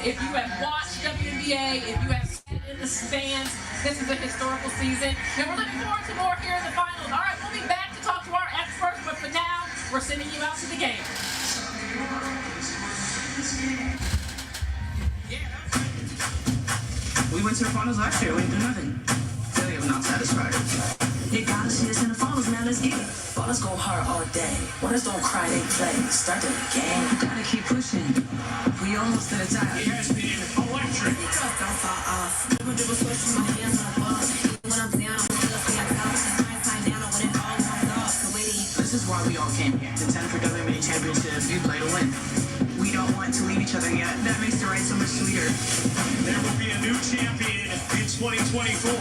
If you have watched WNBA, if you have sat in the stands, this is a historical season. And we're looking forward to more here in the finals. All right, we'll be back to talk to our experts, but for now, we're sending you out to the game. We went to the finals last year. We didn't do nothing. Clearly, I'm not satisfied. They gotta see us in the finals, man. Let's get it. Ballers go hard all day. Runners don't cry, they play. Start the game. You gotta keep pushing. We almost to the top. It has been electric. Don't fall off. Dribble, switch from my hands on the ball. When I'm down, I'm still staying top. Time down, I want it all comes off. This is why we all came here. To 10 for WNBA championships, we play to win. We don't want to leave each other yet. That makes the race so much sweeter. There will be a new champion in 2024.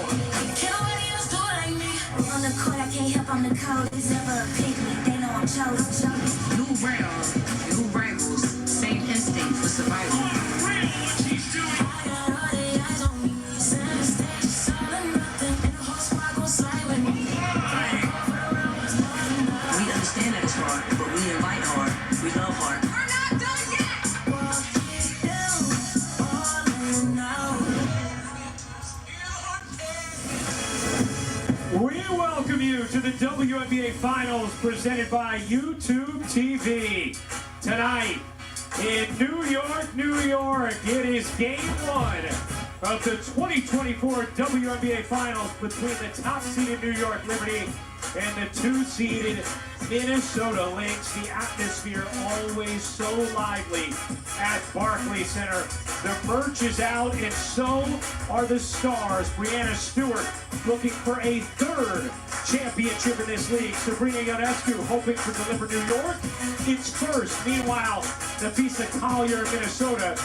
Can nobody else do it like me? On the court, I can't help, I'm the coldest. Never pick me, they know I'm chosen. New round, new rivals, same instinct for survival. Unreal what she's doing. I got all the eyes on me. Center stage, it's all or nothing. And the whole squad gon' slide with me. We understand that it's hard, but we invite hard. We love hard. We're not done yet! Walk it down, all in now. We welcome you to the WNBA Finals presented by YouTube TV. Tonight in New York, it is Game 1 of the 2024 WNBA Finals between the top-seeded New York Liberty and the 2-seeded Minnesota Lynx. The atmosphere always so lively at Barclays Center. The merch is out, and so are the stars. Breanna Stewart looking for a third championship in this league. Sabrina Ionescu hoping for Deliver New York its first. Meanwhile, Nafisa Collier of Minnesota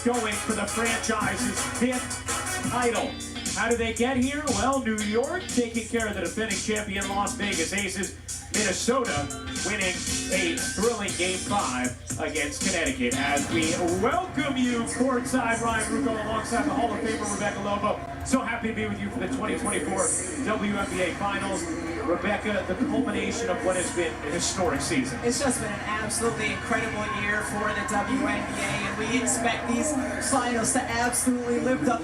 going for the franchise's 5th title. How do they get here? Well, New York taking care of the defending champion Las Vegas Aces. Minnesota winning a thrilling Game 5 against Connecticut. As we welcome you courtside, Ryan Rucco alongside the Hall of Famer Rebecca Lobo. So happy to be with you for the 2024 WNBA Finals. Rebecca, the culmination of what has been a historic season. It's just been an absolutely incredible year for the WNBA, and we expect these finals to absolutely live up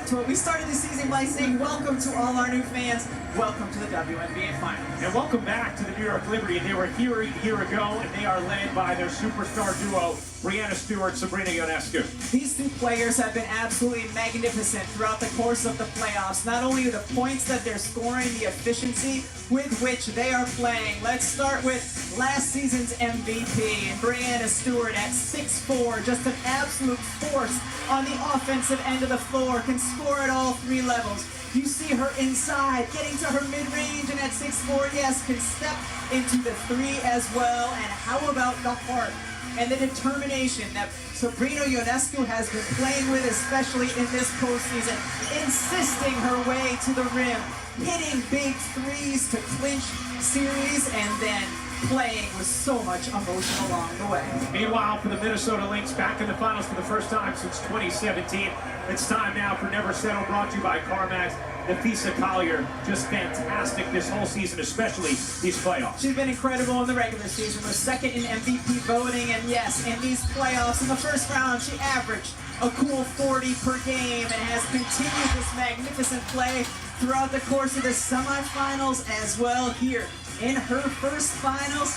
to it. We started the season by saying welcome to all our new fans. Welcome to the WNBA Finals. And welcome back to the New York Liberty. They were here a year ago, and they are led by their superstar duo, Breanna Stewart, Sabrina Ionescu. These two players have been absolutely magnificent throughout the course of the playoffs. Not only the points that they're scoring, the efficiency with which they are playing. Let's start with last season's MVP, Breanna Stewart at 6'4", just an absolute force on the offensive end of the floor, can score at all 3 levels. You see her inside, getting to her mid-range, and at 6'4", yes, can step into the 3 as well. And how about the heart and the determination that Sabrina Ionescu has been playing with, especially in this postseason, insisting her way to the rim, hitting big 3s to clinch series, and then playing with so much emotion along the way. Meanwhile, for the Minnesota Lynx, back in the finals for the first time since 2017. It's time now for Never Settle, brought to you by CarMax. Nafisa Collier, just fantastic this whole season, especially these playoffs. She's been incredible in the regular season. Was second in MVP voting, and yes, in these playoffs, in the first round, she averaged a cool 40 per game and has continued this magnificent play throughout the course of the semifinals as well here in her first finals,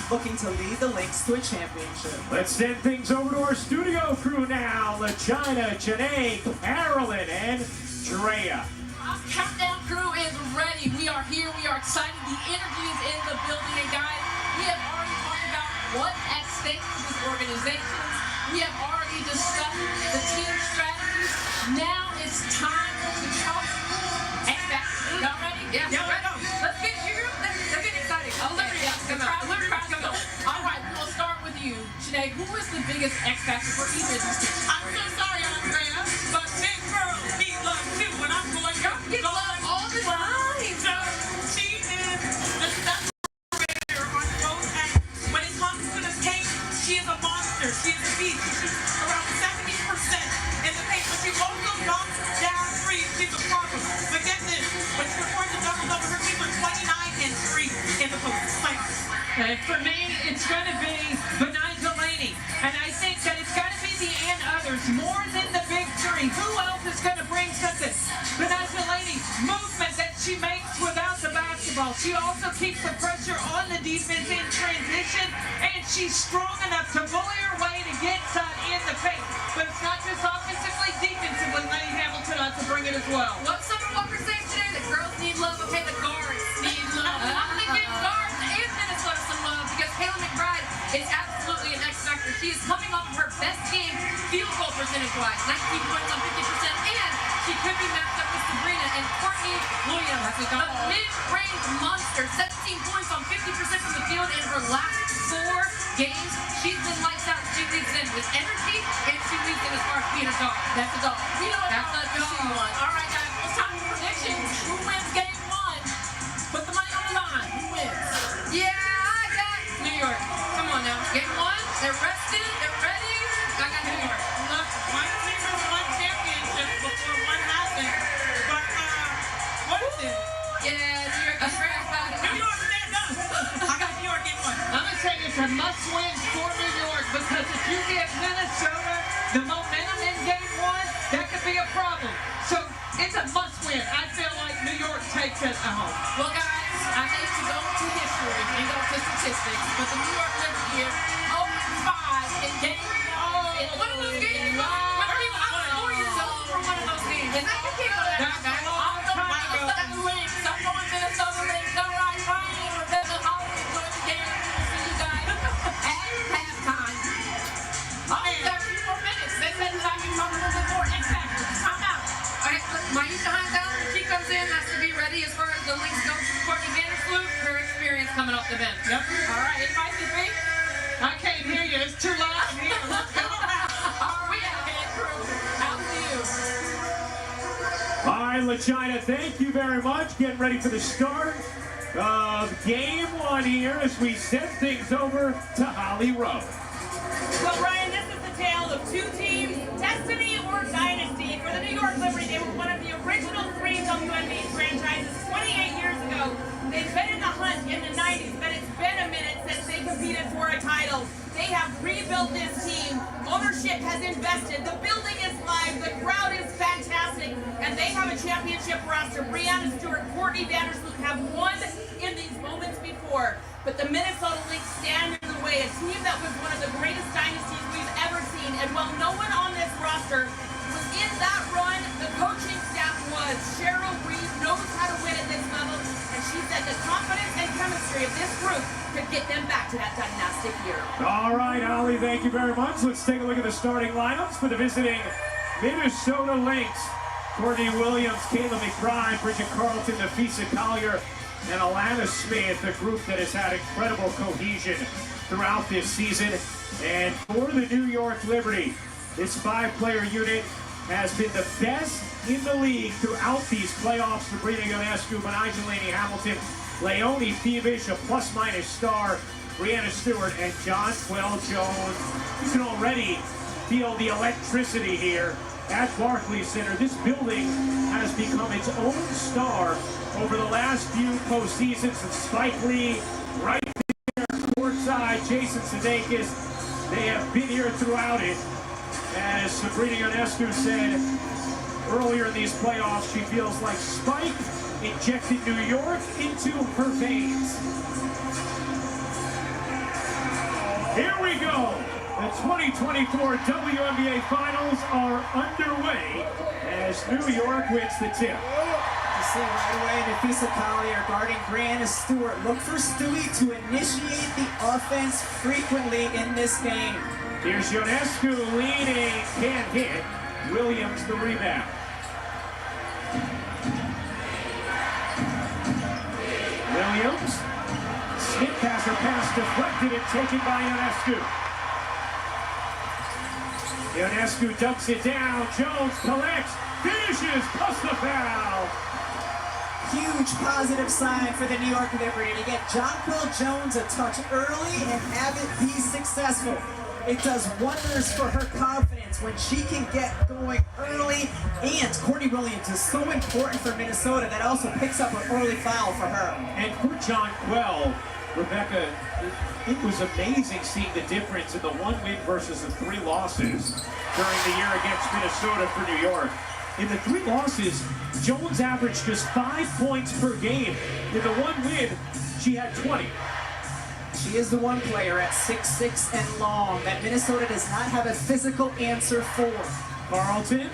looking to lead the Lynx to a championship. Let's send things over to our studio crew now. LaChina, Janae, Carolyn, and Drea. Our countdown crew is ready. We are here. We are excited. The energy is in the building. And guys, we have already talked about what's at stake for this organization. We have already discussed the team strategies. Now it's time to talk X-Factor. Y'all ready? Yeah, ready? Let's get excited. All right, we'll start with you. Sinead, who is the biggest X-Factor for either of these teams? I'm so sorry, Andrea, but big girls need love too, and I'm going to Get love all the time. So she is the separator on both ends. When it comes to the paint, she is a monster. She is a beast. She's around 70% in the paint, but she also knocks down 3. She's a problem. But get this, when she records the double-double, her team was 29 and 3 in the playoffs. For me, it's going to be Benign Delaney. And I think that it's got to be the there's more than the big three. Who else is going to bring something? Vanessa Laney, movement that she makes without the basketball. She also keeps the pressure on the defense in transition, and she's strong enough to bully her way to get in the paint. But it's not just offensively, defensively, Lady Hamilton ought to bring it as well. What Summer Walker saying today? The girls need love. Okay, the guards need love. I'm going to give guards and Minnesota some love because Kayla McBride is absolutely an X factor. She is coming off of her best game field goal percentage-wise, 19 points on 50%, and she could be matched up with Sabrina and Courtney Williams, a mid-range monster, 17 points on 50% from the field in her last 4 games. She's been lights out. She leads in with energy, and she leads in as far as being a dog. That's a dog. We know that's a dog. All right, guys, it's time for predictions. Who wins game 1? Put the money on the line. Who wins? Yeah, I got New York. Come on now. Game 1, they're rested, they're ready. I got New York. Look, one team has won championships before one hasn't. But, what is it? Yeah, New York. New York, stand up. I got New York in one. I'm going to say it's a must-win for New York because if you give Minnesota the momentum in game 1, that could be a problem. So it's a must-win. I feel like New York takes it at home. Well, guys, I hate to go to history and go to statistics, but the New York Liberty here, 0-5 in game 1. One of those games, I was 4 years old for one of those games. And I can keep on that back. I'm going Lynx. I'm going Minnesota Lynx. All right, Ryan, or Devin Holly, enjoy the game. We'll see you guys at halftime. Oh, we got a few more minutes. They said that I can talk a little bit more. Exactly. Time out. All right, look, Maisha Hines, when she comes in, has to be ready as far as the Lynx goes. Courtney Vandersloot, her experience coming off the bench. Yep. All right, anybody see me? I can't hear you. It's too loud in here. Let's go. Are we out, crew? Out to you. All right, LaChina, thank you very much. Getting ready for the start of game 1 here as we send things over to Holly Rowe. Well, Ryan, this is the tale of 2 teams, destiny or dynasty. For the New York Liberty, they were one of the original 3 WNBA franchises 28 years ago. They've been in the hunt in the 90s, but it's been a minute since they competed for a title. They have rebuilt this team. Ownership has invested. The building is live. The crowd is fantastic. And they have a championship roster. Breanna Stewart, Courtney Vandersloot have won in these moments before. But the Minnesota Lynx stand in the way. A team that was one of the greatest dynasties we've ever seen. And while no one on this roster was in that run, the coaching staff was. Cheryl Reed knows how to win at this level. And she said the confidence and chemistry of this group could get them back to that dynastic year. All right, Holly, thank you very much. Let's take a look at the starting lineups for the visiting Minnesota Lynx. Courtney Williams, Kayla McBride, Bridget Carlton, Nafisa Collier, and Alana Smith, a group that has had incredible cohesion throughout this season. And for the New York Liberty, this 5-player unit has been the best in the league throughout these playoffs. Sabrina Ionescu, Menija Laney Hamilton, Leonie Thievish, a plus-minus star, Breanna Stewart, and Jonquel Jones. You can already feel the electricity here at Barclays Center. This building has become its own star over the last few postseasons. And Spike Lee right there courtside, Jason Sudeikis. They have been here throughout it. As Sabrina Ionescu said earlier in these playoffs, she feels like Spike injected New York into her veins. Here we go. The 2024 WNBA Finals are underway as New York wins the tip. You see right away, Nafisa Collier guarding Breanna Stewart. Look for Stewie to initiate the offense frequently in this game. Here's Ionescu leading, can't hit. Williams the rebound. Williams, Smith has her pass deflected and taken by Ionescu. Ionescu dumps it down, Jones collects, finishes, plus the foul. Huge positive sign for the New York Liberty to get Jonquel Jones a touch early and have it be successful. It does wonders for her confidence when she can get going early, and Courtney Williams is so important for Minnesota that also picks up an early foul for her. And for Jonquel, Rebecca, it was amazing seeing the difference in the 1 win versus the 3 losses during the year against Minnesota for New York. In the 3 losses, Jones averaged just 5 points per game. In the 1 win, she had 20. She is the one player at 6'6" and long that Minnesota does not have a physical answer for. Carlton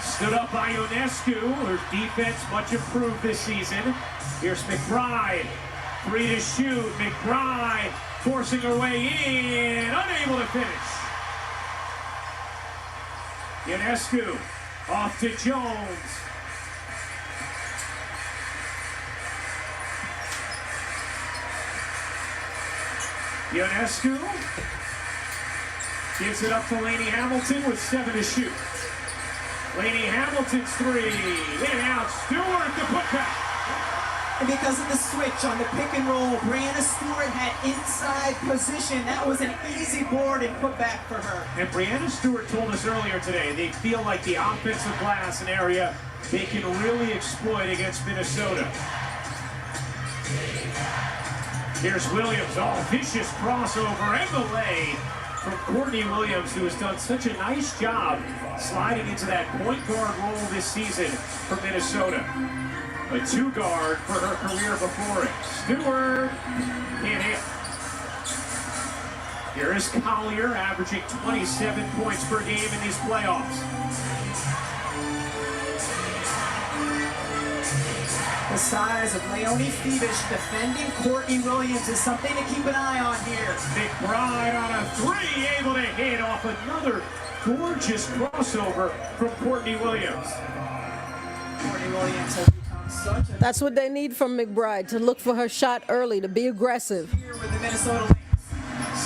stood up by Ionescu. Her defense much improved this season. Here's McBride. 3 to shoot. McBride forcing her way in. Unable to finish. Ionescu off to Jones. Ionescu gives it up to Lainey Hamilton with 7 to shoot. Lainey Hamilton's 3, in and out. Stewart the putback. And because of the switch on the pick and roll, Brianna Stewart had inside position. That was an easy board and putback for her. And Brianna Stewart told us earlier today they feel like the offensive glass, an area they can really exploit against Minnesota. Here's Williams, vicious crossover and the lay from Courtney Williams, who has done such a nice job sliding into that point guard role this season for Minnesota. A 2 guard for her career before it. Stewart can't hit. Here is Collier, averaging 27 points per game in these playoffs. The size of Leonie Phoebish defending Courtney Williams is something to keep an eye on here. McBride on a 3, able to hit off another gorgeous crossover from Courtney Williams. Courtney Williams has become such a... That's what they need from McBride, to look for her shot early, to be aggressive. Here with the Minnesota Lynx.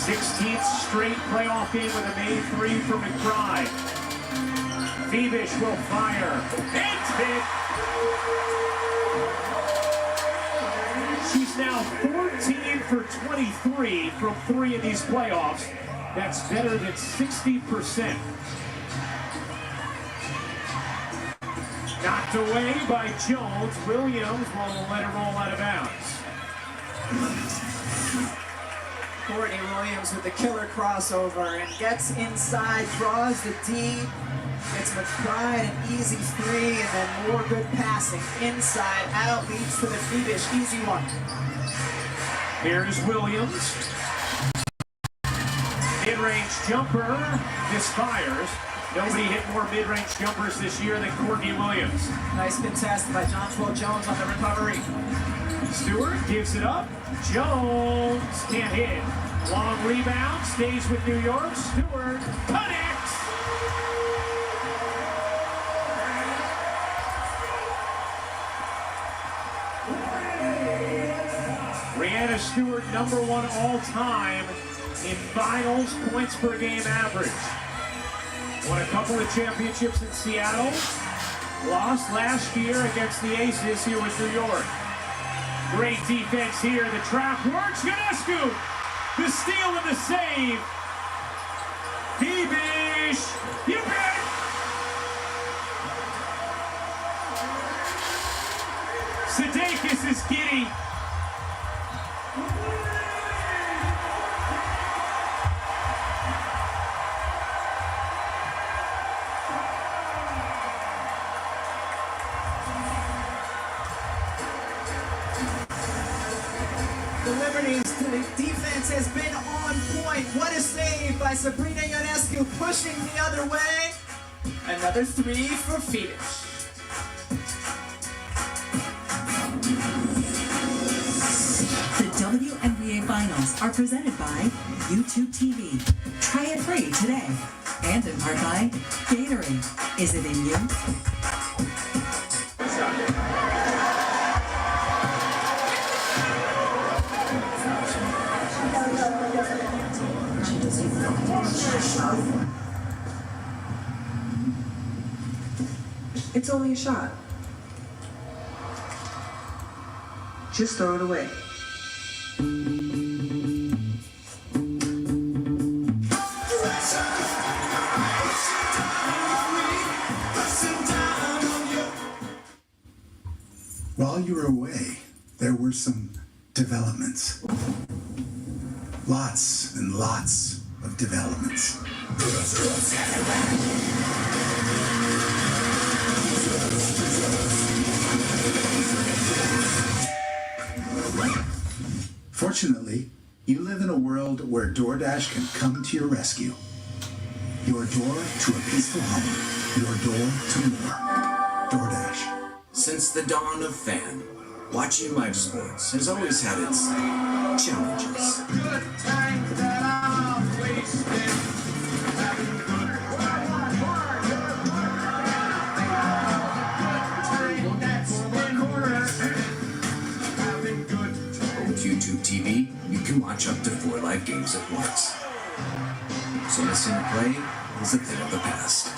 16th straight playoff game with a made 3 from McBride. Phoebish will fire. And hit. She's now 14 for 23 from 3 in these playoffs. That's better than 60%. Knocked away by Jones. Williams will let it roll out of bounds. Courtney Williams with the killer crossover and gets inside, draws the D, gets McBride an easy 3, and then more good passing. Inside, out, leads to the Phoebish, easy one. Here's Williams. Mid-range jumper misfires. Nobody hit more mid-range jumpers this year than Courtney Williams. Nice contest by Jonquil Jones on the recovery. Stewart gives it up. Jones can't hit. Long rebound, stays with New York. Stewart connects. Brianna Stewart, #1 all-time in finals points per game average. Won a couple of championships in Seattle. Lost last year against the Aces here with New York. Great defense here. The trap works. Ionescu, the steal and the save. Phoebish, you bet. Sudeikis is giddy. The Liberties, the defense has been on point. What a save by Sabrina Ionescu, pushing the other way. Another 3 for Phoebish. The WNBA Finals are presented by YouTube TV. Try it free today. And in part by Gatorade. Is it in you? It's only a shot. Just throw it away. While you were away, there were some developments. Lots and lots of developments. Fortunately, you live in a world where DoorDash can come to your rescue. Your door to a peaceful home. Your door to more. DoorDash. Since the dawn of fan, watching live sports has always had its challenges. Good times that I'm wasted. Having good With YouTube TV, you can watch up to 4 live games at once. So missing a play is a thing of the past.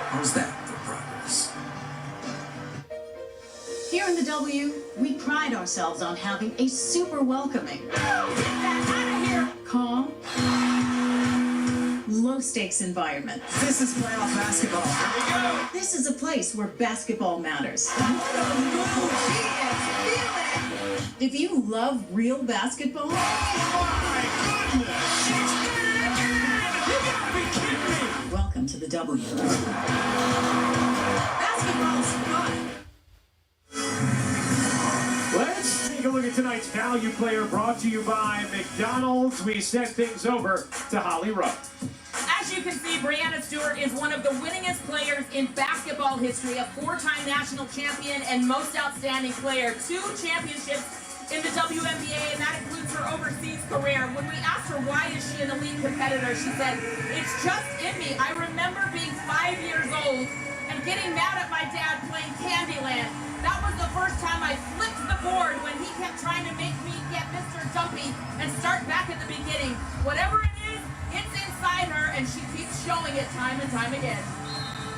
How's that for progress? Here in the W, we pride ourselves on having a super welcoming, calm, low-stakes environment. This is playoff basketball. Here we go. This is a place where basketball matters. If you love real basketball, welcome to the W. Basketball's fun. Let's take a look at tonight's value player brought to you by McDonald's. We send things over to Holly Rowe. As you can see, Breanna Stewart is one of the winningest players in basketball history, a 4-time national champion and most outstanding player, 2 championships in the WNBA, and that includes her overseas career. When we asked her why is she an elite competitor, she said, "It's just in me. I remember being 5 years old and getting mad at my dad playing Candyland. That was the first time I flipped the board when he kept trying to make me get Mr. Dumpy and start back at the beginning. Whatever it is, it's inside her, and she keeps showing it time and time again."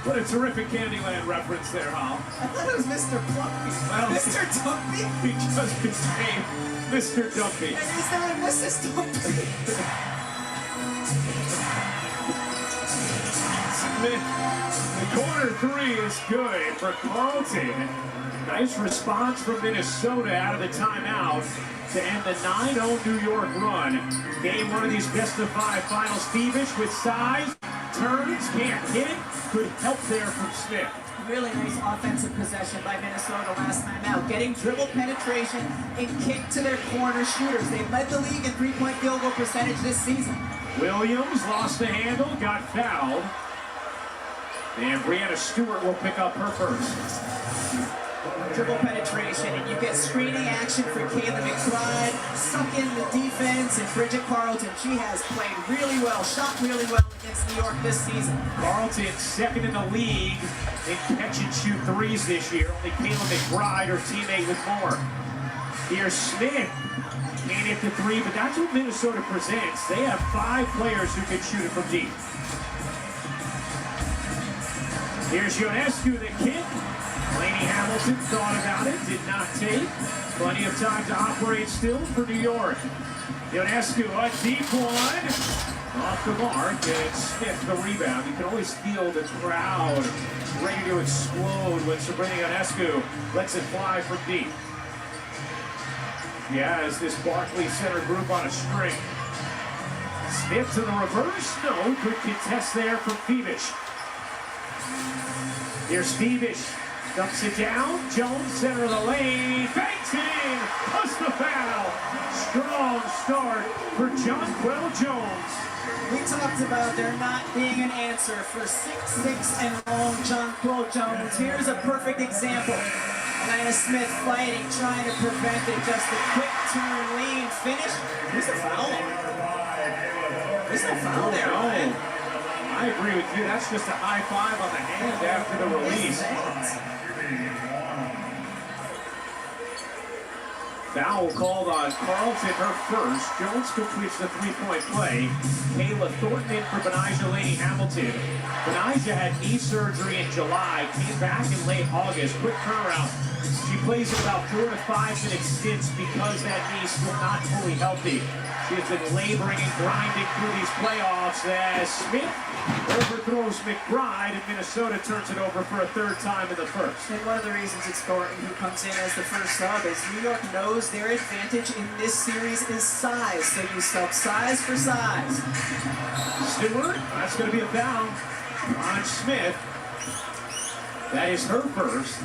What a terrific Candyland reference there, Hal. I thought it was Mr. Plumpy. Well, Mr. Dumpy? He just became Mr. Dumpy. And he's not a Mrs. Dumpy. The corner 3 is good for Carlton. Nice response from Minnesota out of the timeout to end the 9-0 New York run. Game 1 of these best-of-5 finals. Thievish with size, turns, can't hit it. Good help there from Smith. Really nice offensive possession by Minnesota last time out. Getting dribble penetration and kick to their corner shooters. They led the league in 3-point field goal percentage this season. Williams lost the handle, got fouled. And Breanna Stewart will pick up her first. Dribble penetration, and you get screening action for Kayla McBride. Suck in the defense, and Bridget Carlton, she has played really well, shot really well against New York this season. Carlton second in the league in catch and shoot threes this year. Only Kayla McBride, her teammate, with more. Here's Smith. Can't hit the 3, but that's what Minnesota presents. They have 5 players who can shoot it from deep. Here's Ionescu, the kick. Laney Hamilton thought about it, did not take. Plenty of time to operate still for New York. Ionescu, a deep one. Off the mark, and Smith the rebound. You can always feel the crowd ready to explode when Sabrina Ionescu lets it fly from deep. She has this Barclays Center group on a string. Smith to the reverse. No, good contest there from Thievish. Here's Thievish. Dumps it down. Jones, center of the lane. Banks it in. Plus the foul. Strong start for Jonquel Jones. We talked about there not being an answer for 6'6" and long Jonquel Jones. Here's a perfect example. Nina Smith fighting, trying to prevent it. Just a quick turn, lean, finish. Who's the foul on? There's no foul there, right? I agree with you. That's just a high five on the hand after the release. Foul called on Carlton, her first. Jones completes the 3-point play. Kayla Thornton in for Benijah Laney Hamilton. Benijah had knee surgery in July, came back in late August. Quick turnaround She plays about 4 to 5 minute stints because that knee's still not fully healthy. She has been laboring and grinding through these playoffs as Smith overthrows McBride, and Minnesota turns it over for a third time in the first. And one of the reasons it's Thornton who comes in as the first sub is New York knows their advantage in this series is size. So you sub size for size. Stewart, that's going to be a foul on Smith. That is her first.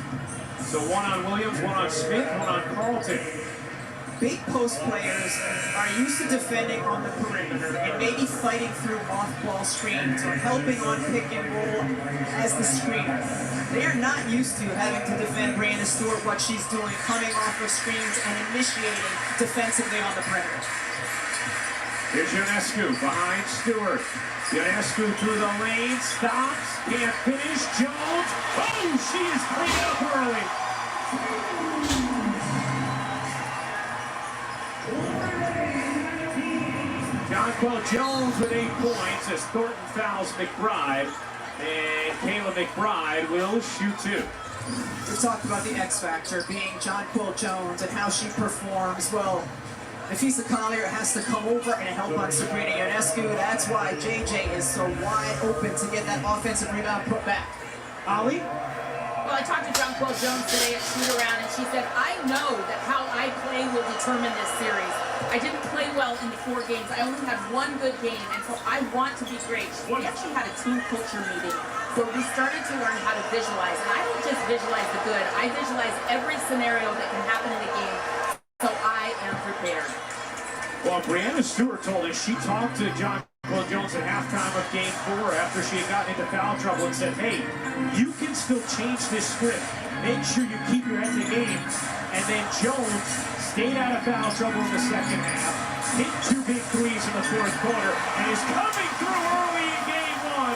So one on Williams, one on Smith, one on Carlton. Big post players are used to defending on the perimeter and maybe fighting through off-ball screens or helping on pick and roll as the screener. They are not used to having to defend Brianna Stewart, what she's doing, coming off of screens and initiating defensively on the perimeter. Here's Ionescu behind Stewart. Ionescu through the lane, stops, can't finish. Jones, oh, she is cleaned up early. Jonquel Jones with 8 points as Thornton fouls McBride, and Kayla McBride will shoot 2. We talked about the X factor being Jonquel Jones and how she performs. Well, Nafisa Collier has to come over and help on Sabrina Ionescu. That's why JJ is so wide open to get that offensive rebound put back. Ollie? Well, I talked to Jonquel Jones today at shoot-around, and she said, I know that how I play will determine this series. I didn't play well in the 4 games. I only had 1 good game, and so I want to be great. We actually had a team culture meeting where we started to learn how to visualize. And I don't just visualize the good. I visualize every scenario that can happen in a game, so I am prepared. Well, Brianna Stewart told us she talked to Jonquel Jones at halftime of Game 4 after she had gotten into foul trouble and said, hey, you can still change this script. Make sure you keep your head in the game. And then Jones stayed out of foul trouble in the second half, hit 2 big threes in the fourth quarter, and is coming through early in Game 1.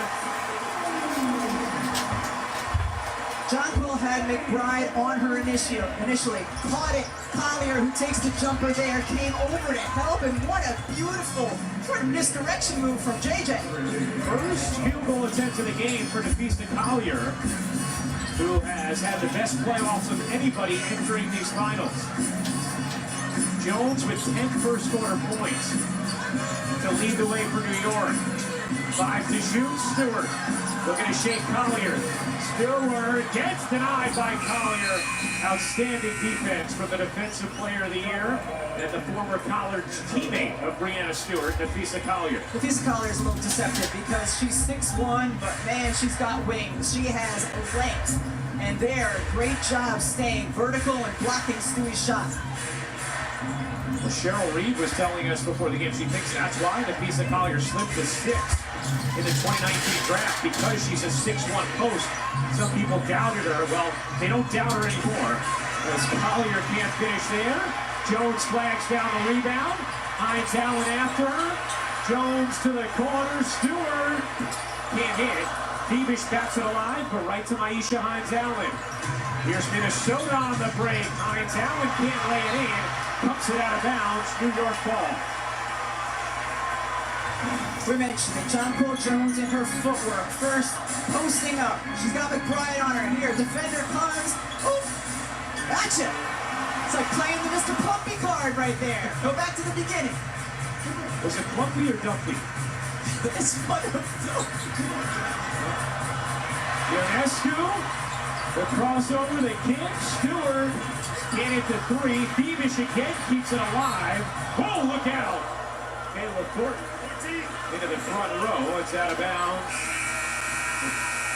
Jonquel had McBride on her initially. Caught it. Collier, who takes the jumper there, came over to help, and what a beautiful misdirection move from JJ. First field goal attempt of the game for Nafisa Collier, who has had the best playoffs of anybody entering these finals. Jones with 10 first-quarter points to lead the way for New York. 5 to shoot, Stewart looking to shake Collier. Stewart gets denied by Collier. Outstanding defense from the Defensive Player of the Year and the former college teammate of Brianna Stewart, Nafisa Collier. Nafisa Collier is a little deceptive because she's 6'1", but man, she's got wings. She has length. And there, great job staying vertical and blocking Stewie's shot. Well, Cheryl Reed was telling us before the game she thinks that's why Nafisa Collier slipped to 6th in the 2019 draft, because she's a 6'1" post. Some people doubted her. Well, they don't doubt her anymore. As Collier can't finish there. Jones flags down the rebound. Hines Allen after her. Jones to the corner. Stewart can't hit. Beavish bats it alive, but right to Maisha Hines Allen. Here's Minnesota on the break. Hines Allen can't lay it in. Pumps it out of bounds. New York ball. We mentioned it. Jonquel Jones in her footwork. First, posting up. She's got McBride on her here. Defender comes. Oof. Gotcha. It's like playing the Mr. Pumpy card right there. Go back to the beginning. Was it Pumpy or Dumpy? It's one of them. Ionescu, the crossover, the kick. Stewart get it to 3. Beavish again keeps it alive. Whoa, look out. Kayla Thornton into the front row. It's out of bounds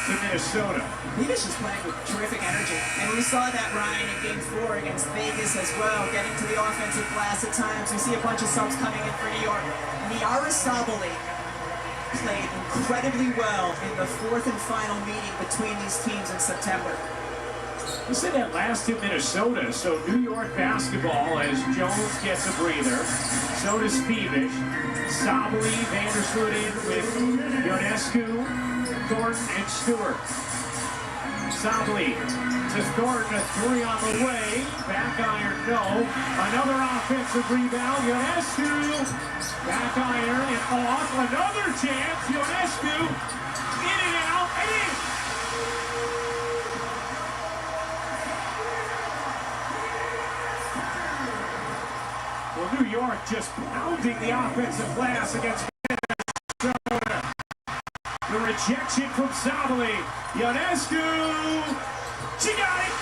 to Minnesota. Beavish is playing with terrific energy. And we saw that, Ryan, in Game 4 against Vegas as well, getting to the offensive glass at times. We see a bunch of subs coming in for New York. Niara Sabali played incredibly well in the 4th and final meeting between these teams in September. We said that last in Minnesota, so New York basketball as Jones gets a breather. So does Beavish. Sabali, Vandersloot in with Ionescu, Thornton, and Stewart. Sabali to Thornton, a 3 on the way. Back iron, no. Another offensive rebound. Ionescu, back iron and off. Another chance. Ionescu, in and out, and in. York just pounding the offensive glass against Minnesota. The rejection from Sabali. Ionescu. She got it.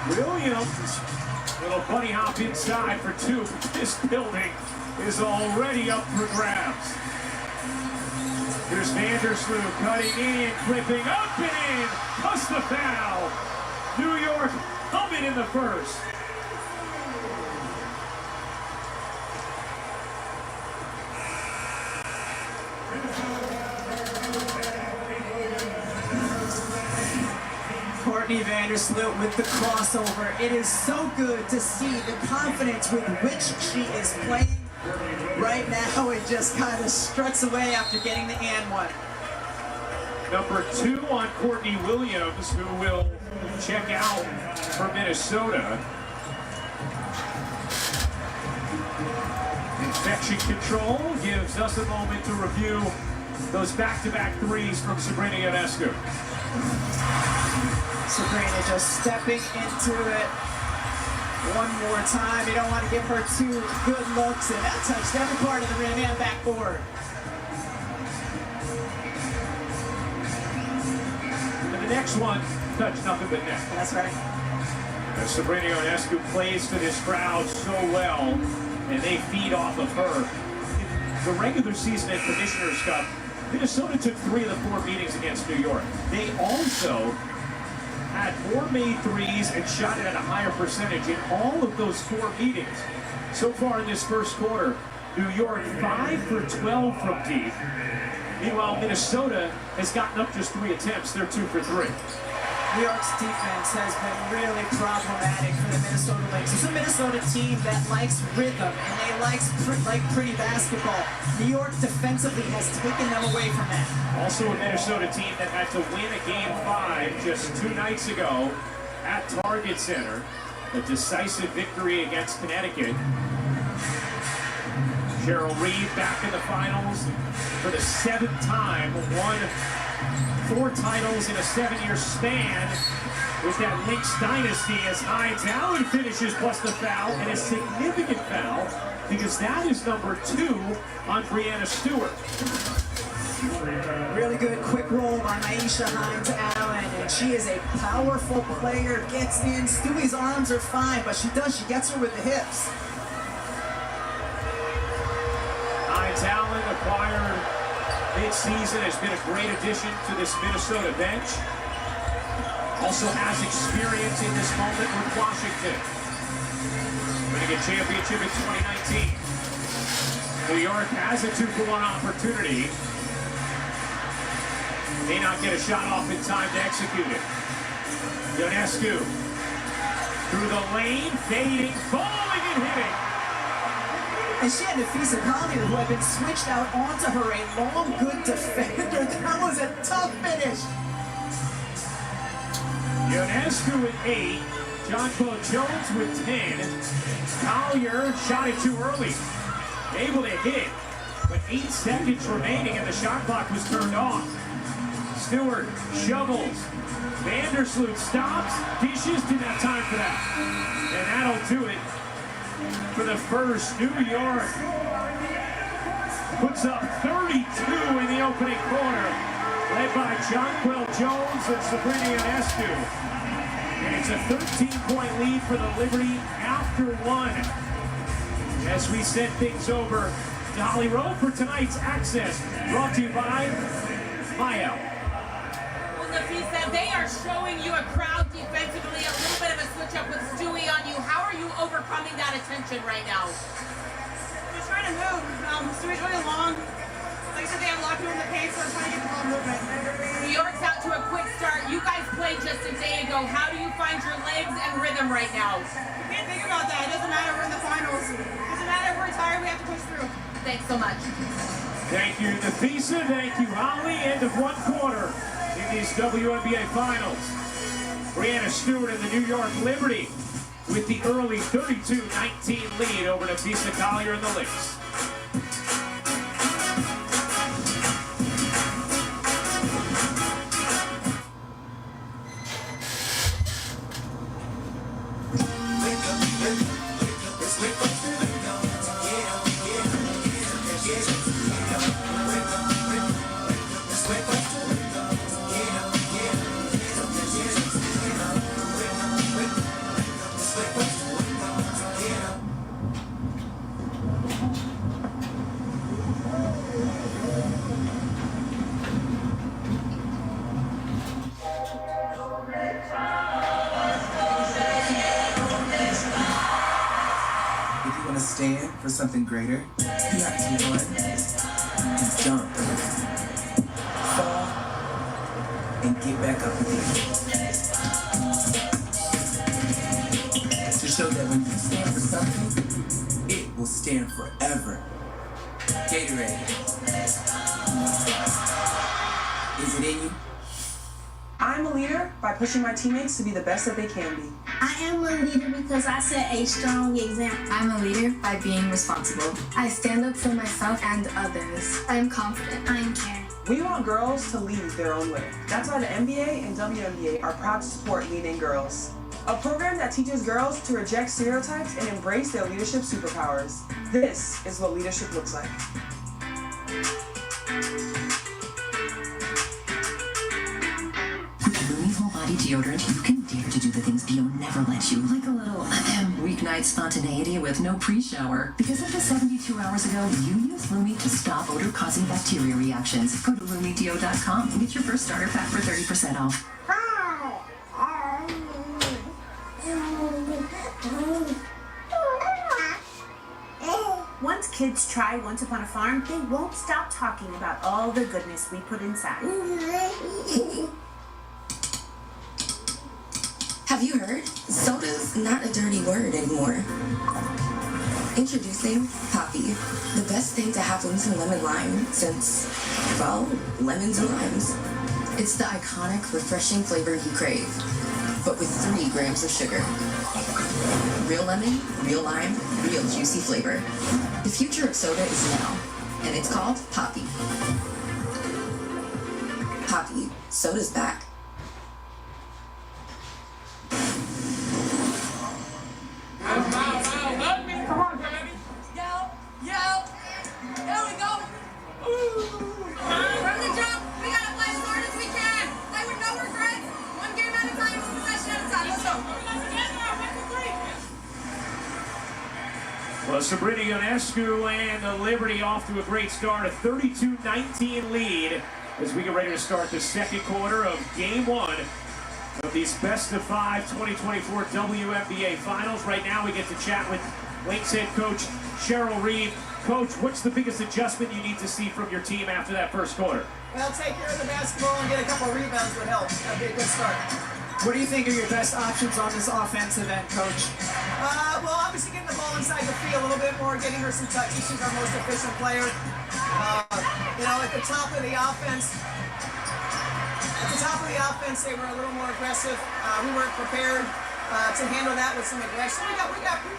Williams, little bunny hop inside for two. This building is already up for grabs. Here's Vandersloot cutting in, clipping up and in, plus the foul. New York humming in the first. Courtney Vandersloot with the crossover. It is so good to see the confidence with which she is playing. Right now, it just kind of struts away after getting the and one. Number 2 on Courtney Williams, who will check out for Minnesota. Infection control gives us a moment to review those back-to-back threes from Sabrina Ionescu. Sabrina just stepping into it one more time. You don't want to give her two good looks, and that touched every part of the rim and backboard. And the next one touched nothing but net. That's right. And Sabrina Ionescu plays for this crowd so well, and they feed off of her. In the regular season at Commissioner's Cup, Minnesota took 3 of the 4 meetings against New York. They also had more made threes and shot it at a higher percentage in all of those 4 meetings. So far in this first quarter, New York 5 for 12 from deep. Meanwhile, Minnesota has gotten up just 3 attempts. They're 2 for 3. New York's defense has been really problematic for the Minnesota Lynx. It's a Minnesota team that likes rhythm and they like pretty basketball. New York defensively has taken them away from that. Also a Minnesota team that had to win a game 5 just 2 nights ago at Target Center. A decisive victory against Connecticut. Cheryl Reed back in the finals for the 7th time, won 4 titles in a 7-year span with that Lynx dynasty as Hines Allen finishes plus the foul, and a significant foul because that is number 2 on Brianna Stewart. Really good quick roll by Aisha Hines Allen, and she is a powerful player, gets in. Stewie's arms are fine, but she gets her with the hips. Hines Allen acquired mid-season, has been a great addition to this Minnesota bench. Also has experience in this moment with Washington. Winning a championship in 2019. New York has a 2-for-1 opportunity. May not get a shot off in time to execute it. Ionescu through the lane, fading, falling and hitting. And she had Nafisa Collier, who had been switched out onto her, a long, good defender. That was a tough finish. Ionescu with 8, John Paul Jones with 10. Collier shot it too early. Able to hit, but 8 seconds remaining and the shot clock was turned off. Stewart shovels. Vandersloot stops, dishes, didn't have time for that. And that'll do it for the first. New York puts up 32 in the opening quarter, led by Jonquil Jones and Sabrina Ionescu. And it's a 13-point lead for the Liberty after 1. As we send things over to Holly Rowe for tonight's Access, brought to you by Maya. Well, Nafisa, they are showing you a crowd defensively, a little bit of a switch up with Stewie on you. How are you overcoming that attention right now? Just trying to move. Stewie's really long. Like I said, they have a lot of people in the paint, so I'm trying to get the ball movement. New York's out to a quick start. You guys played just a day ago. How do you find your legs and rhythm right now? We can't think about that. It doesn't matter. We're in the finals. It doesn't matter if we're tired. We have to push through. Thanks so much. Thank you, Nafisa. Thank you, Holly. End of 1 quarter in these WNBA finals. Brianna Stewart and the New York Liberty with the early 32-19 lead over Nafisa Collier and the Lynx. stand for something greater, you have to run, jump, fall, and get back up again. To show that when you stand for something, it will stand forever. Gatorade. Is it in you? I'm a leader by pushing my teammates to be the best that they can be. I am a leader because I set a strong example. I'm a leader by being responsible. I stand up for myself and others. I am confident. I am caring. We want girls to lead their own way. That's why the NBA and WNBA are proud to support Leading Girls, a program that teaches girls to reject stereotypes and embrace their leadership superpowers. This is what leadership looks like. With Rumi Whole Body Deodorant, you can dare to do the things Bio never lets you. Like a little weeknight spontaneity with no pre-shower. Because up to 72 hours ago, you used Rumi to stop odor-causing bacteria reactions. Go to RumiDeo.com and get your first starter pack for 30% off. Once kids try Once Upon a Farm, they won't stop talking about all the goodness we put inside. Have you heard? Soda's not a dirty word anymore. Introducing Poppy, the best thing to happen to lemon lime since, well, lemons and limes. It's the iconic, refreshing flavor you crave, but with 3 grams of sugar. Real lemon, real lime, real juicy flavor. The future of soda is now, and it's called Poppy. Poppy, soda's back. Come on, baby. Yo, there we go. From the jump, we gotta play as hard as we can. Play with no regrets. One game at a time, one possession at a time. Let's go. Well, Sabrina Ionescu and the Liberty off to a great start, a 32-19 lead as we get ready to start the second quarter of Game 1 of these Best of 5 2024 WNBA Finals. Right now we get to chat with Lynx head coach Cheryl Reeve. Coach, what's the biggest adjustment you need to see from your team after that first quarter? Well, take care of the basketball and get a couple of rebounds would help. That'd be a good start. What do you think are your best options on this offensive end, Coach? Well, obviously getting the ball inside the field a little bit more, getting her some touches. She's our most efficient player. At the top of the offense, they were a little more aggressive. We weren't prepared to handle that with some aggression. We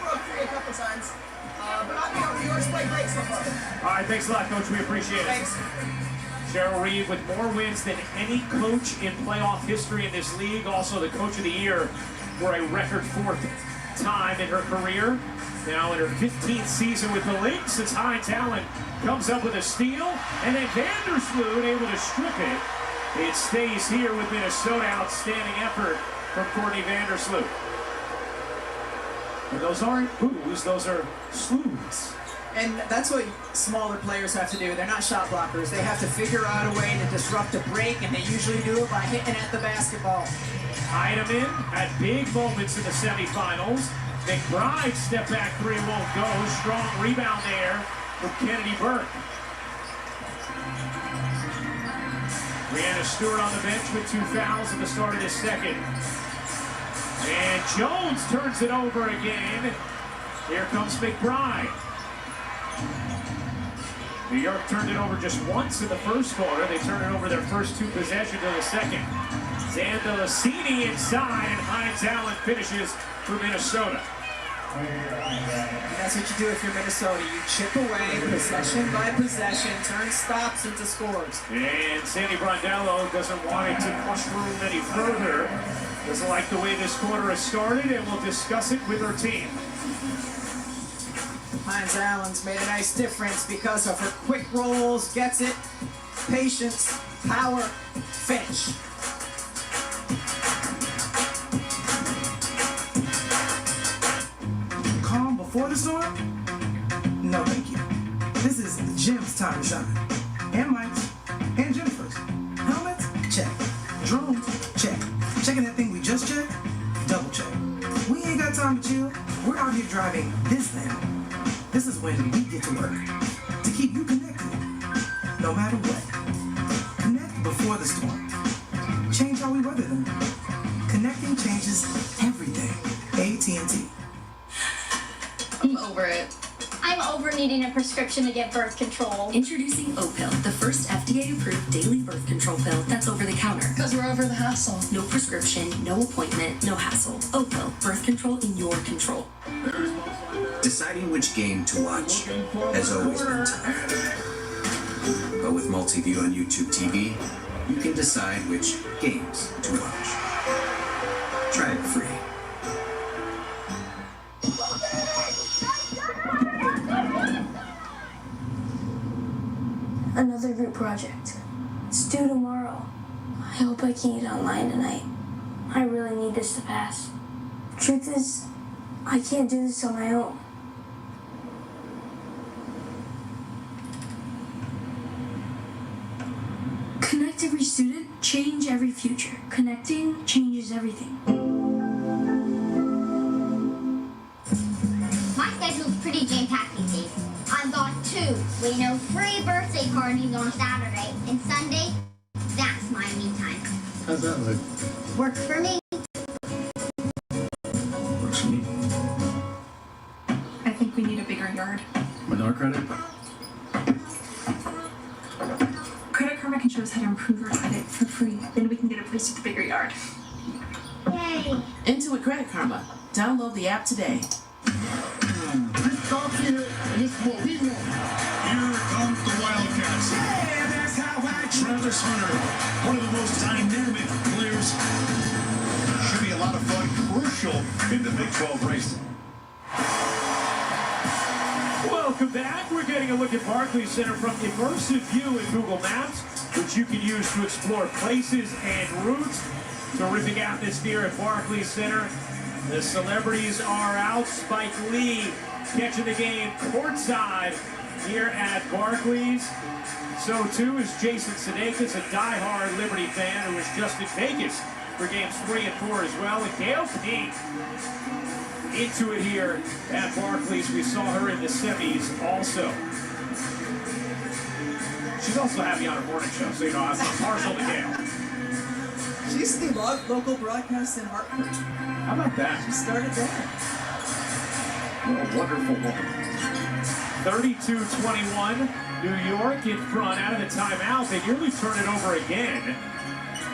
broke free a couple times. But New York's played great so far. All right, thanks a lot, Coach. We appreciate it. Thanks. Cheryl Reeve with more wins than any coach in playoff history in this league. Also the Coach of the Year for a record 4th time in her career. Now in her 15th season with the Lynx, as Hines Allen comes up with a steal. And then Vandersloot able to strip it. It stays here with Minnesota. Outstanding effort from Courtney Vandersloot. And those aren't boos, those are sloots. And that's what smaller players have to do. They're not shot blockers. They have to figure out a way to disrupt a break, and they usually do it by hitting at the basketball. Heidemann had big moments in the semifinals. McBride step back 3 won't go. Strong rebound there from Kennedy Burke. Brianna Stewart on the bench with 2 fouls at the start of this second. And Jones turns it over again. Here comes McBride. New York turned it over just once in the first quarter. They turned it over their first 2 possessions of the second. Zandalasini inside, and Hines Allen finishes for Minnesota. And that's what you do if you're Minnesota. You chip away, possession by possession, turn stops into scores. And Sandy Brondello doesn't want it to mushroom any further. Doesn't like the way this quarter has started, and we'll discuss it with her team. Hines Allen's made a nice difference because of her quick rolls, gets it, patience, power, finish. Calm before the storm? No, thank you. This is Jim's time to shine. And Mike's. And Jennifer's. Helmets? Check. Drones? Check. Checking that thing we just checked? Double check. We ain't got time to chill. We're out here driving this thing. This is when we get to work to keep you connected, no matter what. Connect before the storm. Change how we weather them. Connecting changes every day. AT&T. I'm over it. I'm over needing a prescription to get birth control. Introducing O-Pill, the first FDA-approved daily birth control pill that's over the counter. Because we're over the hassle. No prescription, no appointment, no hassle. O-Pill, birth control in your control. Deciding which game to watch has always been tough. But with multi-view on YouTube TV, you can decide which games to watch. Try it free. Another group project. It's due tomorrow. I hope I can get online tonight. I really need this to pass. Truth is, I can't do this on my own. Connect every student, change every future. Connecting changes everything. My schedule's pretty jam-packed these days. I've got 2 free birthday parties on Saturday and Sunday. That's my me time. How's that look? Works for me. Works for me. I think we need a bigger yard. With our credit? Credit Karma can show us how to improve our credit for free. Then we can get a place with a bigger yard. Yay! Intuit Credit Karma. Download the app today. Here comes the Wildcats. Hey, that's how I Travis Hunter, one of the most dynamic players. Should be a lot of fun, crucial in the Big 12 race. Welcome back. We're getting a look at Barclays Center from immersive view in Google Maps, which you can use to explore places and routes. Terrific atmosphere at Barclays Center. The celebrities are out. Spike Lee catching the game courtside here at Barclays. So too is Jason Sudeikis, a diehard Liberty fan who was just in Vegas for games 3 and 4 as well. And Gail King into it here at Barclays. We saw her in the semis also. She's also happy on her morning show, so you know, I'm partial to Gail. She's the local broadcast in Hartford. How about that? She started there. What a wonderful woman. 32-21, New York in front out of the timeout. They nearly turn it over again.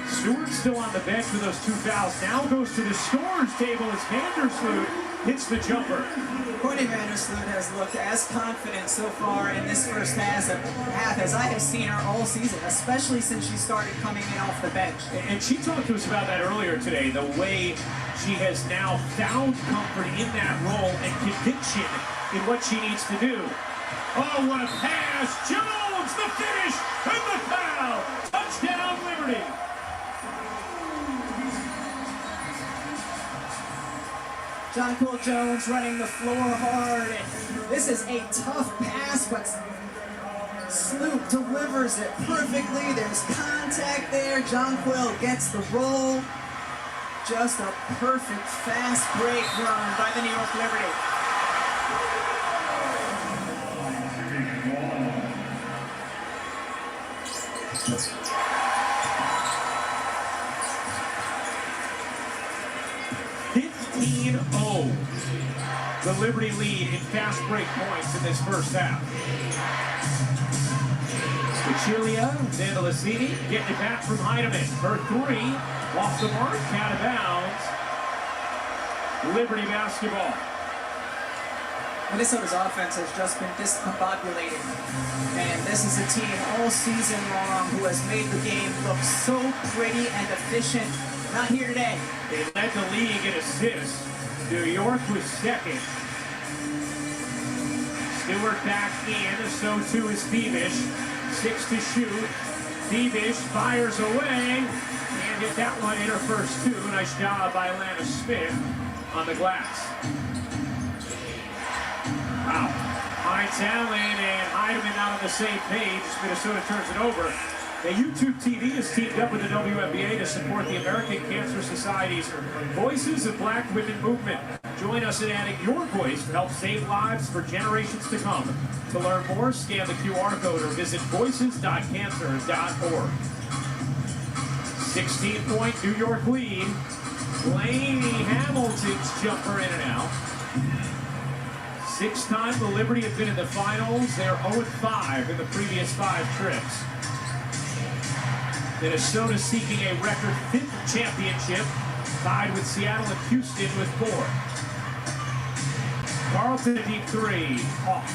Stewart's still on the bench with those 2 fouls. Now goes to the scores table as Vandersloot hits the jumper. Courtney Vandersloot has looked as confident so far in this first half as I have seen her all season, especially since she started coming in off the bench. And she talked to us about that earlier today, the way she has now found comfort in that role and conviction in what she needs to do. Oh, what a pass! Jones, the finish, and the foul! Touchdown, Liberty! Jonquil Jones running the floor hard, and this is a tough pass, but Sloop delivers it perfectly. There's contact there. Jonquil gets the roll. Just a perfect fast break run by the New York Liberty. The Liberty lead in fast break points in this first half. Cilia Zandalicini getting it back from Heidemann. Her 3 off the mark, out of bounds. Liberty basketball. Minnesota's offense has just been discombobulated. And this is a team all season long who has made the game look so pretty and efficient. Not here today. They led the league in assists. New York was second. Stewart back in, so too is Thievish. 6 to shoot. Thievish fires away. And hit that one in her first 2. Nice job by Alana Smith on the glass. Wow. Hines Allen and Heidemann not on the same page. Minnesota turns it over. Now, YouTube TV has teamed up with the Wnba to support the American Cancer Society's Voices of Black Women movement. Join us in adding your voice to help save lives for generations to come. To learn more, scan the QR code or visit voices.cancer.org. 16-point New York lead. Laney Hamilton's jumper in and out. 6-time the Liberty have been in the finals. They're 0-5 in the previous 5 trips. Minnesota seeking a record 5th championship, tied with Seattle and Houston with 4. Carlton a deep 3, off.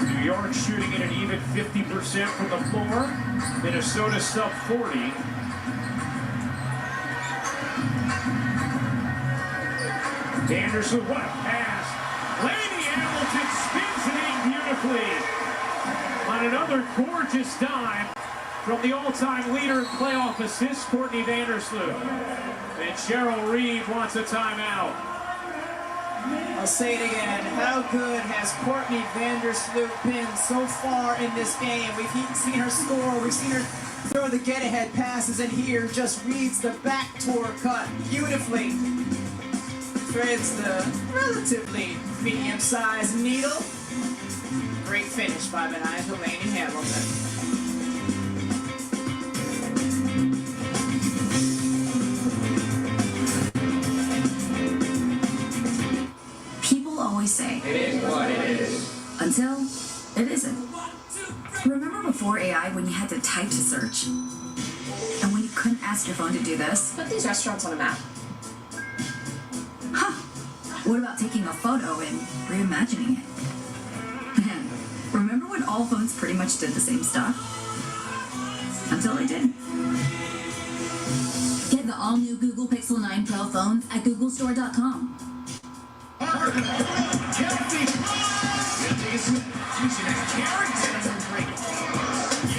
New York shooting at an even 50% from the floor. Minnesota sub 40. Anderson, what a pass. Laney Hamilton spins it in beautifully on another gorgeous dime from the all-time leader in playoff assists, Courtney Vandersloot. And Cheryl Reeve wants a timeout. I'll say it again. How good has Courtney Vandersloot been so far in this game? We've seen her score. We've seen her throw the get-ahead passes, and here just reads the back tour cut beautifully. Threads the relatively medium-sized needle. Great finish by Laney Hamilton. People always say, it is what it is. Until it isn't. Remember before AI when you had to type to search? And when you couldn't ask your phone to do this? Put these restaurants on a map. Huh. What about taking a photo and reimagining it? Man, remember when all phones pretty much did the same stuff? Until they didn't. Get the all-new Google Pixel 9 Pro phones at googlestore.com.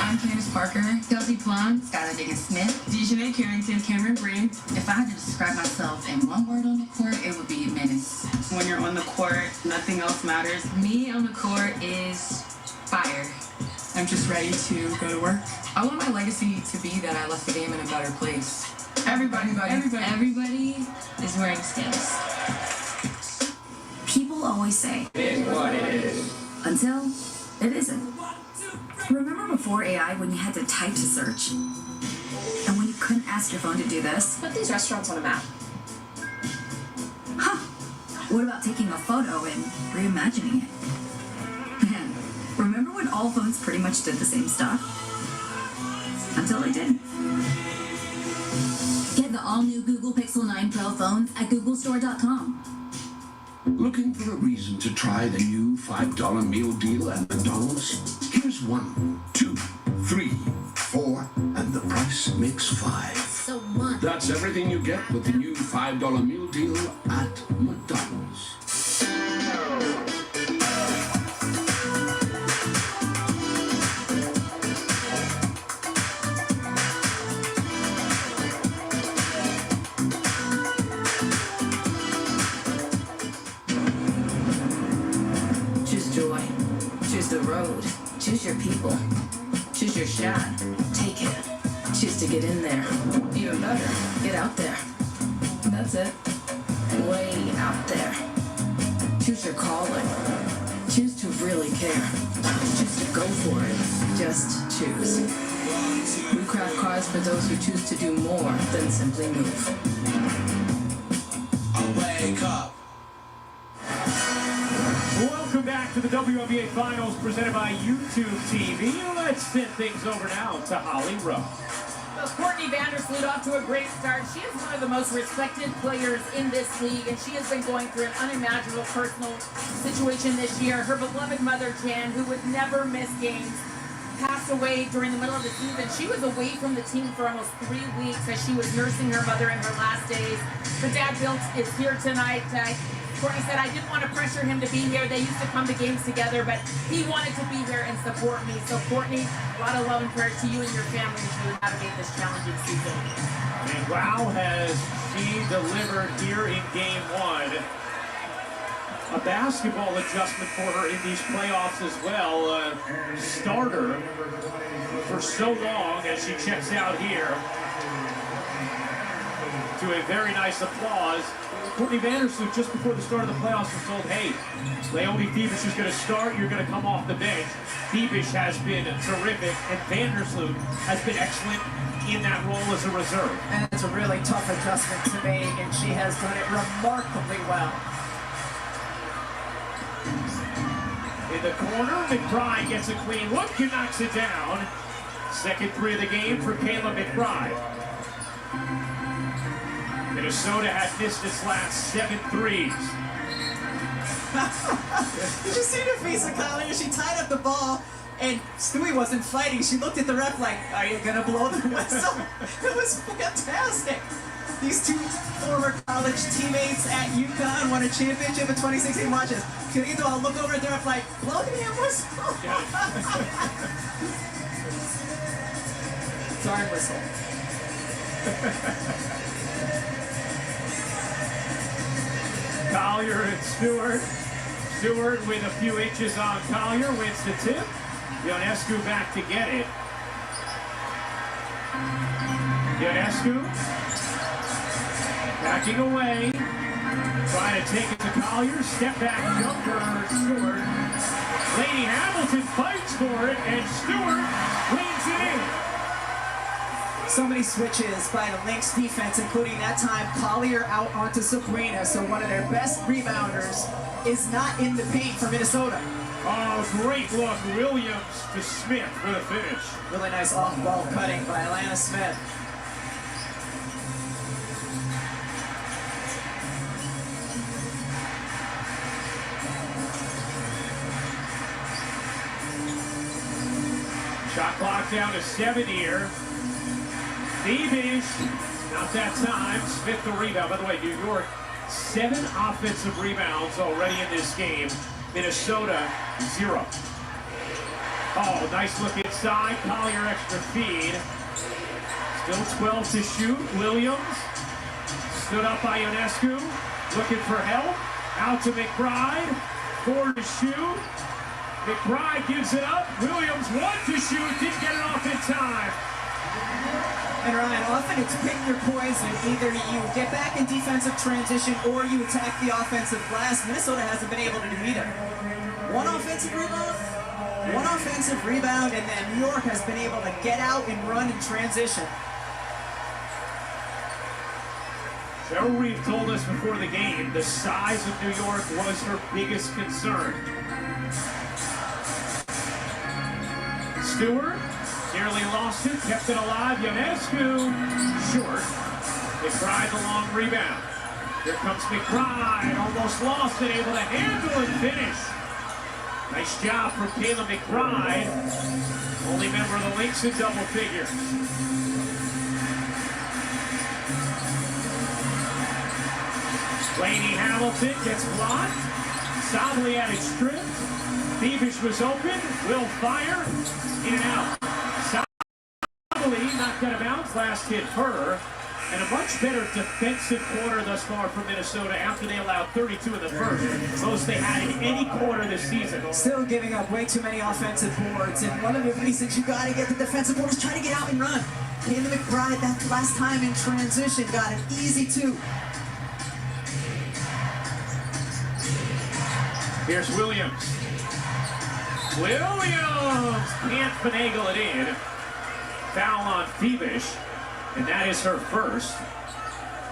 I'm Candace Parker, Kelsey Plum, Skylar Diggins-Smith, Dejanay Carrington, Cameron Breen. If I had to describe myself in one word on the court, it would be menace. When you're on the court, nothing else matters. Me on the court is fire. I'm just ready to go to work. I want my legacy to be that I left the game in a better place. Everybody is wearing skins. People always say, It is what it is. until it isn't. Remember before AI when you had to type to search? And when you couldn't ask your phone to do this? Put these restaurants on a map. Huh. What about taking a photo and reimagining it? Man, remember when all phones pretty much did the same stuff? Until they didn't. Get the all-new Google Pixel 9 Pro phones at googlestore.com. Looking for a reason to try the new $5 meal deal at McDonald's? Here's 1, 2, 3, 4, and the price makes 5. So much. That's everything you get with the new $5 meal deal at McDonald's. Choose joy. Choose the road. Choose your people. Choose your shot. Take it. Choose to get in there. Even better, get out there. That's it. Way out there. Choose your calling. Choose to really care. Choose to go for it. Just choose. We craft cars for those who choose to do more than simply move. Wake up. Welcome back to the WNBA Finals presented by YouTube TV. Let's send things over now to Holly Rowe. Well, Courtney Vandersloot off to a great start. She is one of the most respected players in this league, and she has been going through an unimaginable personal situation this year. Her beloved mother, Jan, who would never miss games, passed away during the middle of the season. She was away from the team for almost 3 weeks as she was nursing her mother in her last days. Her dad, Bill, is here tonight. Courtney said, I didn't want to pressure him to be here. They used to come to games together, but he wanted to be here and support me. So, Courtney, a lot of love and prayers to you and your family as you navigate this challenging season. And wow, has she delivered here in Game 1 a basketball adjustment for her in these playoffs as well. Starter for so long as she checks out here. To a very nice applause. Courtney Vandersloot, just before the start of the playoffs, was told, hey, Leonie Thiebisch is going to start, you're going to come off the bench. Thiebisch has been terrific, and Vandersloot has been excellent in that role as a reserve. And it's a really tough adjustment to make, and she has done it remarkably well. In the corner, McBride gets a clean look and knocks it down. Second three of the game for Kayla McBride. Minnesota had missed its last 7 threes. Did you see her face of Collier? She tied up the ball, and Stewie wasn't fighting. She looked at the ref like, are you going to blow the whistle? It was fantastic. These two former college teammates at UConn won a championship in 2016. Watch this. I'll look over at the ref like, blow the damn whistle. Darn whistle. Collier and Stewart. Stewart with a few inches on Collier, wins the tip. Ionescu back to get it. Ionescu backing away, trying to take it to Collier. Step back jumper, Stewart. Lady Hamilton fights for it, and Stewart leads it in. So many switches by the Lynx defense, including that time Collier out onto Sabrina. So one of their best rebounders is not in the paint for Minnesota. Oh, great look. Williams to Smith for the finish. Really nice off-ball cutting by Alana Smith. Shot clock down to 7 here. Thiebisch, not that time. Smith the rebound. By the way, New York, 7 offensive rebounds already in this game. Minnesota, 0. Oh, nice look inside. Collier extra feed. Still 12 to shoot. Williams stood up by Ionescu. Looking for help. Out to McBride. 4 to shoot. McBride gives it up. Williams 1 to shoot. Didn't get it off in time. And Ryan, often it's pick your poison. Either you get back in defensive transition or you attack the offensive glass. Minnesota hasn't been able to do either. One offensive rebound, and then New York has been able to get out and run in transition. Cheryl Reeve told us before the game the size of New York was her biggest concern. Stewart nearly lost it, kept it alive. Ionescu, short. McBride the long rebound. Here comes McBride, almost lost it, able to handle and finish. Nice job from Kayla McBride. Only member of the Lynx in double figures. Lady Hamilton gets blocked. Sobley had it stripped. Thiebisch was open. Will fire. In and out. Sobley knocked out of bounds. Last hit her. And a much better defensive quarter thus far for Minnesota after they allowed 32 in the first. Most they had in any quarter this season. Still giving up way too many offensive boards. And one of the reasons you got to get the defensive board is trying to get out and run. Kayla McBride, that last time in transition, got an easy 2. Here's Williams. Williams can't finagle it in. Foul on Thiebisch, and that is her first.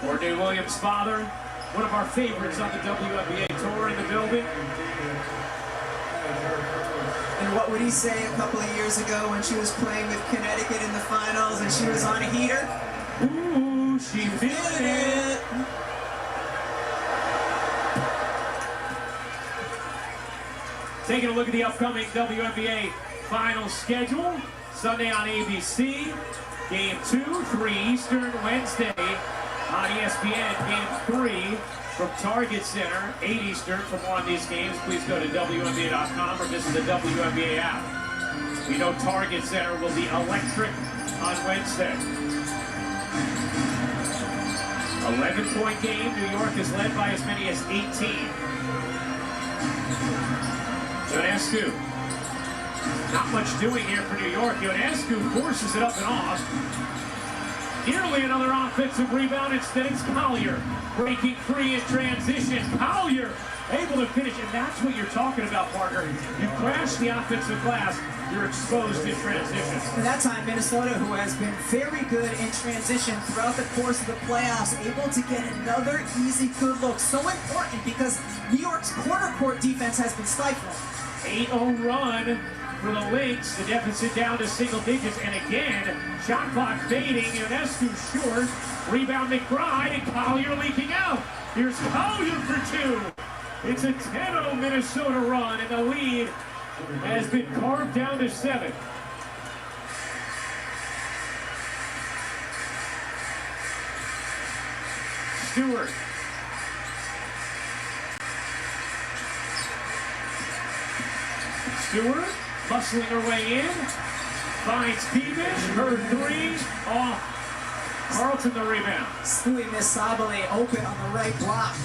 Courtney Williams' father, one of our favorites on the WNBA tour in the building. And what would he say a couple of years ago when she was playing with Connecticut in the finals and she was on a heater? Ooh, she feeling it. Taking a look at the upcoming WNBA final schedule. Sunday on ABC. Game 2, 3 Eastern. Wednesday on ESPN. Game 3 from Target Center, 8 Eastern. For more on these games, please go to WNBA.com or visit the WNBA app. We know Target Center will be electric on Wednesday. 11-point game. New York is led by as many as 18. Ionescu. Not much doing here for New York. Ionescu forces it up and off. Nearly another offensive rebound. Instead, it's Collier breaking free in transition. Collier able to finish, and that's what you're talking about, partner. You crash the offensive glass, you're exposed in transition. And that time, Minnesota, who has been very good in transition throughout the course of the playoffs, able to get another easy good look. So important because New York's corner court defense has been stifled. 8-0 run for the Lynx. The deficit down to single digits. And again, shot clock fading. Ionescu short. Rebound McBride, and Collier leaking out. Here's Collier for two. It's a 10-0 Minnesota run, and the lead has been carved down to 7. Stewart. Stewart bustling her way in. Finds Peevish. Her three off. Carlton the rebound. Stewie Misabile open on the right block.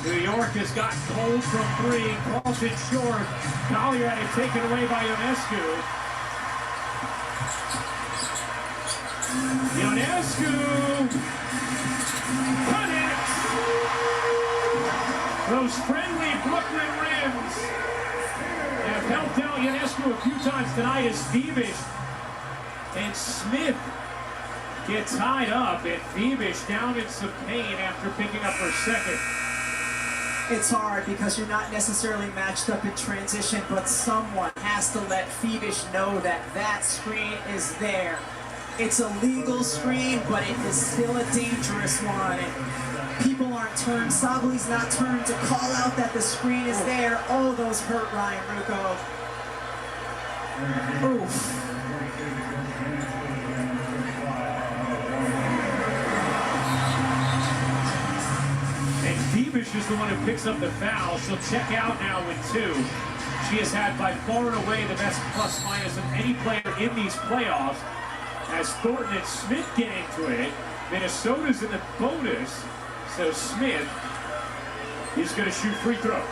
New York has gotten cold from three. Carlton short. Collier had it taken away by Ionescu. Ionescu connects. Those friendly Brooklyn rims have helped out Ionescu a few times tonight as Peevish and Smith get tied up, and Peevish down in some pain after picking up her second. It's hard because you're not necessarily matched up in transition, but someone has to let Peevish know that that screen is there. It's a legal screen, but it is still a dangerous one. And people aren't turned, Sabli's not turned to call out that the screen is there. Oh, those hurt Ryan Rucco. Oof. Peevish is the one who picks up the foul. She'll check out now with 2. She has had by far and away the best plus-minus of any player in these playoffs. As Thornton and Smith get into it, Minnesota's in the bonus, so Smith is going to shoot free throws.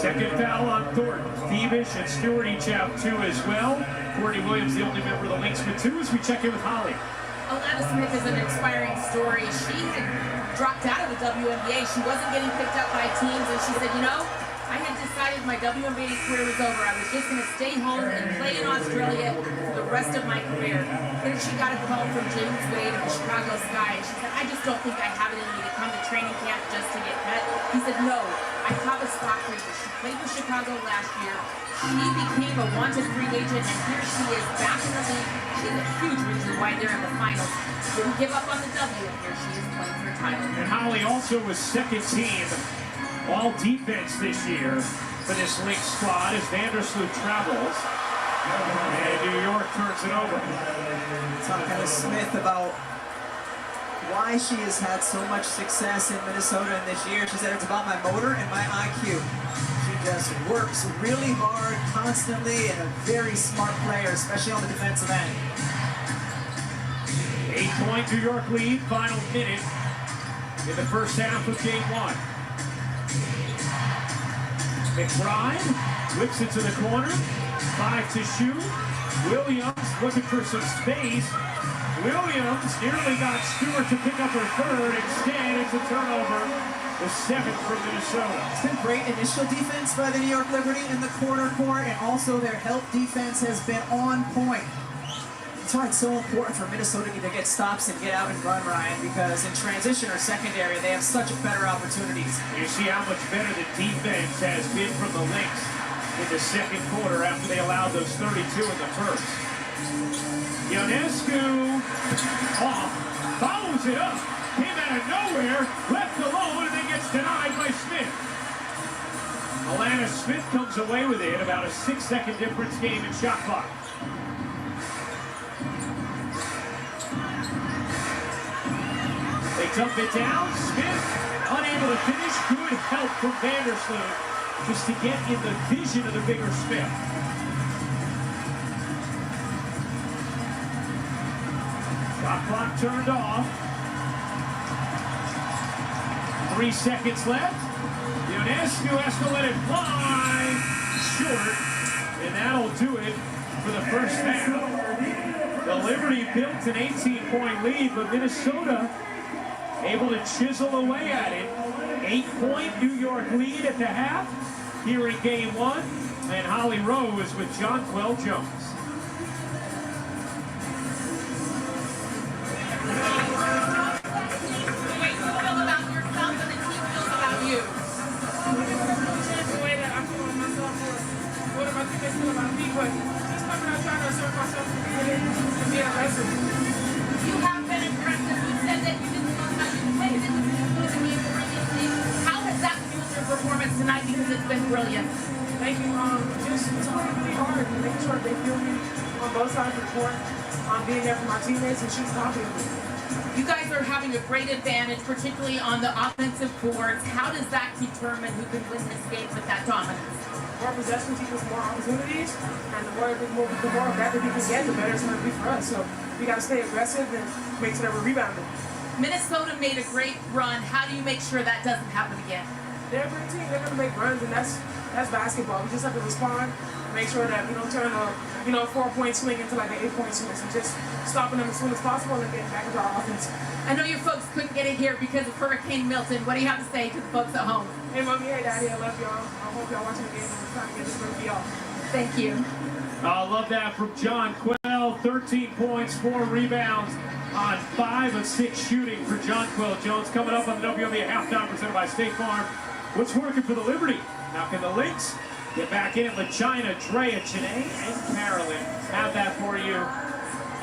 Second foul on Thornton. Peevish and Stewart each have 2 as well. Courtney Williams, the only member of the Lynx with 2, as we check in with Holly. Alana Smith is an inspiring story. She had dropped out of the WNBA. She wasn't getting picked up by teams, and she said, you know, I had decided my WNBA career was over. I was just going to stay home and play in Australia for the rest of my career. Then she got a call from James Wade of the Chicago Sky, and she said, I just don't think I have it in me to come to training camp just to get cut. He said, no, I have a spot for you. She played with Chicago last year. She became a wanted free agent, and here she is back in the league. She's a huge reason why they're in the finals. Didn't give up on the W, and here she is playing for a title. And Holly also was second team all defense this year for this Lynx squad as Vandersloot travels. And New York turns it over. Talking to Smith about why she has had so much success in Minnesota in this year. She said it's about my motor and my IQ. She just works really hard, constantly, and a very smart player, especially on the defensive end. 8-point New York lead, final minute in the first half of game 1. McBride whips it to the corner, 5 to shoot. Williams looking for some space. Williams nearly got Stewart to pick up her third. Instead, it's a turnover. The 7th from Minnesota. It's been great initial defense by the New York Liberty in the corner court, and also their help defense has been on point. That's why it's so important for Minnesota to get stops and get out and run, Ryan, because in transition or secondary, they have such better opportunities. You see how much better the defense has been from the Lynx in the second quarter after they allowed those 32 in the first. Ionescu off, follows it up, came out of nowhere, left alone, and then gets denied by Smith. Alana Smith comes away with it, about a 6-second difference game in shot clock. They dump it down, Smith unable to finish, good help from Vandersloot just to get in the vision of the bigger Smith. Shot clock turned off. 3 seconds left. Ionescu has to let it fly short, and that'll do it for the first half. The Liberty built an 18-point lead, but Minnesota able to chisel away at it. 8-point New York lead at the half here in game one, and Holly Rose with Jonquel Jones. You have been impressive. You said that you didn't know how you played it. How has that fueled your performance tonight? Because it's been brilliant. Thank you. Just working really hard and making sure they feel me on both sides of the court. Being there for my teammates and she's confident in me. You guys are having a great advantage, particularly on the offensive boards. How does that determine who can win this game with that dominance? More possessions equals more opportunities, and the more of that we can get, the better it's going to be for us. So we got to stay aggressive and make sure that we're rebounding. Minnesota made a great run. How do you make sure that doesn't happen again? They're a great team. They're going to make runs, and that's basketball. We just have to respond, make sure that we don't turn a 4-point swing into like an 8-point swing. So just stopping them as soon as possible and getting back into our offense. I know your folks couldn't get it here because of Hurricane Milton. What do you have to say to the folks at home? Hey, Mommy, hey, Daddy, I love y'all. I hope y'all watching the game and we're trying to get this one for y'all. Thank you. I love that from Jonquel. 13 points, 4 rebounds on 5 of 6 shooting for Jonquel Jones. Coming up on the WNBA halftime presented by State Farm. What's working for the Liberty? Now can the Lynx get back in it with China, Drea, Chanae, and Carolyn? Have that for you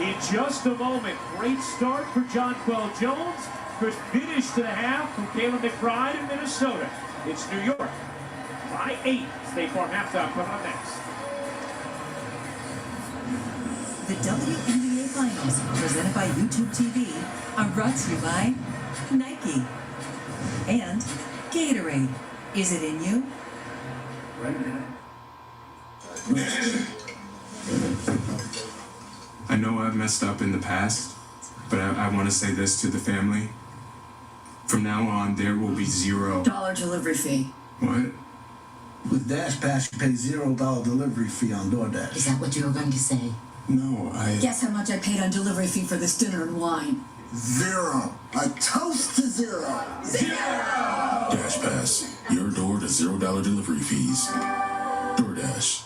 in just a moment. Great start for Jonquel Jones. Good finish to the half from Kayla McBride in Minnesota. It's New York by 8. State Farm halftime coming up next. The WNBA Finals, presented by YouTube TV, are brought to you by Nike and Gatorade. Is it in you? I know I've messed up in the past, but I want to say this to the family. From now on, there will be $0 delivery fee. What? With Dash Pass, you pay $0 delivery fee on DoorDash. Is that what you were going to say? No, Guess how much I paid on delivery fee for this dinner and wine? $0. A toast to $0. Dash Pass, your door to $0 delivery fees. DoorDash.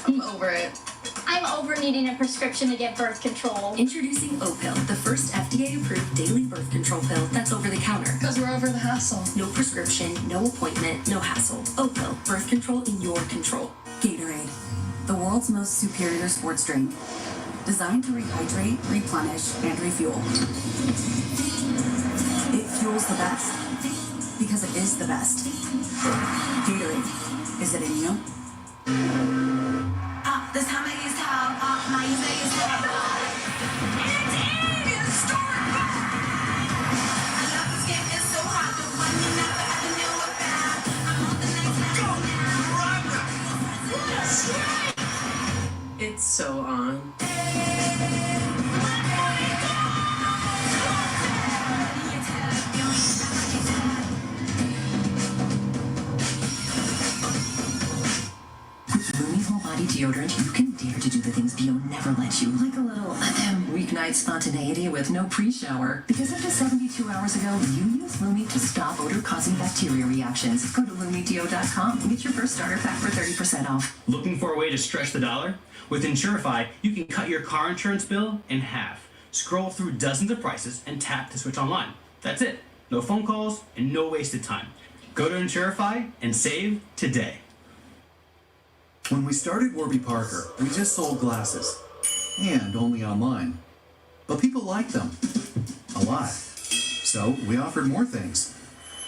I'm over it. I'm over needing a prescription to get birth control. Introducing Opill, the first FDA-approved daily birth control pill that's over the counter. Because we're over the hassle. No prescription, no appointment, no hassle. Opill, birth control in your control. Gatorade, the world's most superior sports drink. Designed to rehydrate, replenish, and refuel. It fuels the best. Because it is the best. Gatorade, is it in you? This time I use top, my use is top. And it is story. I love this game, it's so hot. The one you never ever knew about. I'm on the next level now. It's so on. Deodorant, you can dare to do the things Bio never let you, like a little weeknight spontaneity with no pre-shower. Because up to 72 hours ago, you used Lumi to stop odor-causing bacteria reactions. Go to LumiDeo.com and get your first starter pack for 30% off. Looking for a way to stretch the dollar? With Insurify, you can cut your car insurance bill in half. Scroll through dozens of prices and tap to switch online. That's it. No phone calls and no wasted time. Go to Insurify and save today. When we started Warby Parker, we just sold glasses, and only online. But people liked them, a lot. So we offered more things,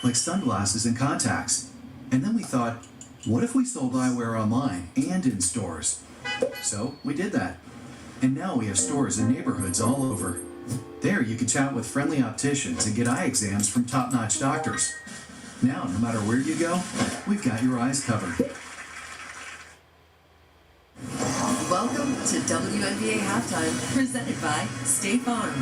like sunglasses and contacts. And then we thought, what if we sold eyewear online and in stores? So we did that. And now we have stores in neighborhoods all over. There you can chat with friendly opticians and get eye exams from top-notch doctors. Now, no matter where you go, we've got your eyes covered. Welcome to WNBA Halftime, presented by State Farm.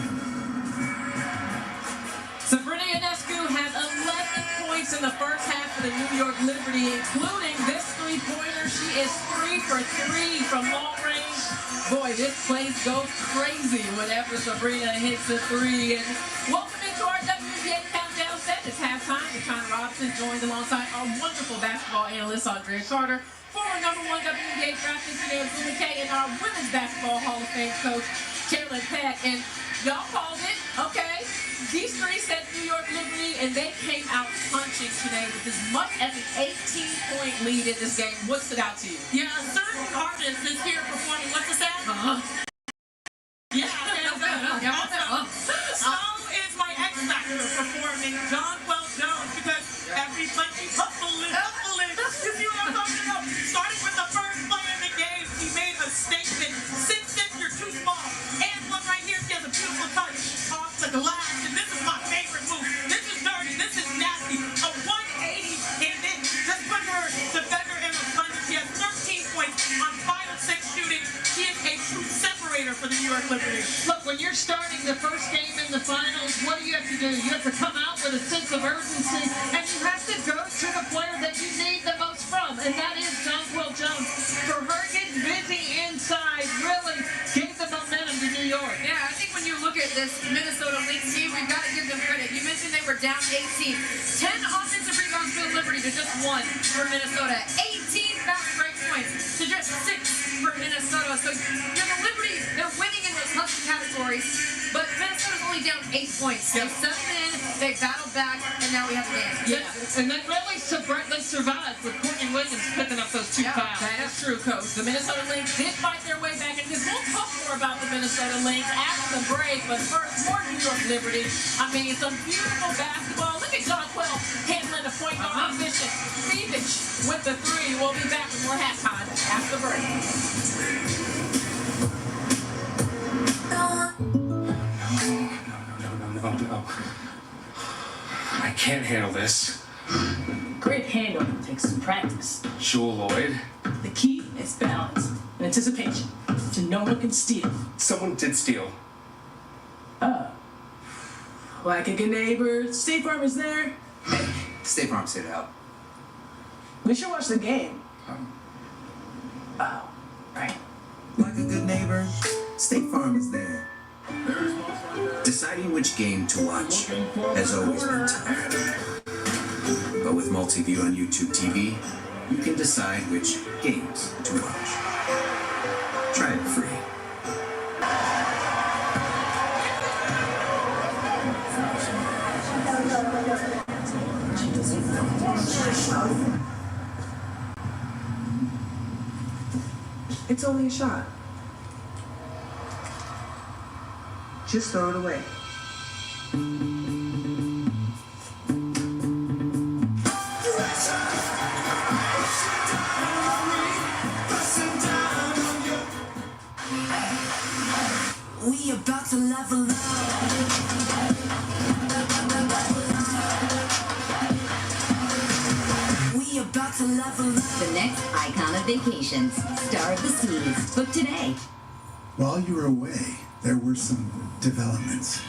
Sabrina Ionescu has 11 points in in the first half for the New York Liberty, including this three-pointer. She is 3 for 3 from long range. Boy, this place goes crazy whenever Sabrina hits a three. And welcome into our WNBA countdown set. It's halftime. China Robinson joined alongside our wonderful basketball analyst, Andrea Carter, former #1 WNBA draft pick, Wnba, and our women's basketball Hall of Fame coach, Carolyn Peck. And y'all called it, okay? These three set New York Liberty, and they came out punching today with as much as an 18-point lead in this game. What stood out to you? Yeah, a certain artist is here performing. What's the sound? Yeah, Snow is my X Factor performing John Jones because everybody hustling. You see what I'm talking about? Starting with the first play in the game, he made a statement. 6'6", you're too small. And one right here, she has a beautiful touch off the glass. And this is my favorite move. This is dirty. This is nasty. A 180 and then just put her defender in a punch. She has 13 points on 5 of 6 shooting. She is a true separator for the New York Liberty. Look, when you're starting the first game in the finals, what do? You have to come out with a sense of urgency, and you have to go to the player that you need the most from, and that is Jonquel Jones. For her getting busy inside really gave the momentum to New York. Yeah, I think when you look at this Minnesota Lynx team, we've got to give them credit. You mentioned they were down 18. 10 offensive rebounds for the Liberty to just 1 for Minnesota. 18 fast break points to just 6 for Minnesota. So, the Liberty, they're winning in those hustle categories, but Minnesota's only down 8 points. They settled in, they battled back, and now we have a game. Yeah, and they really survived with Courtney Williams picking up those 2 fouls. That is true, Coach. The Minnesota Lynx did fight their way back into this. We'll talk more about the Minnesota Lynx after the break, but first, more New York Liberty. I mean, some beautiful basketball. Look at Jonquel handling the point guard position. Stevich with the 3. We'll be back with more halftime after the break. No. I can't handle this. Great handling takes some practice. Joel Lloyd. The key is balance and anticipation, so no one can steal. Someone did steal. Oh. Like a good neighbor, State Farm is there. Hey, State Farm's here to help. We should watch the game. Oh, right. Like a good neighbor, State Farm is there. Deciding which game to watch has always been tough. But with multi-view on YouTube TV, you can decide which games to watch. Try it free. It's only a shot. Just throw it away. We about to level up. We about to level up. The next icon of vacations, Star of the Seas. Book today. While you were away, there were some developments.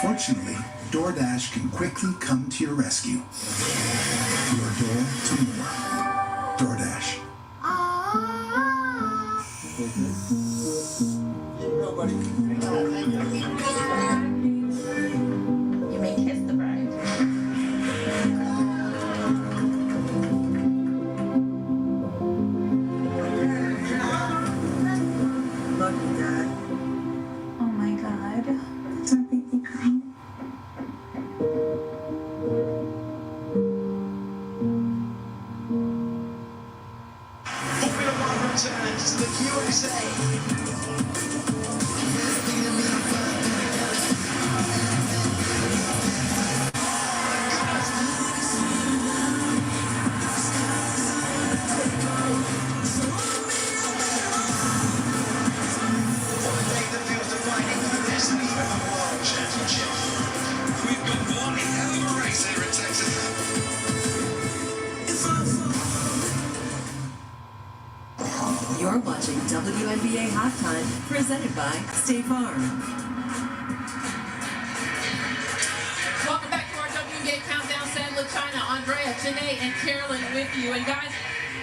Fortunately, DoorDash can quickly come to your rescue. Your door to more. DoorDash. You may kiss the bride. Lucky Dad. Oh my God. That's our baby crying. Formula One returns to the USA. You're watching WNBA Halftime, presented by State Farm. LaChina, Andrea, Janae, and Carolyn with you. And guys,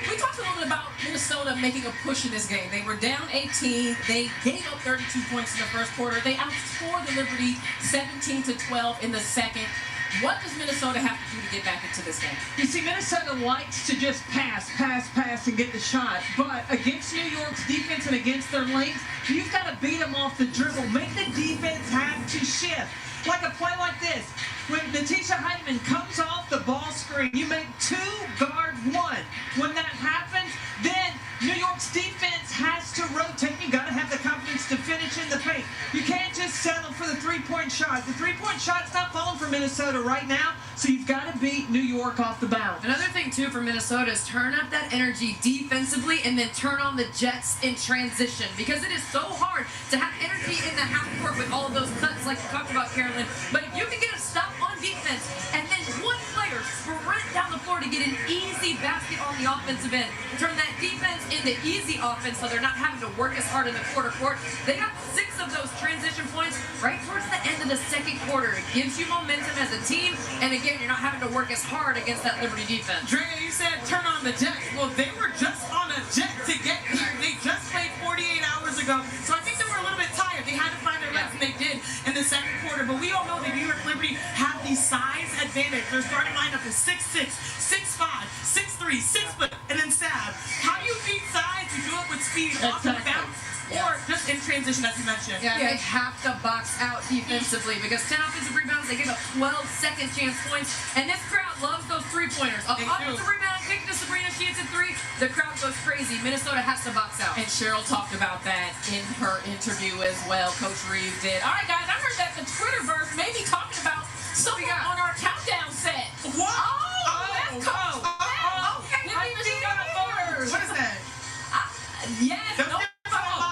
we talked a little bit about Minnesota making a push in this game. They were down 18. They gave up 32 points in the first quarter. They outscored the Liberty 17-12 in the second. What does Minnesota have to do to get back into this game? You see, Minnesota likes to just pass, and get the shot. But against New York's defense and against their Lynx, you've got to beat them off the dribble. Make the defense have to shift. Like a play like this. When Natisha Heidemann comes off the ball screen, you make 2 guard 1. When that happens, then New York's defense has to rotate. You got to have the confidence to finish in the paint. You can't just settle for the three-point shot. The three-point shot's not falling for Minnesota right now, so you've got to beat New York off the bounce. Another thing, too, for Minnesota is turn up that energy defensively and then turn on the Jets in transition, because it is so hard to have energy in the half court with all of those cuts like you talked about, Carolyn. But if you can get a stop on defense and then one player sprint down the floor to get an easy basket on the offensive end, turn that defense into easy offense so they're not having to work as hard in the quarter court. They got 6 of those transition points right towards the end of the second quarter. It gives you momentum as a team, and again, you're not having to work as hard against that Liberty defense. Drea, you said turn on the Jets. Well, they were just on a jet to get here. They just played 48 hours ago, so I think they were a little bit tired. They had to find their legs, and they did in the second quarter. But we all know that New York Liberty have the size advantage. Their starting lineup is 6'6", 6'5", 6'3", 6 foot, and then Sab. How do you beat size? You do it with speed, off the bounce, or just in transition, as you mentioned. Yeah, they have to box out defensively because 10 offensive rebounds, they give up 12 second chance points, and this crowd loves those three-pointers. Offensive rebound, kick to Sabrina, she hits a 3, the crowd goes crazy. Minnesota has to box out. And Cheryl talked about that in her interview as well. Coach Reeves did. All right, guys, I heard that the Twitterverse may be talking about someone on our countdown set. What? That's Coach. What is that? Yes, no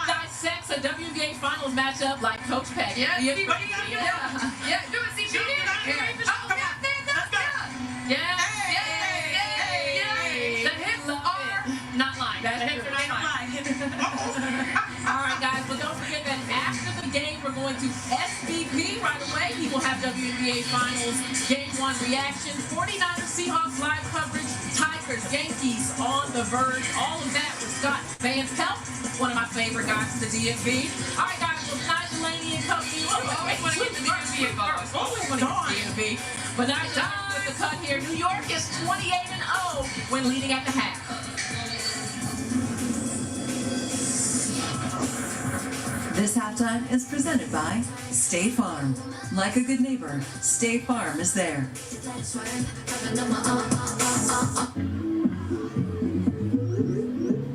dissects a WNBA Finals matchup like Coach Peck. Yeah, do it, see, the hits are not lying. The hits are not lying. All right, guys, but don't forget that after the game, we're going to SVP right away. He will have WNBA Finals Game 1 reaction, 49ers Seahawks live coverage, Tigers, Yankees on the verge, all of that with Scott Van Pelt, one of my favorite guys from the DMV. All right, guys, well, Nye Delaney and company. Always want to get the DMV involved. Always want to get the DMV. But Nye Delaney with the cut here. New York is 28-0 when leading at the half. This halftime is presented by State Farm. Like a good neighbor, State Farm is there.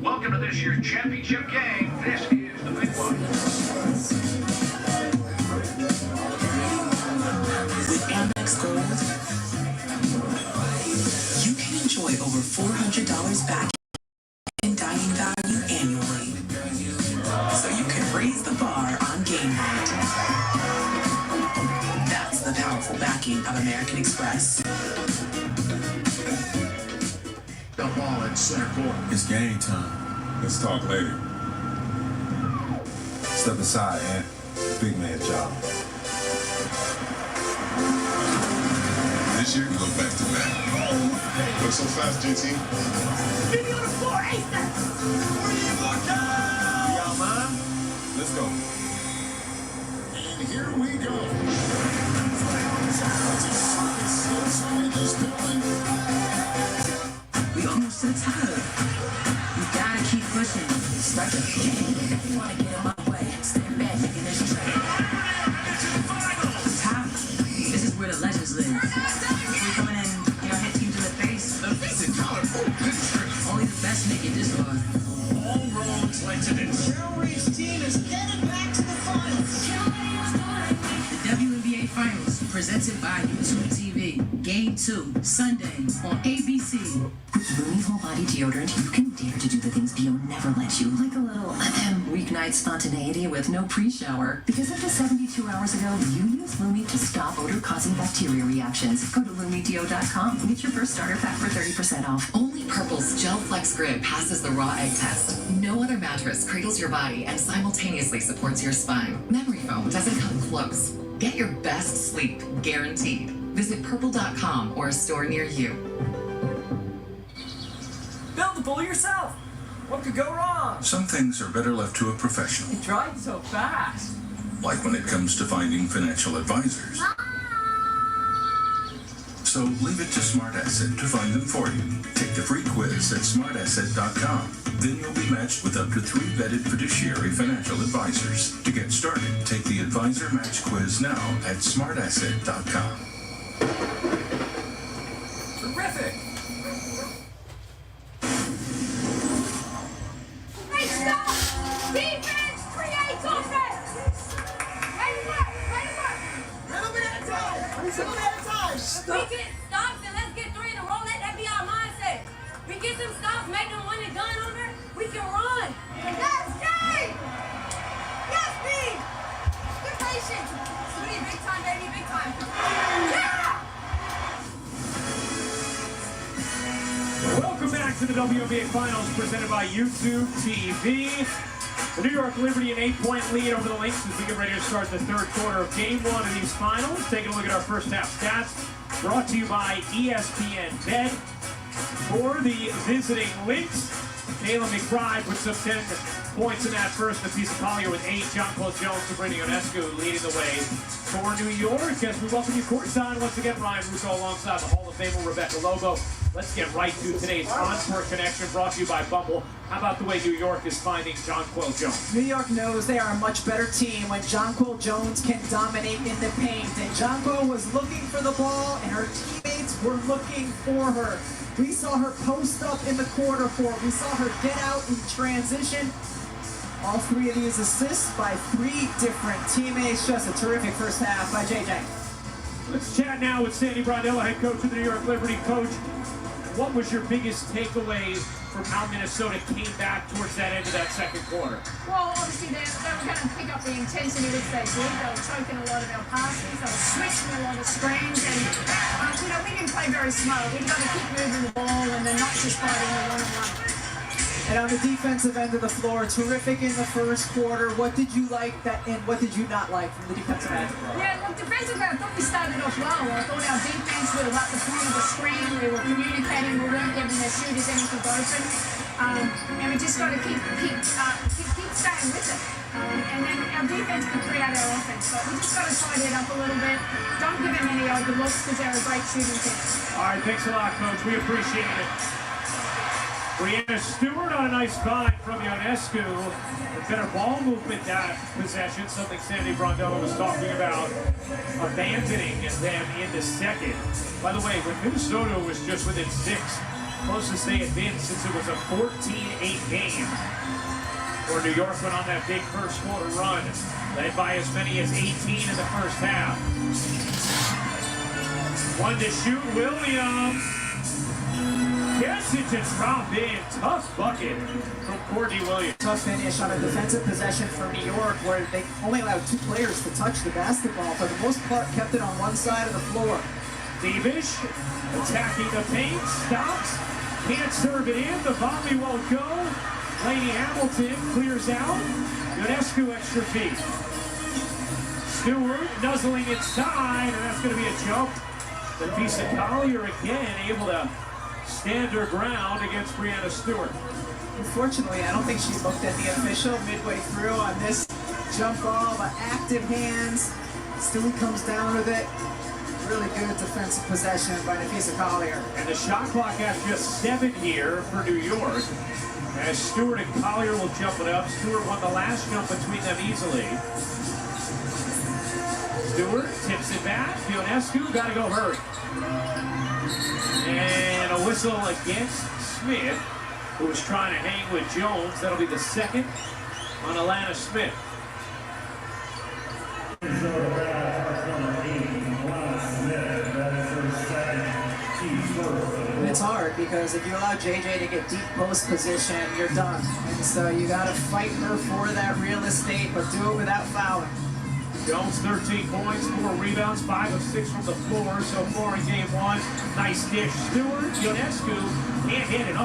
Welcome to this year's championship game. This is the big one. With Amex Gold, you can enjoy over $400 back in dining value annually. So you can raise the bar on game night. That's the powerful backing of American Express. The ball at center court. It's game time. Let's talk later. Step aside, Ant. Big man job. This year, we go back to back. Look so fast, JT. Y'all mind? Let's go. And here we go. We almost to the top. You gotta keep pushing. Start the game. If you wanna get in my way, stand back, taking this track. Top. This is where the legends live. We're coming in, hit teams in the face. Only the best make it this far. All roads lead to this. Cheryl Reeves' team is headed back to the finals. The WNBA Finals, presented by YouTube TV. Game 2, Sunday on ABC. With Lumi Whole Body Deodorant, you can dare to do the things Bio never lets you. Like a little weeknight spontaneity with no pre-shower. Because up to 72 hours ago, you used Lumi to stop odor-causing bacteria reactions. Go to LumiDeo.com and get your first starter pack for 30% off. Only Purple's Gel Flex Grid passes the raw egg test. No other mattress cradles your body and simultaneously supports your spine. Memory foam doesn't come close. Get your best sleep, guaranteed. Visit purple.com or a store near you. Build the pool yourself. What could go wrong? Some things are better left to a professional, It dried so fast. like when it comes to finding financial advisors. So leave it to Smart Asset to find them for you. Take the free quiz at smartasset.com. Then you'll be matched with up to 3 vetted fiduciary financial advisors. To get started, take the Advisor Match Quiz now at smartasset.com. Terrific. Hey, stop! Defense creates offense! Ready work! Ready work! Little bit at a time. Little bit at a time. We get stops and let's get 3 in a row. Let that be our mindset. We get some stops, make them one and done on her. We can run. Yes, Jay! Yes, B! Good patience. Sweet, big time, baby, big time. Yeah! Welcome back to the WNBA Finals presented by YouTube TV. The New York Liberty an 8-point lead over the Lynx as we get ready to start the third quarter of Game 1 of these finals. Taking a look at our first half stats, brought to you by ESPN Bet. For the visiting Lynx, Kayla McBride puts up 10 points in that first. Nafisa Collier with 8. Jonquil Jones to Brittany Ionescu leading the way for New York. As we welcome you courtside once again, Ryan Russo alongside the Hall of Famer Rebecca Lobo. Let's get right to today's on-court connection brought to you by Bumble. How about the way New York is finding Jonquil Jones? New York knows they are a much better team when Jonquil Jones can dominate in the paint. And Jonquil was looking for the ball, and her teammates were looking for her. We saw her post up in the quarter court. We saw her get out in transition. All 3 of these assists by 3 different teammates. Just a terrific first half by JJ. Let's chat now with Sandy Brodella, head coach of the New York Liberty. Coach, what was your biggest takeaway from how Minnesota came back towards that end of that second quarter? Well, obviously they were going to pick up the intensity which they did. They were choking a lot of our passes. They were switching a lot of screens. And, we didn't play very smart. We've got to keep moving the ball and then not just fighting the one-on-one. And on the defensive end of the floor, terrific in the first quarter. What did you like and what did you not like from the defensive end? Yeah, look, defensively, I thought we started off well. I thought our defense, we were at the point of the screen, we were communicating, we weren't giving their shooters anything open. And we just got to keep staying with it. And then our defense can create our offense. But we just got to tidy it up a little bit. Don't give them any open looks because they're a great shooting team. All right, thanks a lot, Coach. We appreciate it. Brianna Stewart on a nice find from Ionescu. A better ball movement that possession, something Sandy Brodella was talking about, abandoning them in the second. By the way, when Minnesota was just within 6, closest they had been since it was a 14-8 game, where New York went on that big first quarter run, led by as many as 18 in the first half. One to shoot, Williams. Gets it to drop in. Tough bucket from Courtney Williams. Tough finish on a defensive possession for New York where they only allowed 2 players to touch the basketball. For the most part, kept it on one side of the floor. Davis attacking the paint. Stops. Can't serve it in. The volley won't go. Lady Hamilton clears out. Ionescu extra feet. Stewart nuzzling inside, and that's going to be a jump. Nafisa Collier again able to stand her ground against Brianna Stewart. Unfortunately, I don't think she looked at the official midway through on this jump ball, but active hands. Stewart comes down with it. Really good defensive possession by Nafisa Collier. And the shot clock has just 7 here for New York. As Stewart and Collier will jump it up. Stewart won the last jump between them easily. Stewart tips it back. Ionescu got to go hurry. And a whistle against Smith, who was trying to hang with Jones. That'll be the second on Alana Smith. And it's hard because if you allow JJ to get deep post position, you're done. And so you got to fight her for that real estate, but do it without fouling. Jones 13 points, 4 rebounds, 5 of 6 from the floor so far in game 1. Nice dish. Stewart, Ionescu can't hit it.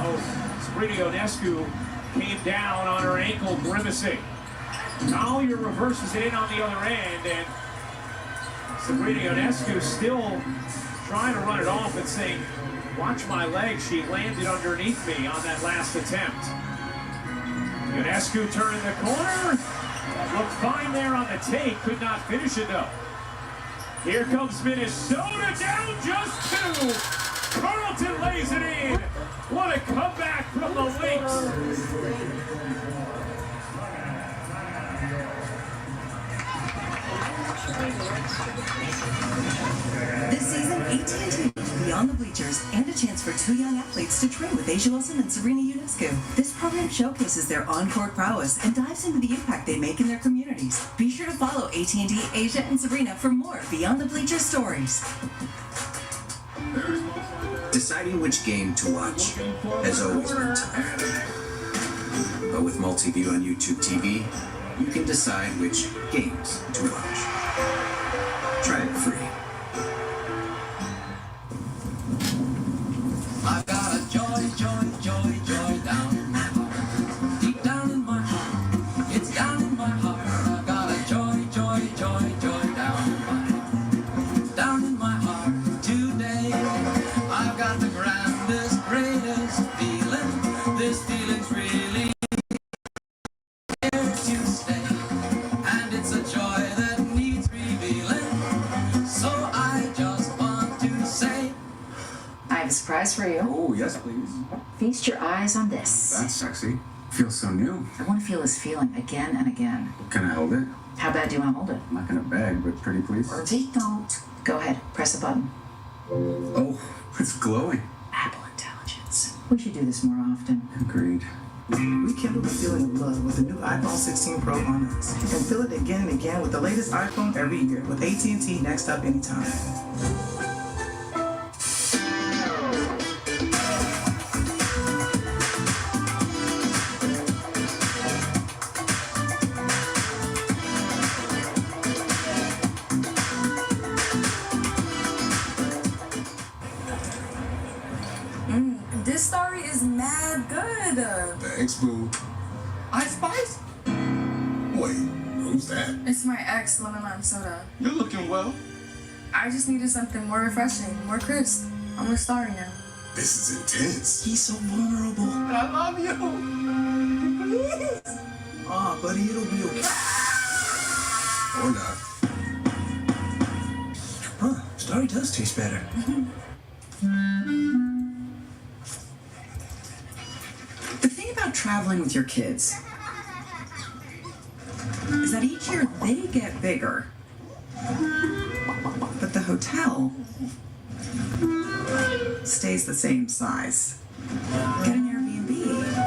Sabrina Ionescu came down on her ankle, grimacing. Collier reverses it in on the other end, and Sabrina Ionescu still trying to run it off and saying, watch my legs. She landed underneath me on that last attempt. Ionescu turning the corner. Looked fine there on the take. Could not finish it though. Here comes Minnesota, down just 2. Carlton lays it in. What a comeback from the Lynx. This season, AT&T Beyond the Bleachers and a chance for 2 young athletes to train with Asia Wilson and Serena Ionescu. This program showcases their on-court prowess and dives into the impact they make in their communities. Be sure to follow AT&T, Asia, and Serena for more Beyond the Bleachers stories. Deciding which game to watch has always been tough. But with multi-view on YouTube TV, you can decide which games to watch. Try it free. I've got a joy, joy, joy, joy down in my heart. Deep down in my heart. It's down in my heart. I've got a joy, joy, joy, joy down in my heart. Down in my heart today. I've got the grandest, greatest feeling. This feeling's really here to stay. And it's a joy that needs revealing. So I just want to say, I have a surprise for you. Oh, yes, please. Feast your eyes on this. That's sexy. Feels so new. I want to feel this feeling again and again. Can I hold it? How bad do you want to hold it? I'm not gonna beg, but pretty please. Take note. Go ahead, press a button. Oh, it's glowing. Apple Intelligence. We should do this more often. Agreed. Rekindle the feeling of love with the new iPhone 16 Pro on us. And feel it again and again with the latest iPhone every year with AT&T Next Up Anytime. This story is mad good. Thanks, boo. Ice Spice? Wait, who's that? It's my ex, lemon lime soda. You're looking well. I just needed something more refreshing, more crisp. I'm a star now. This is intense. He's so vulnerable. I love you. Please. Aw, buddy, it'll be okay. Or not. Huh, story does taste better. The thing about traveling with your kids is that each year they get bigger, but the hotel stays the same size. Get an Airbnb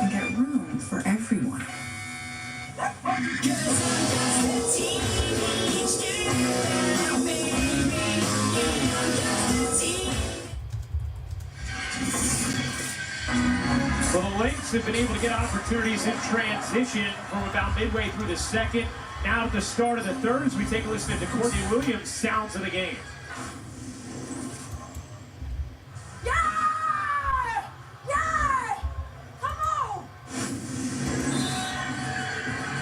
and get room for everyone. Well, the Lynx have been able to get opportunities in transition from about midway through the second. Now at the start of the third, as we take a listen to Courtney Williams' sounds of the game. Yeah! Yeah! Come on!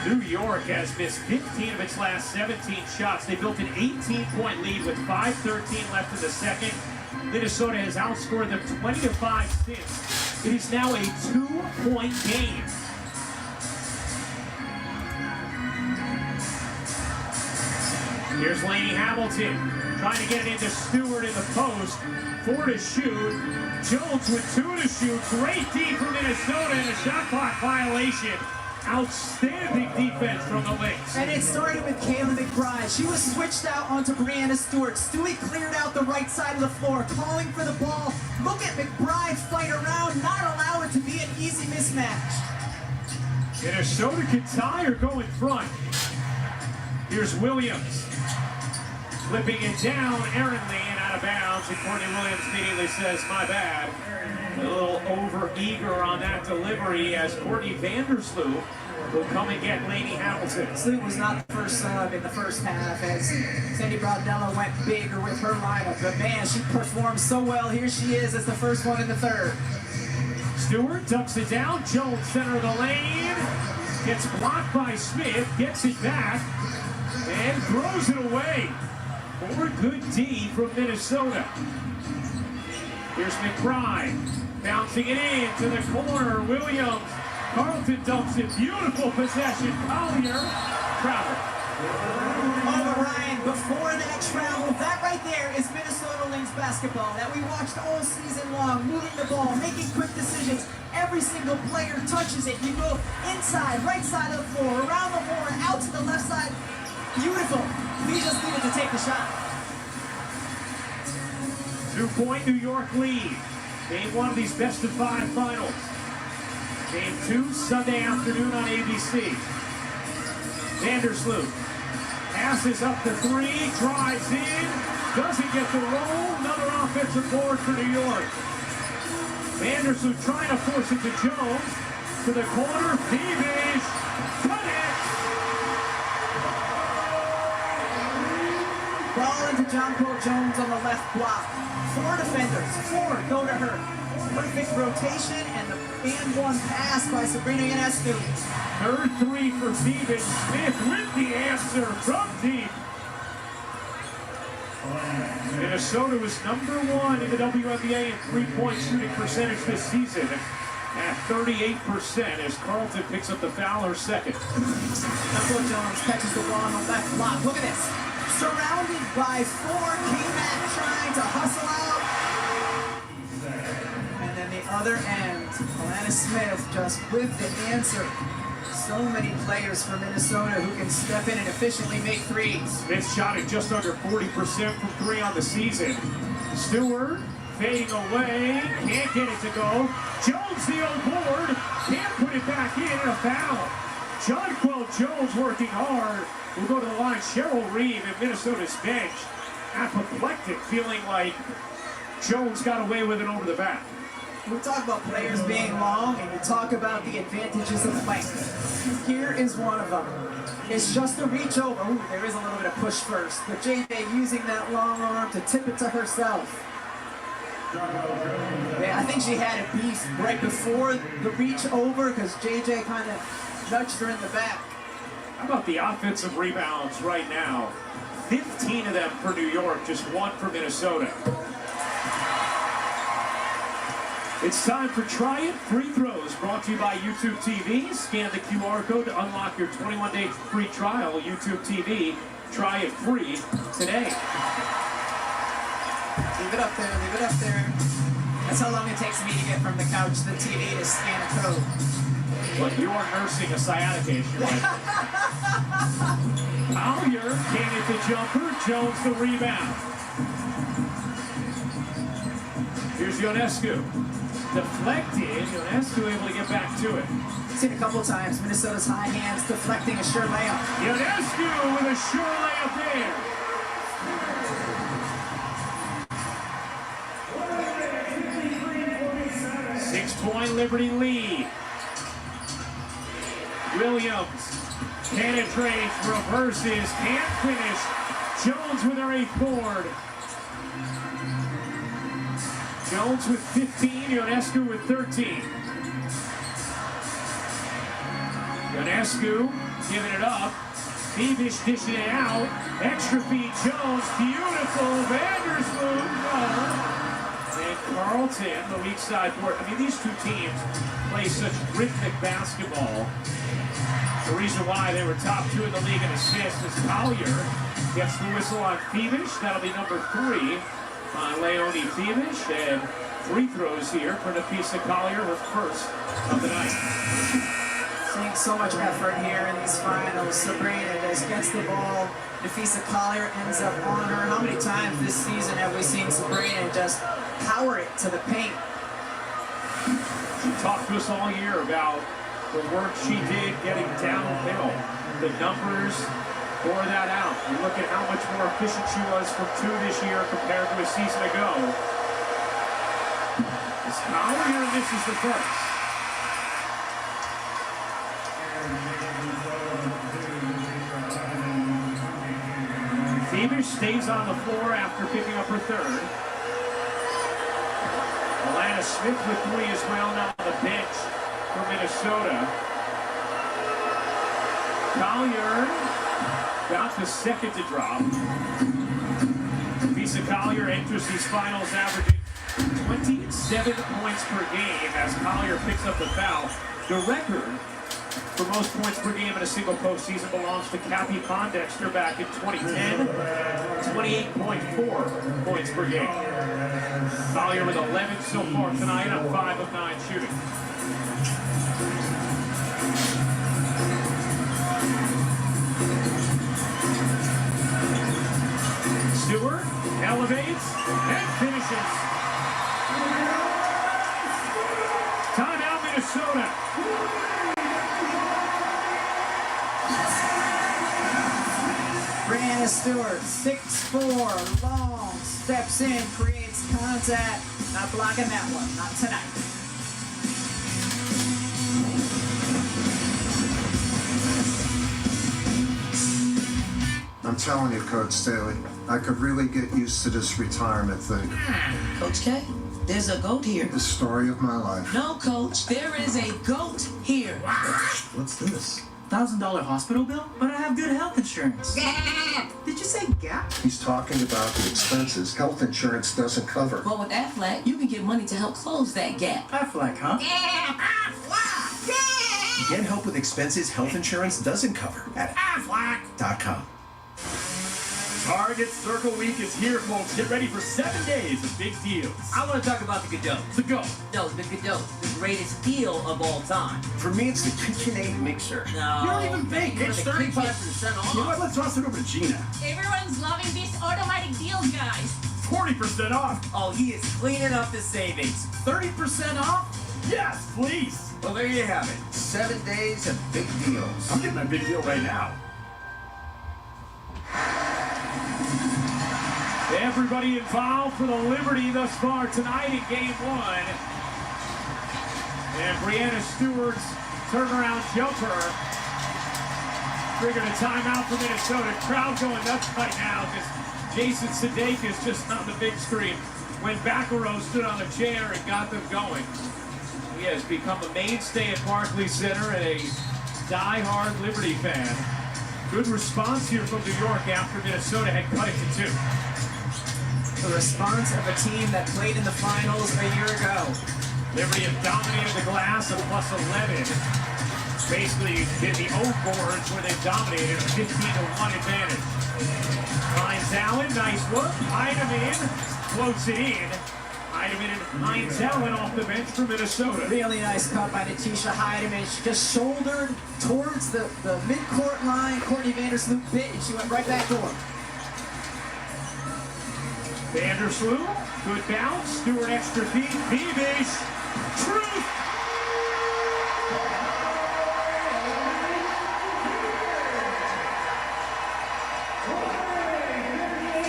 New York has missed 15 of its last 17 shots. They built an 18-point lead with 5:13 left in the second. Minnesota has outscored them 20-5 since. It is now a 2-point game. Here's Lainey Hamilton trying to get it into Stewart in the post. 4 to shoot. Jones with 2 to shoot. Great D for Minnesota and a shot clock violation. Outstanding defense from the Lynx. And it started with Kayla McBride. She was switched out onto Brianna Stewart. Stewie cleared out the right side of the floor, calling for the ball. Look at McBride fight around, not allow it to be an easy mismatch. Minnesota can tie or go in front. Here's Williams. Flipping it down, Aaron Lee, and out of bounds. And Courtney Williams immediately says, my bad. A little over-eager on that delivery as Courtney Vandersloot will come and get Lainey Hamilton. Sloot was not the first sub in the first half as Sandy Brodella went bigger with her lineup. But man, she performed so well. Here she is as the first one in the third. Stewart ducks it down. Jones, center of the lane. Gets blocked by Smith. Gets it back. And throws it away. More good D from Minnesota. Here's McBride, bouncing it in to the corner. Williams, Carlton dumps it. Beautiful possession. Collier, Crowder. Oh, but Ryan, before that travel, that right there is Minnesota Lynx basketball that we watched all season long, moving the ball, making quick decisions. Every single player touches it. You go inside, right side of the floor, around the horn, out to the left side. Beautiful. We just needed to take the shot. 2-point New York lead. Game 1 of these best-of-5 finals. Game 2, Sunday afternoon on ABC. Vandersloot passes up to 3, drives in, doesn't get the roll. Another offensive board for New York. Vandersloot trying to force it to Jones. To the corner, Phoebish, cut it! Ball into John Paul Jones on the left block. 4 defenders, 4 go to her. Perfect rotation and the and one pass by Sabrina Ionescu. Third 3 for Phoebish. Smith with the answer from deep. Minnesota was number 1 in the WNBA in three-point shooting percentage this season at 38% as Carlton picks up the foul, her second. John Jones catches the ball on the left block. Look at this. Surrounded by 4, came back trying to hustle out. And then the other end, Alana Smith just with the answer. So many players for Minnesota who can step in and efficiently make threes. Smith shot at just under 40% from 3 on the season. Stewart fading away, can't get it to go. Jones the old board, can't put it back in, and a foul. Jonquel Jones working hard. We'll go to the line. Cheryl Reeve at Minnesota's bench. Apoplectic, feeling like Jones got away with it over the back. We talk about players being long, and you talk about the advantages of length. Here is one of them. It's just a reach over. Ooh, there is a little bit of push first, but JJ using that long arm to tip it to herself. Yeah, I think she had a beef right before the reach over because JJ kind of nudged her in the back. How about the offensive rebounds right now? 15 of them for New York, just 1 for Minnesota. It's time for Try It Free Throws, brought to you by YouTube TV. Scan the QR code to unlock your 21-day free trial. YouTube TV, try it free today. Leave it up there, leave it up there. That's how long it takes me to get from the couch to the TV to scan a code. But you are nursing a sciatica issue, right? Collier can't hit the jumper, Jones the rebound. Here's Ionescu. Deflected, Ionescu able to get back to it. Seen a couple times, Minnesota's high hands deflecting a sure layup. Ionescu with a sure layup there. Six-point Liberty lead. Williams penetrates, reverses, can't finish. Jones with her 8th board. Jones with 15, Ionescu with 13. Ionescu giving it up. Phoebish dishing it out. Extra feed Jones. Beautiful. Vandersloot. And Carlton, the weak side board. I mean, these two teams play such rhythmic basketball. The reason why they were top 2 in the league in assists is Collier gets the whistle on Phoebish. That'll be number 3 on Leonie Phoebish. And free throws here for Napisa Collier, her first of the night. Seeing so much effort here in these finals. Sabrina just gets the ball. Napisa Collier ends up on her. How many times this season have we seen Sabrina just power it to the paint? She talked to us all year about the work she did getting downhill. The numbers bore that out. You look at how much more efficient she was from 2 this year compared to a season ago. As Collier misses the first. Phoebish stays on the floor after picking up her 3rd. Alana Smith with 3 as well, now on the bench for Minnesota. Collier got the 2nd to drop. Lisa Collier enters these finals averaging 27 points per game as Collier picks up the foul. The record for most points per game in a single postseason belongs to Kathy Pondexter back in 2010, 28.4 points per game. Collier with 11 so far tonight on 5 of 9 shooting. Stewart elevates and finishes. Timeout, Minnesota. Brianna Stewart, 6'4", long, steps in, creates contact. Not blocking that one, not tonight. I'm telling you, Coach Staley, I could really get used to this retirement thing. Coach K, there's a goat here. The story of my life. No, Coach, there is a goat here. What's this? $1,000 hospital bill? But I have good health insurance. Did you say gap? He's talking about the expenses health insurance doesn't cover. Well, with Aflac, you can get money to help close that gap. Aflac, huh? Get help with expenses health insurance doesn't cover at Aflac.com. Target Circle Week is here, folks. Get ready for 7 days of big deals. I want to talk about the Godot. The Go. No, the Godot. The greatest deal of all time. For me, it's the KitchenAid mixer. No. You don't even bake. It's 35% off. You know what? Let's toss it over to Gina. Everyone's loving these automatic deals, guys. 40% off. Oh, he is cleaning up the savings. 30% off? Yes, please. Well, there you have it. 7 days of big deals. I'm getting my big deal right now. Everybody involved for the Liberty thus far tonight in Game 1. And Brianna Stewart's turnaround jumper triggered a timeout for Minnesota. Crowd going nuts right now because Jason Sudeikis just on the big screen when Baccaro stood on a chair and got them going. He has become a mainstay at Barclays Center and a die-hard Liberty fan. Good response here from New York after Minnesota had cut it to 2. The response of a team that played in the finals a year ago. Liberty have dominated the glass of +11. Basically hit the O boards where they've dominated a 15-1 advantage. Finds Allen, nice work. Heidemann floats it in. Heidemann and Heinz Allen off the bench for Minnesota. Really nice cut by Natisha Heidemann. She just shouldered towards the midcourt line. Courtney Vandersloot bit, and she went right back to her. Vandersloot, good bounce. Stewart extra feet. Beavish. Truth.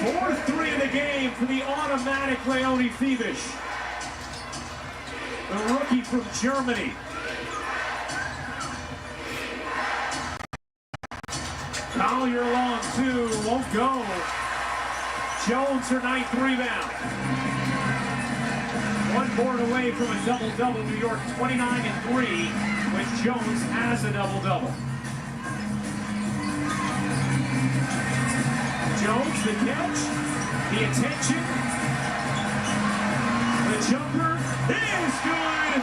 Fourth three of the game for the automatic Leonie Beavish. The rookie from Germany. Collier long 2, won't go. Jones, her 9th rebound. 1 board away from a double-double. New York 29-3, when Jones has a double-double. Jones, the catch, the attention, the jumper is good.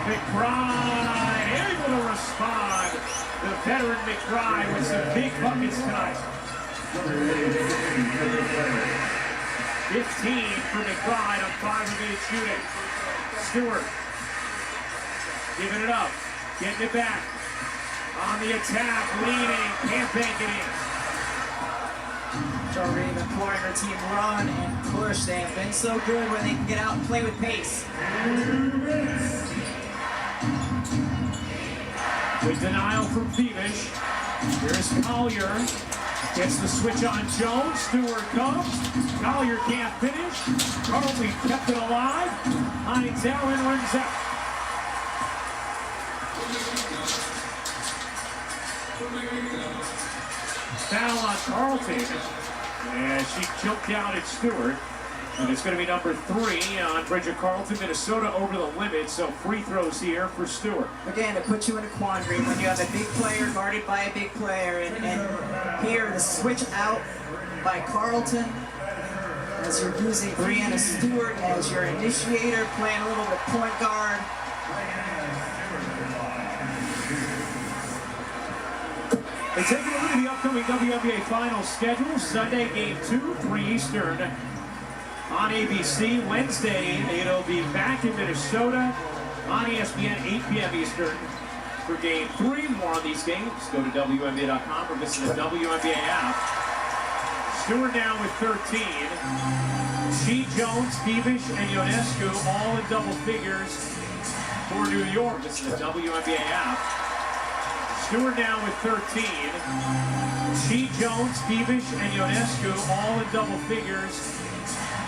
McBride able to respond. The veteran McBride with some big buckets tonight. 15 for McBride on 5 of 8 shooting. Stewart giving it up, getting it back. On the attack, leading, can't bank it in. Joe Reed employing her team run and push. They have been so good when they can get out and play with pace. With denial from Beavish. Here's Collier. Gets the switch on Jones. Stewart comes. Collier can't finish. Carlton kept it alive. Heinz Allen runs out. Foul on Carlton. And she choked out at Stewart. And it's going to be number 3 on Bridget Carlton. Minnesota over the limit, so free throws here for Stewart. Again, it puts you in a quandary when you have a big player guarded by a big player, and here the switch out by Carlton as you're using Breanna Stewart as your initiator, playing a little bit point guard. And taking a look at the upcoming WNBA Finals schedule, Sunday Game 2, 3 Eastern on ABC. Wednesday, it'll be back in Minnesota on ESPN, 8 p.m. Eastern for Game 3. More on these games, go to WNBA.com or visit the WNBA app. Stewart now with 13. She, Jones, Peevish, and Ionescu all in double figures for New York. This is the WNBA app. Stewart now with 13. She, Jones, Peevish, and Ionescu all in double figures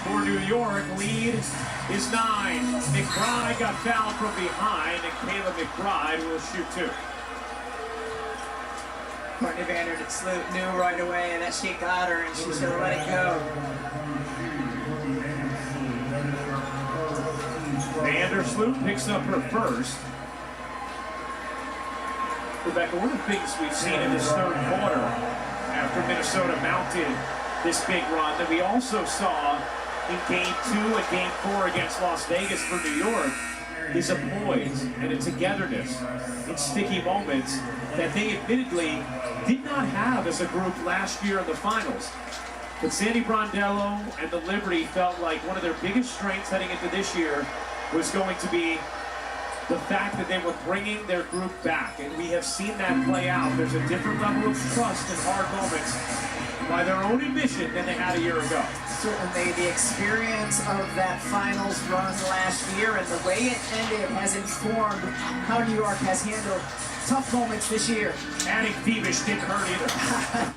for New York. Lead is 9. McBride got fouled from behind, and Kayla McBride will shoot 2. Courtney Vandersloot knew right away that she got her and she should have let it go. Vandersloot picks up her first. Rebecca, one of the things we've seen in this third quarter after Minnesota mounted this big run that we also saw in Game 2 and Game 4 against Las Vegas for New York is a poise and a togetherness in sticky moments that they admittedly did not have as a group last year in the finals. But Sandy Brondello and the Liberty felt like one of their biggest strengths heading into this year was going to be the fact that they were bringing their group back, and we have seen that play out. There's a different level of trust in hard moments by their own admission than they had a year ago. Certainly the experience of that finals run last year and the way it ended has informed how New York has handled tough moments this year. Adding Peevish didn't hurt either.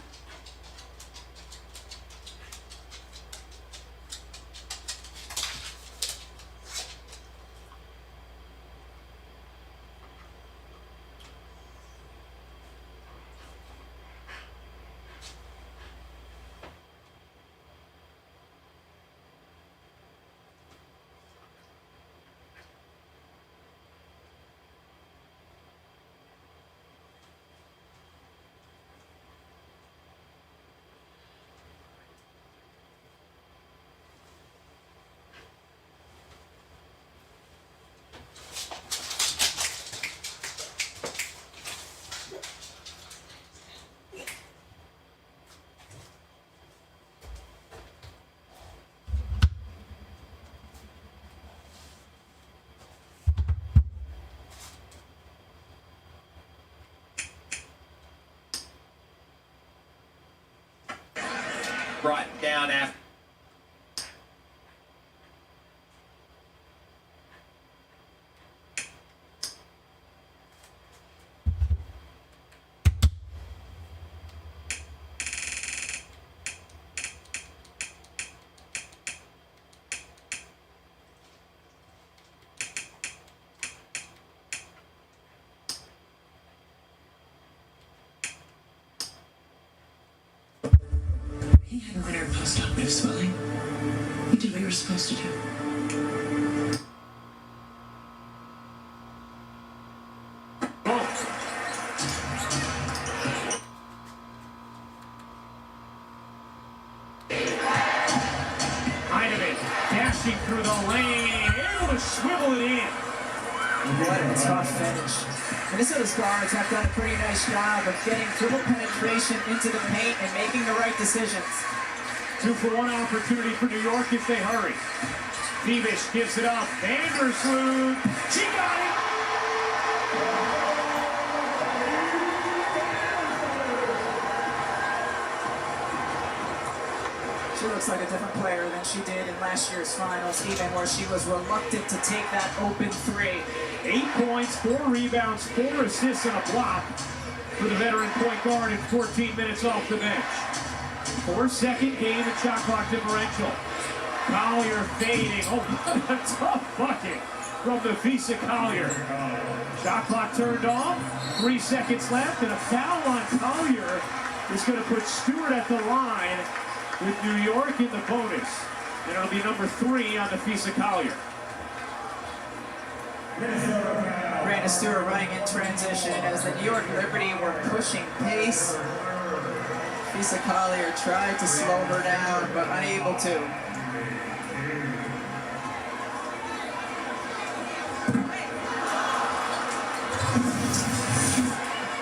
Brought down after. He had a litter post-operative swelling. You did what you were supposed to do. Heineman dashing through the lane, able to swivel it in. What a tough finish. Minnesota's guards have done a pretty nice job of getting dribble penetration into the paint and making the right decisions. 2-for-1 opportunity for New York if they hurry. Peevish gives it up. Vandersloot. She got it. She looks like a different player than she did in last year's finals, even where she was reluctant to take that open 3. 8 points, 4 rebounds, 4 assists, and a block for the veteran point guard in 14 minutes off the bench. 4-second game and shot clock differential. Collier fading. Oh, what a tough bucket from the Visa Collier. Shot clock turned off. 3 seconds left, and a foul on Collier is going to put Stewart at the line with New York in the bonus. and it'll be number 3 on the Fisa Collier. Brandon Stewart running in transition as the New York Liberty were pushing pace. Fisa Collier tried to slow her down, but unable to.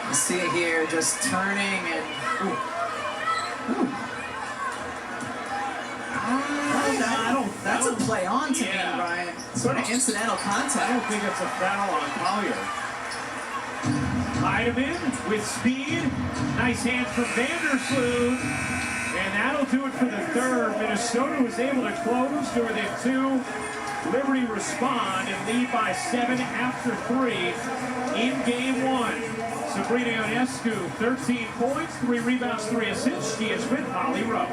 You see it here, just turning and... That's a play on to me, Ryan. Sort of incidental contact. I don't think it's a foul on Collier. Heidemann with speed. Nice hands from Vandersloot. And that'll do it for the third. Minnesota was able to close to within 2. Liberty respond and lead by 7 after 3 in game 1. Sabrina Ionescu, 13 points, 3 rebounds, 3 assists. She is with Holly Rowe.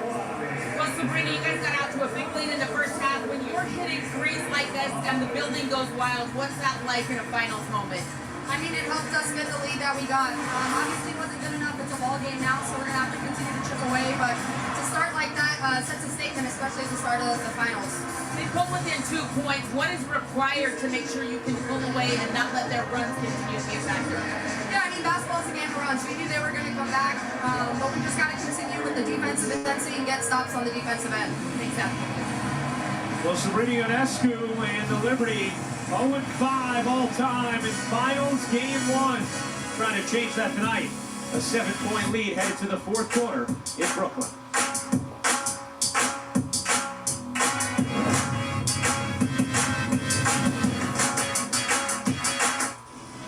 Well, Sabrina, you guys got out to a big lead in the first half. When you're hitting threes like this and the building goes wild, what's that like in a finals moment? I mean, it helped us get the lead that we got. Obviously, it wasn't good enough. It's a ball game now, so we're going to have to continue to chip away. But to start like that sets a statement, especially at the start of the finals. They pull within 2 points. What is required to make sure you can pull away and not let their runs continue to be a factor? Yeah, I mean, basketball's a game of runs. We knew they were going to come back, but we just got to continue with the defensive intensity and get stops on the defensive end. Exactly. Well, Sabrina Ionescu and the Liberty 0-5 all-time in finals game 1. Trying to change that tonight. A 7-point lead headed to the 4th quarter in Brooklyn.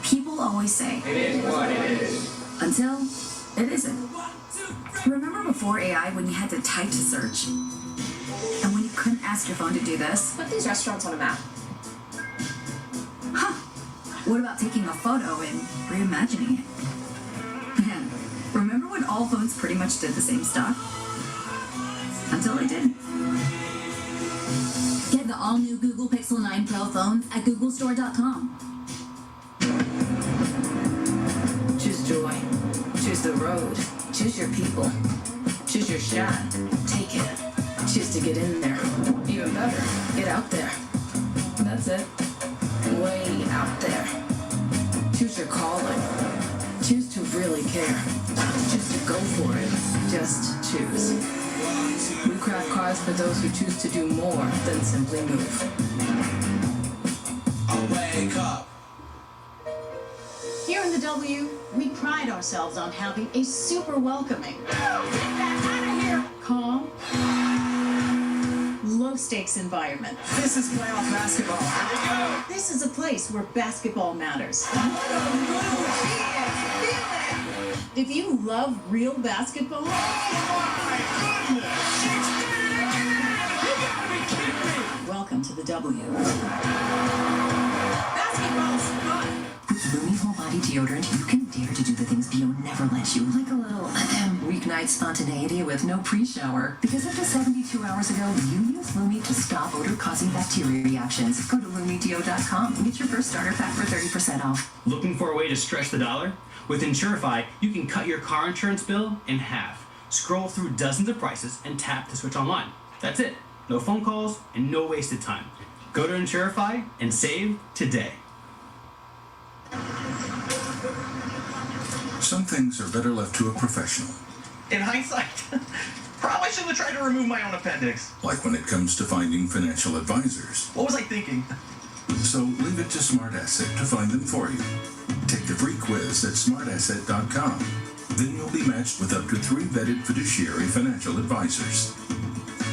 People always say, it is what it is. Until it isn't. Remember before AI when you had to type to search? And when you couldn't ask your phone to do this? Put these restaurants on a map. Huh. What about taking a photo and reimagining it? Man, remember when all phones pretty much did the same stuff? Until they didn't. Get the all-new Google Pixel 9 Pro phones at googlestore.com. Choose joy. Choose the road. Choose your people. Choose your shot. Take it. Choose to get in there. Even better, get out there. That's it. Way out there. Choose your calling. Choose to really care. Choose to go for it. Just choose. We craft cars for those who choose to do more than simply move. Wake up. Here in the W, we pride ourselves on having a super welcoming, calm, low-stakes environment. This is playoff basketball. Here we go. This is a place where basketball matters. If you love real basketball, welcome to the W. Basketball's fun. With Lumi Whole Body Deodorant, you can dare to do the things Bio never lets you. Like a little weeknight spontaneity with no pre-shower. Because up to 72 hours ago, you used Lumi to stop odor-causing bacteria reactions. Go to LumiDeo.com and get your first starter pack for 30% off. Looking for a way to stretch the dollar? With Insurify, you can cut your car insurance bill in half. Scroll through dozens of prices and tap to switch online. That's it. No phone calls and no wasted time. Go to Insurify and save today. Some things are better left to a professional. In hindsight, probably should have tried to remove my own appendix. Like when it comes to finding financial advisors. What was I thinking? So leave it to Smart Asset to find them for you. Take the free quiz at smartasset.com. Then you'll be matched with up to 3 vetted fiduciary financial advisors.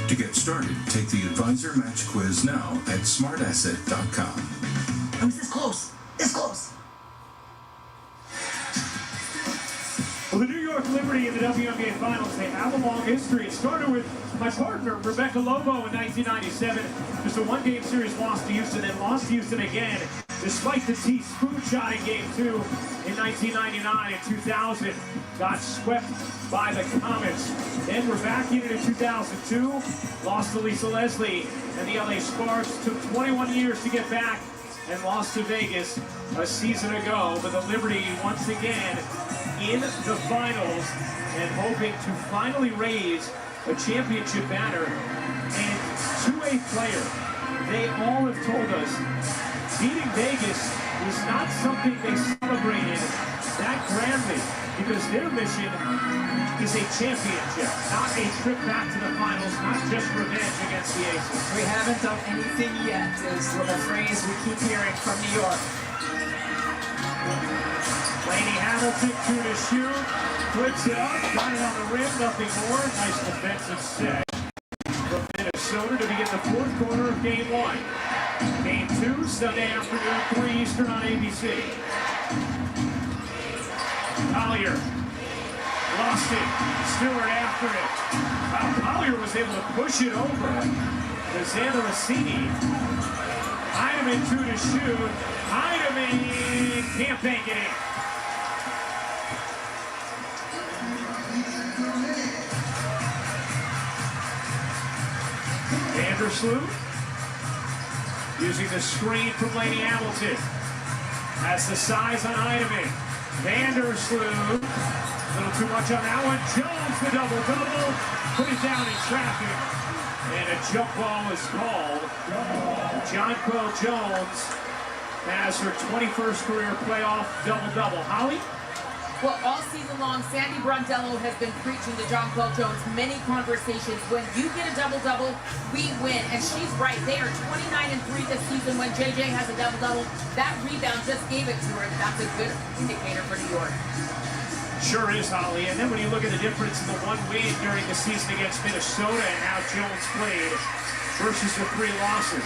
To get started, take the Advisor Match quiz now at smartasset.com. I was this close. This close. Well, the New York Liberty in the WNBA Finals, they have a long history. It started with my partner, Rebecca Lobo, in 1997. Just a one-game series loss to Houston, then lost to Houston again, despite the T-spoon shot in Game 2 in 1999 and 2000. Got swept by the Comets. Then we're back in it in 2002, lost to Lisa Leslie, and the LA Sparks took 21 years to get back and lost to Vegas a season ago. But the Liberty, once again, in the finals and hoping to finally raise a championship banner and two-way player. They all have told us beating Vegas was not something they celebrated that grandly because their mission is a championship, not a trip back to the finals, not just revenge against the Aces. We haven't done anything yet, is the phrase we keep hearing from New York. Laney Hamilton, 2 to shoot, flips it up, got it on the rim, nothing more. Nice defensive set from Minnesota to begin the fourth quarter of Game 1. Game 2, Sunday afternoon, 3 Eastern on ABC. Collier lost it. Stewart after it. Collier was able to push it over to Zandalicini. Heidemann 2 to shoot. Heidemann can't bank it in. Vandersloot using the screen from Laney Hamilton. Has the size on Heidemann. Vandersloot, a little too much on that one. Jones, the double-double, put it down in traffic, and a jump ball is called. Jonquel Jones has her 21st career playoff double-double. Holly? Well, all season long, Sandy Brondello has been preaching to Jonquel Jones many conversations. When you get a double-double, we win. And she's right. They are 29-3 this season when JJ has a double-double. That rebound just gave it to her. That's a good indicator for New York. Sure is, Holly. And then when you look at the difference in the one win during the season against Minnesota and how Jones played versus the 3 losses.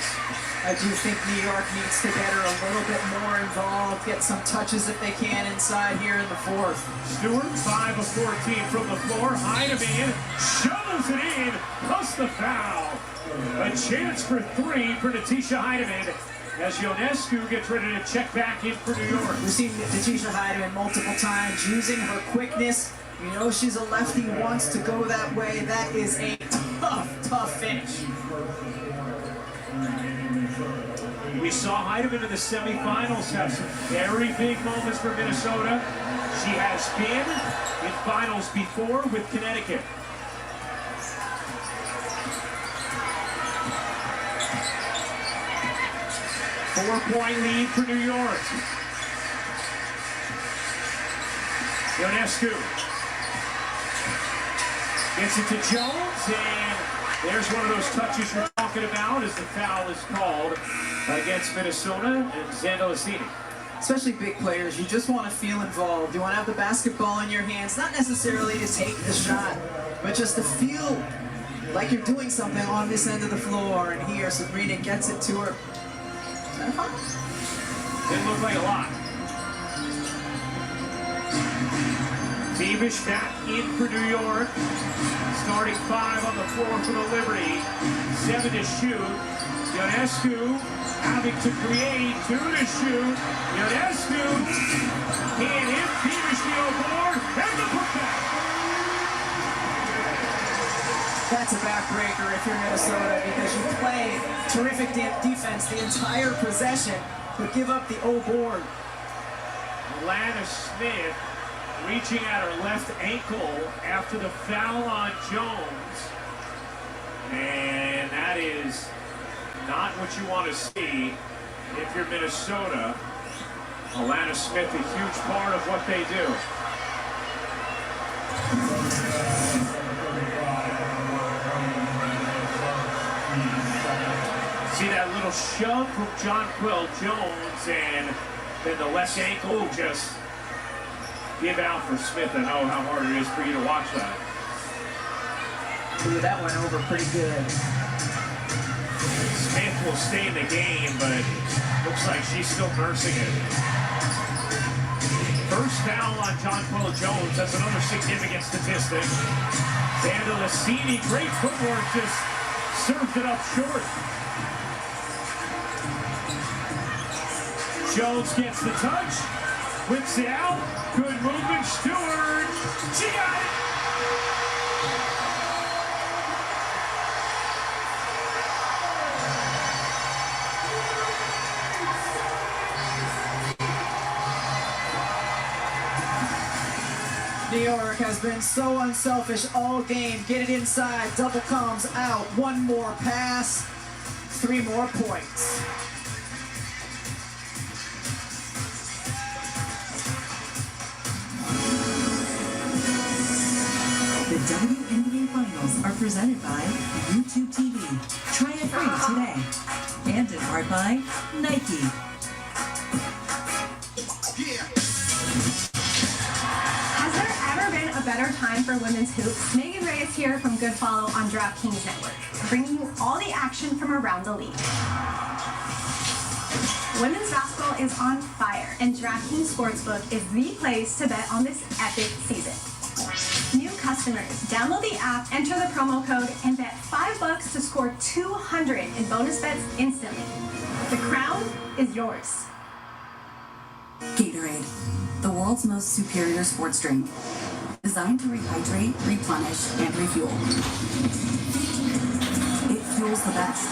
I do think New York needs to get her a little bit more involved, get some touches if they can inside here in the fourth. Stewart, 5 of 14 from the floor. Heidemann shovels it in, plus the foul. A chance for 3 for Natisha Heidemann as Ionescu gets ready to check back in for New York. We've seen Natisha Heidemann multiple times using her quickness. You know she's a lefty, wants to go that way. That is a tough finish. We saw Heidemann in the semifinals have some very big moments for Minnesota. She has been in finals before with Connecticut. Four-point lead for New York. Ionescu gets it to Jones, and there's one of those touches you're talking about as the foul is called against Minnesota and Zandalicini. Especially big players, you just want to feel involved. You want to have the basketball in your hands, not necessarily to take the shot, but just to feel like you're doing something on this end of the floor. And here, Sabrina gets it to her. Is that a foul? Didn't look like a lot. Beavish back in for New York. Starting 5 on the floor for the Liberty. 7 to shoot. Ionescu having to create. 2 to shoot. Ionescu can't hit. Beavish the board. And the putback. That's a backbreaker if you're Minnesota because you play terrific defense the entire possession, but give up the O board. Lana Smith reaching at her left ankle after the foul on Jones. And that is not what you want to see if you're Minnesota. Alana Smith, a huge part of what they do. See that little shove from Jonquel Jones, and then the left ankle just give out for Smith. I know how hard it is for you to watch that. Ooh, that went over pretty good. Smith will stay in the game, but looks like she's still nursing it. First foul on Jonquel Jones. That's another significant statistic. Zandalicini, great footwork, just served it up short. Jones gets the touch, whips it out, good movement, Stewart, she got it! New York has been so unselfish all game. Get it inside, double comes out, one more pass, 3 more points. The WNBA Finals are presented by YouTube TV. Try it free today. And in part by Nike. Has there ever been a better time for women's hoops? Megan Reyes here from Goodfollow on DraftKings Network, bringing you all the action from around the league. Women's basketball is on fire, and DraftKings Sportsbook is the place to bet on this epic season. New customers, download the app, enter the promo code, and bet $5 to score $200 in bonus bets instantly. The crown is yours. Gatorade, the world's most superior sports drink. Designed to rehydrate, replenish, and refuel. It fuels the best,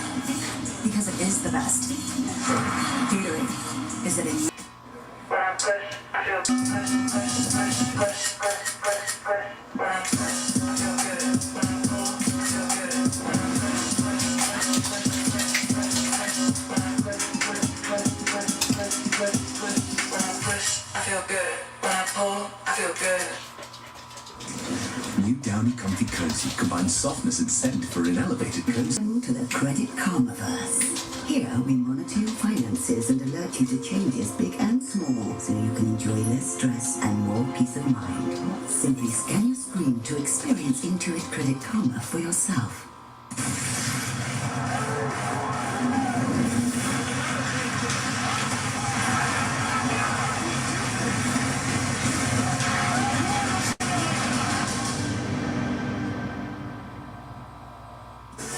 because it is the best. Gatorade, is it in you? When I push, I feel push, push, push, push, push, push, push. When I push, I feel good. When I pull, I feel good. When I push, push, push, push, push, push, push. When I push, push, push, push, push, push, push. When I push, I feel good. When I pull, I feel good. New Downy Comfy Cozy combines softness and scent for an elevated cozy. Welcome to the Credit Karmaverse. Here we monitor your finances and alert you to changes big and small so you can enjoy less stress and more peace of mind. Simply scan your screen to experience Intuit Credit Karma for yourself.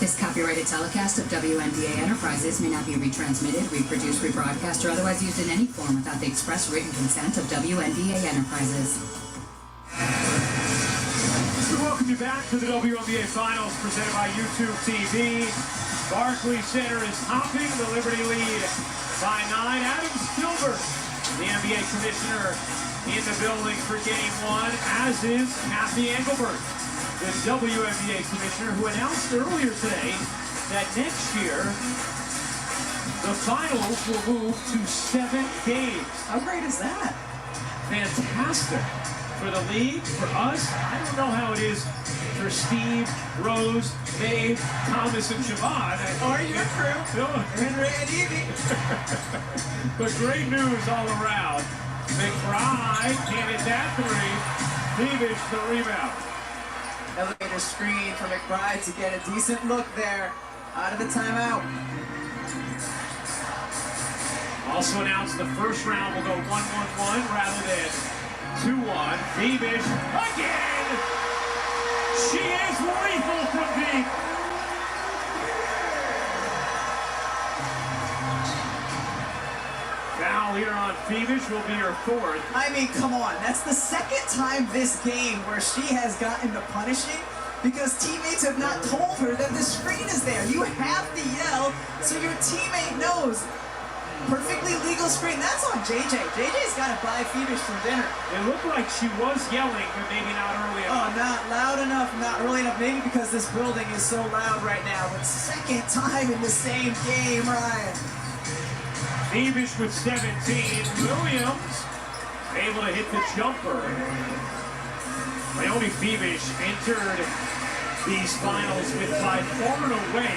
This copyrighted telecast of WNBA Enterprises may not be retransmitted, reproduced, rebroadcast, or otherwise used in any form without the express written consent of WNBA Enterprises. We welcome you back to the WNBA Finals presented by YouTube TV. Barclays Center is topping the Liberty lead by 9. Adam Silver, the NBA commissioner, in the building for Game 1, as is Kathy Engelbert, the WNBA commissioner, who announced earlier today that next year the finals will move to 7 games. How great is that? Fantastic. For the league, for us, I don't know how it is for Steve, Rose, Dave, Thomas, and Siobhan. Or your crew. Henry and Evie. But great news all around. McBride can't hit that 3. Beavish the rebound. Elevator screen for McBride to get a decent look there out of the timeout. Also announced the first round will go 1-1-1 rather than 2-1. Beavish again! She is lethal from deep! Foul here on Beavish will be her 4th. I mean, come on. That's the 2nd time this game where she has gotten to punishing because teammates have not told her that the screen is there. You have to yell so your teammate knows. Perfectly legal screen. That's on JJ. JJ's got to buy Beavish some dinner. It looked like she was yelling, but maybe not early enough. Oh, not loud enough, not early enough. Maybe because this building is so loud right now. But 2nd time in the same game, Ryan. Beavish with 17. Williams able to hit the jumper. Naomi Beavish entered these finals with by far and away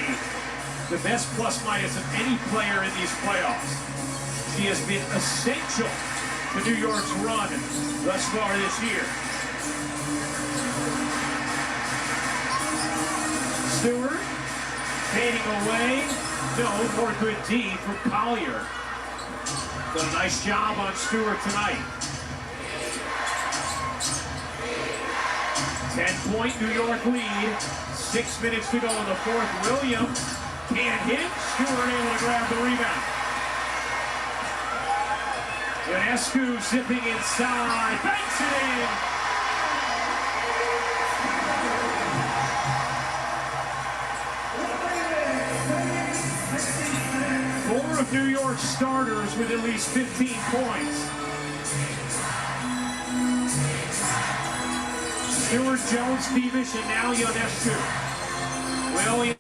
the best plus-minus of any player in these playoffs. She has been essential to New York's run thus far this year. Stewart fading away. No, more good D from Collier. Done a nice job on Stewart tonight. 10-point New York lead. 6 minutes to go in the 4th. Williams can't hit. Stewart able to grab the rebound. Ionescu zipping inside. Banks it in. Four of New York starters with at least 15 points. Stewart, Jones, Beavish, and now Ionescu. Williams,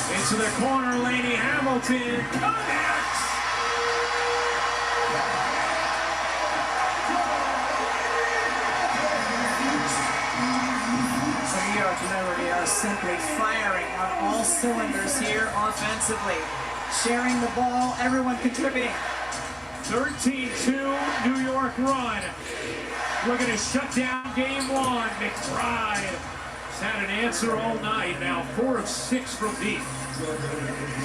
into the corner, Laney Hamilton. Connects! So New York Liberty are simply firing on all cylinders here offensively. Sharing the ball, everyone contributing. 13-2 New York run. Looking to shut down game one. McBride has had an answer all night. Now 4 of 6 from deep.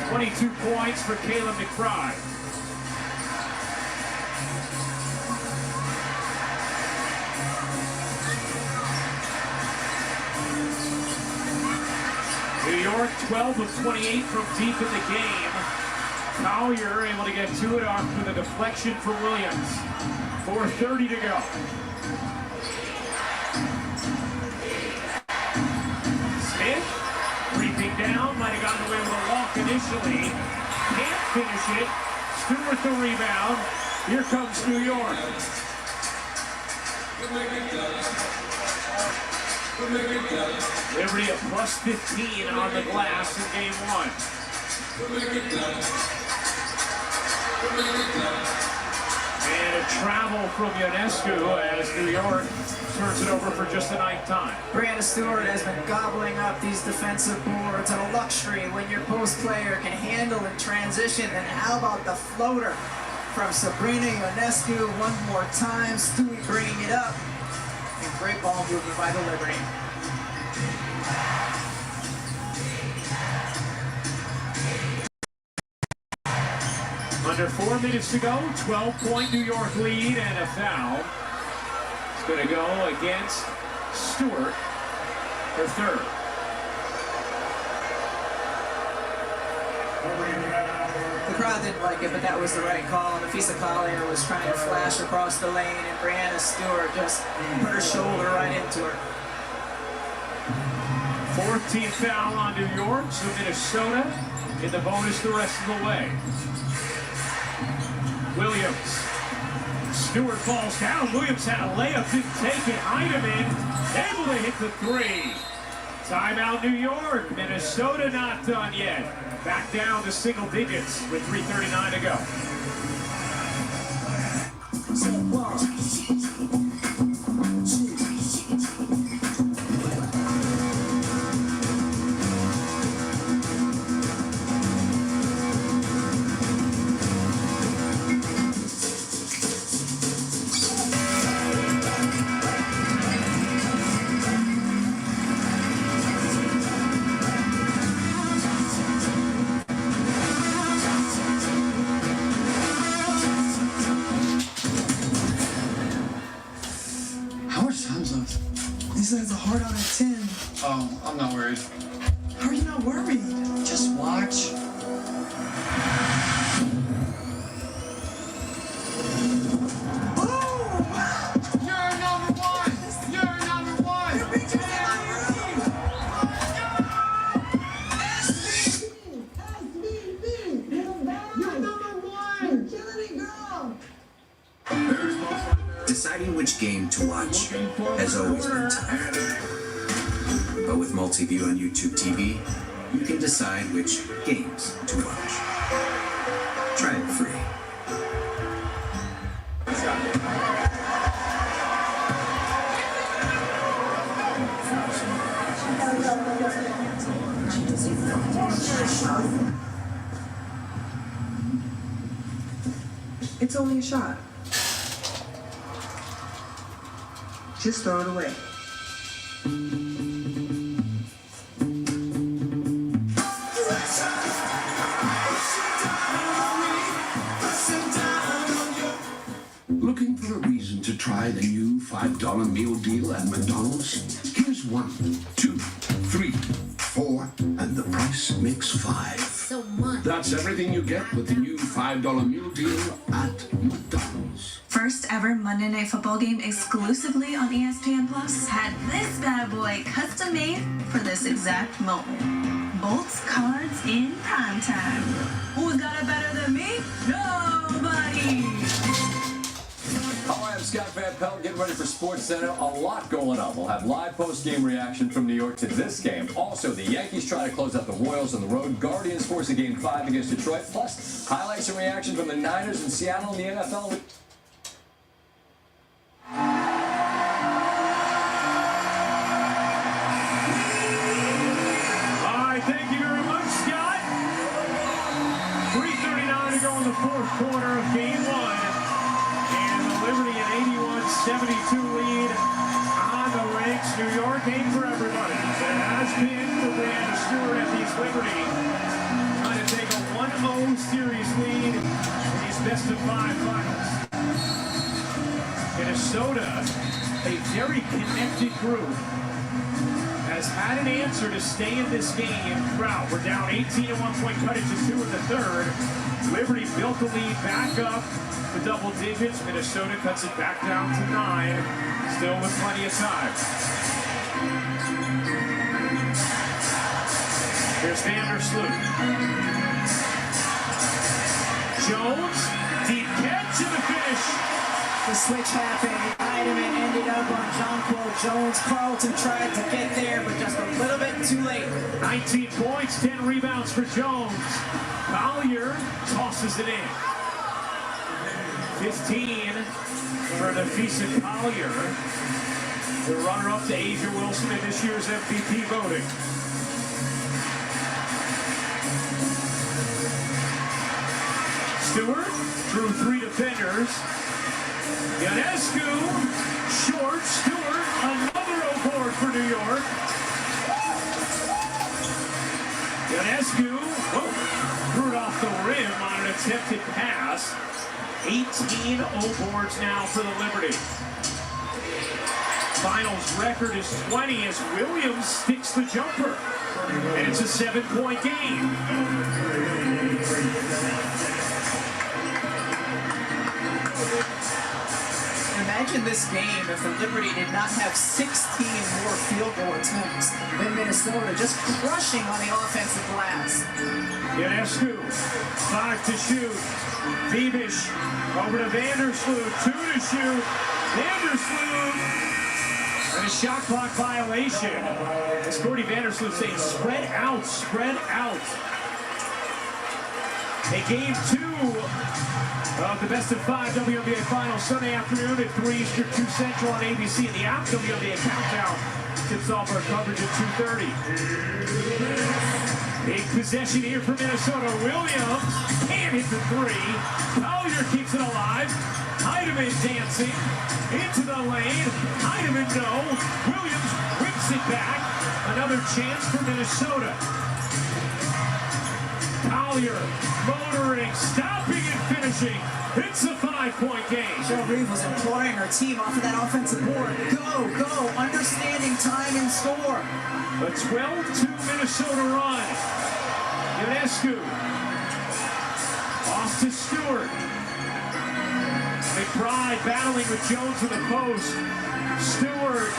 22 points for Caleb McBride. New York 12 of 28 from deep in the game. Collier able to get to it off with a deflection from Williams. 4:30 to go. Smith creeping down, might have gotten away with a walk initially. Can't finish it. Stewart the rebound. Here comes New York. Liberty at plus 15 on the glass in game one. And a travel from Ionescu as New York turns it over for just the ninth time. Brianna Stewart has been gobbling up these defensive boards, and a luxury when your post player can handle in transition. And how about the floater from Sabrina Ionescu one more time? Stewie bringing it up. And great ball movement by the Liberty. Under 4 minutes to go, 12-point New York lead and a foul. It's going to go against Stewart, her third. The crowd didn't like it, but that was the right call. Nafisa Collier was trying to flash across the lane, and Brianna Stewart just put her shoulder right into her. 14th foul on New York, so Minnesota in the bonus the rest of the way. Williams. Stewart falls down. Williams had a layup, didn't take it. Heidemann able to hit the three. Timeout New York. Minnesota not done yet. Back down to single digits with 3:39 to go. He says a heart out of 10. Oh, I'm not worried. How are you not worried? Just watch. You're number one! You're number one! You're number one! You're killing it, girl! Deciding which game to watch has always been tough. But with multi-view on YouTube TV, you can decide which games to watch. Try it free. It's only a shot. Just throw it away. Looking for a reason to try the new $5 meal deal at McDonald's? Here's 1, 2, 3, 4, and the price makes 5. So much. That's everything you get with the new $5 meal deal at McDonald's. First ever Monday Night Football game exclusively on ESPN Plus had this bad boy custom made for this exact moment. Bolts cards in primetime. Who's got it better than me? Nobody! Hi, I'm Scott Van Pelt, getting ready for SportsCenter. A lot going on. We'll have live post-game reaction from New York to this game. Also, the Yankees try to close out the Royals on the road. Guardians force a Game 5 against Detroit. Plus, highlights and reaction from the Niners and Seattle in the NFL. Thank you very much, Scott. 3:39 to go in the fourth quarter of Game 1. And the Liberty an 81-72 lead on the Lynx. New York ain't for everybody. It has been for Brandon Stewart at these Liberty. Trying to take a 1-0 series lead in these best-of-5 finals. Minnesota, a very connected group, has had an answer to stay in this game throughout. We're down 18 at one point, cut it to 2 in the third. Liberty built the lead back up to double digits. Minnesota cuts it back down to 9, still with plenty of time. Here's Vandersloot. Jones, deep catch in the finish. The switch happened. Heidemann ended up on Jonquil Jones. Carlton tried to get there, but just a little bit too late. 19 points, 10 rebounds for Jones. Collier tosses it in. 15 for Nafisa Collier, the runner-up to Asia Wilson in this year's MVP voting. Stewart through 3 defenders. Ionescu, short, Stewart, another O-board for New York. Ionescu, threw it off the rim on an attempted pass. 18 O-boards now for the Liberty. Finals record is 20 as Williams sticks the jumper. And it's a 7-point game. Imagine this game if the Liberty did not have 16 more field goal attempts than Minnesota, just crushing on the offensive glass. Ionescu, 5 to shoot. Bebish over to Vandersloot, 2 to shoot. Vandersloot, and a shot clock violation. As Cordy Vandersloot saying, spread out, spread out. A Game 2 of the best-of-5 WNBA Finals Sunday afternoon at 3 Eastern, 2 Central on ABC. And the app WNBA Countdown tips off our coverage at 2:30. Big possession here for Minnesota. Williams can't hit the 3. Collier keeps it alive. Heidemann dancing into the lane. Heidemann no. Williams whips it back. Another chance for Minnesota. Collier motoring, stopping and finishing. It's a 5-point game. Cheryl Reeve was imploring her team off of that offensive board. Go, go, understanding time and score. A 12-2 Minnesota run. Ionescu off to Stewart. McBride battling with Jones in the post. Stewart,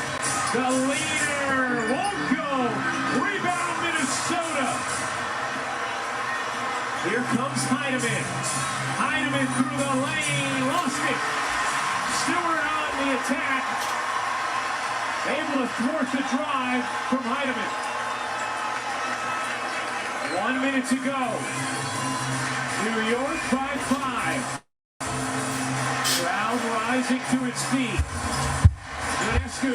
the leader, won't go. Rebound Minnesota. Here comes Heidemann. Heidemann through the lane, lost it. Stewart on the attack. Able to thwart the drive from Heidemann. 1 minute to go. New York by 5. Crowd rising to its feet. Ionescu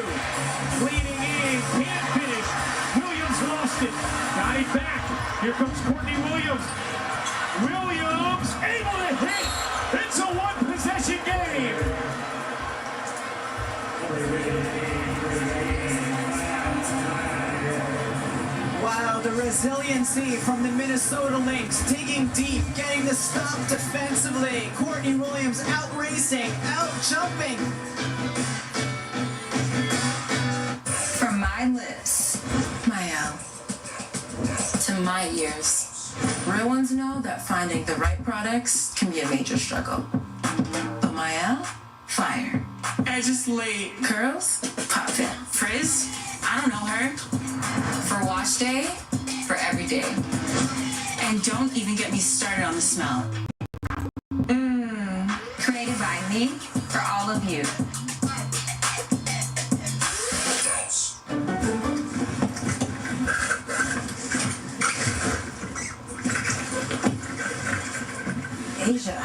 leading in, can't finish. Williams lost it. Got it back. Here comes Courtney Williams. Williams able to hit. It's a 1-possession game. Wow, the resiliency from the Minnesota Lynx, digging deep, getting the stop defensively. Courtney Williams out racing, out jumping. From my lips, my to my ears. Real ones know that finding the right products can be a major struggle. But Maya, fire. I just late. Curls, poppin'. Frizz, I don't know her. For wash day, for every day. JJ. And don't even get me started on the smell. Created by me for all of you. Asia,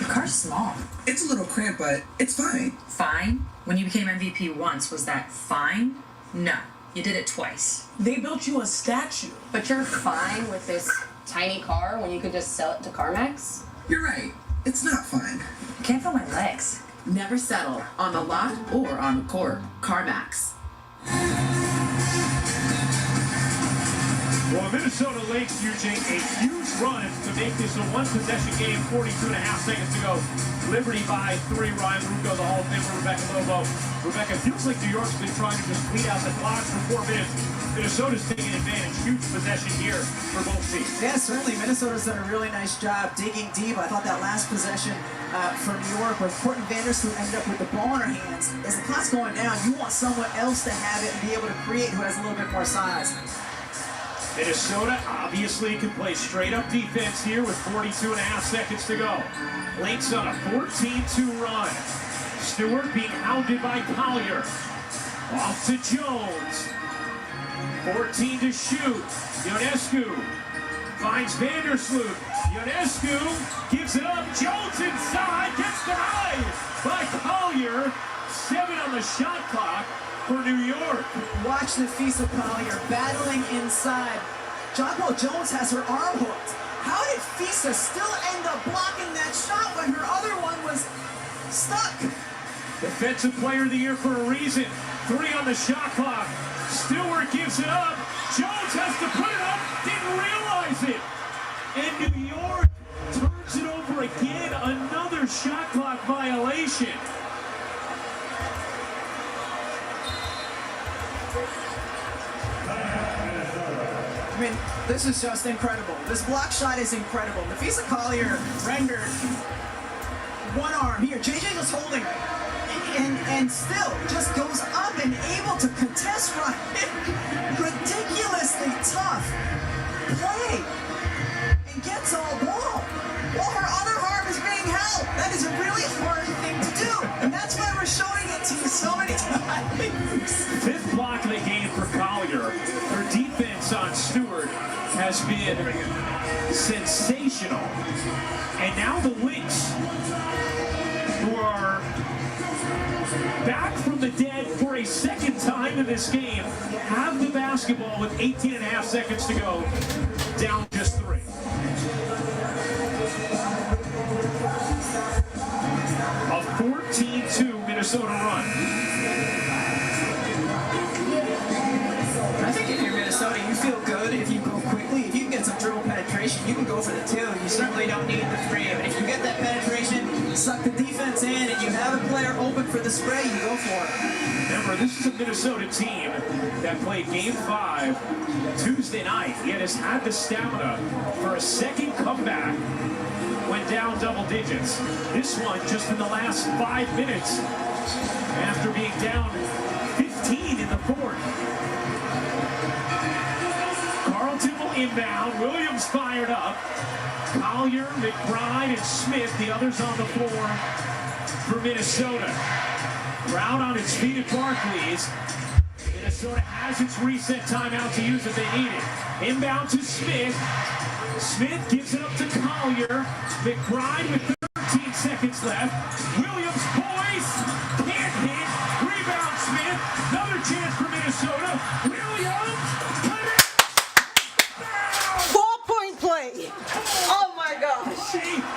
your car's small. It's a little cramped, but it's fine. Fine? When you became MVP once, was that fine? No, you did it twice. They built you a statue. But you're fine with this tiny car when you could just sell it to CarMax? You're right. It's not fine. I can't feel my legs. Never settle on the lot or on the court. CarMax. Well, Minnesota Lynx using a huge run to make this a one-possession game, 42.5 seconds to go. Liberty by 3, Ryan Ruocco, the Hall of Famer, Rebecca Lobo. Rebecca, feels like New York's been trying to just bleed out the clock for 4 minutes. Minnesota's taking advantage. Huge possession here for both teams. Yeah, certainly. Minnesota's done a really nice job digging deep. I thought that last possession for New York where Courtney Vandersloot ended up with the ball in her hands. As the clock's going down, you want someone else to have it and be able to create who has a little bit more size. Minnesota obviously can play straight-up defense here with 42.5 seconds to go. Lynx on a 14-2 run. Stewart being hounded by Collier. Off to Jones. 14 to shoot. Ionescu finds Vandersloot. Ionescu gives it up. Jones inside. Gets denied by Collier. 7 on the shot clock for New York. Watch Nafisa Collier battling inside. Jonquel Jones has her arm hooked. How did Fisa still end up blocking that shot when her other one was stuck? Defensive Player of the Year for a reason. 3 on the shot clock. Stewart gives it up. Jones has to put it up. Didn't realize it. And New York turns it over again. Another shot clock violation. I mean, this is just incredible. This block shot is incredible. Nafisa Collier rendered one arm here. JJ was holding her. And still just goes up and able to contest run. Ridiculously tough play. And gets all ball. While her other arm is being held. That is a really hard thing to do. And that's why we're showing it to you so many times. 5th block of the game for Collier. Her defense on Stewart has been sensational. And now the Lynx, who are back from the dead for a second time in this game, have the basketball with 18.5 seconds to go, down just 3. A 14-2 Minnesota run. I think if you're Minnesota, you feel good if you go quickly. If you can get some dribble penetration, you can go for the 2. You certainly don't need the 3. But if you get that penetration, suck the defense in, and you have a player open for the spray, you go for it. Remember, this is a Minnesota team that played Game 5 Tuesday night, yet has had the stamina for a second comeback when down double digits. This one just in the last 5 minutes after being down 15 in the 4th. Carlton will inbound. Williams fired up. Collier, McBride, and Smith, the others on the floor for Minnesota. Crowd on its feet at Barclays. Minnesota has its reset timeout to use if they need it. Inbound to Smith. Smith gives it up to Collier. McBride with 13 seconds left. Williams, boys, can't hit. Rebound Smith. Another chance for Minnesota. Williams, put it down. 4-point play. Oh my gosh.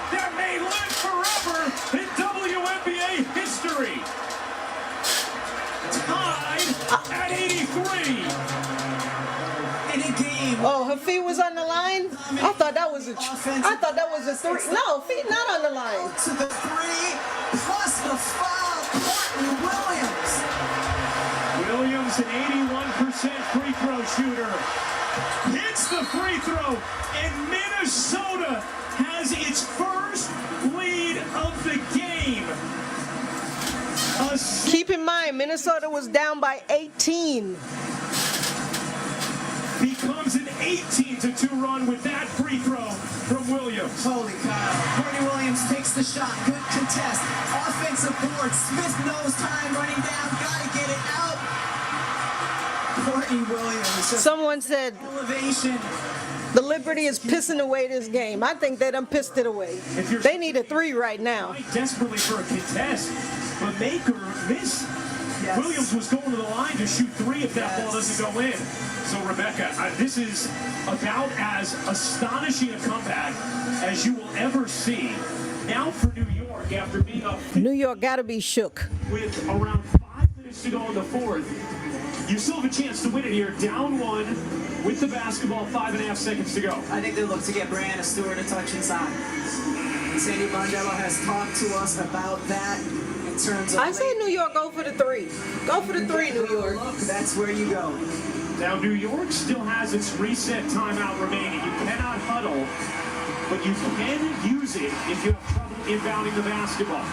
That may live forever in WNBA history. Tied at 83. In a game. Oh, her feet was on the line? I thought that was a 3. No, feet not on the line. To the 3 plus the foul, Courtney Williams. Williams, an 81% free throw shooter, hits the free throw, and Minnesota has its first lead of the game. Keep in mind, Minnesota was down by 18. Becomes an 18-2 run with that free throw from Williams. Holy cow. Courtney Williams takes the shot. Good contest. Offensive board. Smith knows time running down. Gotta get it out. Courtney Williams. Someone said elevation. The Liberty is pissing away this game. I think they done pissed it away. They need a 3 right now. Desperately for a contest, but make or miss. Yes. Williams was going to the line to shoot 3 if that ball doesn't go in. So Rebecca, this is about as astonishing a comeback as you will ever see. Now for New York, after being up New York got to be shook. With around 5 minutes to go in the fourth, you still have a chance to win it here. Down 1 with the basketball, 5.5 seconds to go. I think they look to get Brianna Stewart a touch inside. Sandy Brondello has talked to us about that in terms of... I say New York, go for the 3. Go for the 3, New York. Look, that's where you go. Now, New York still has its reset timeout remaining. You cannot huddle, but you can use it if you have trouble inbounding the basketball.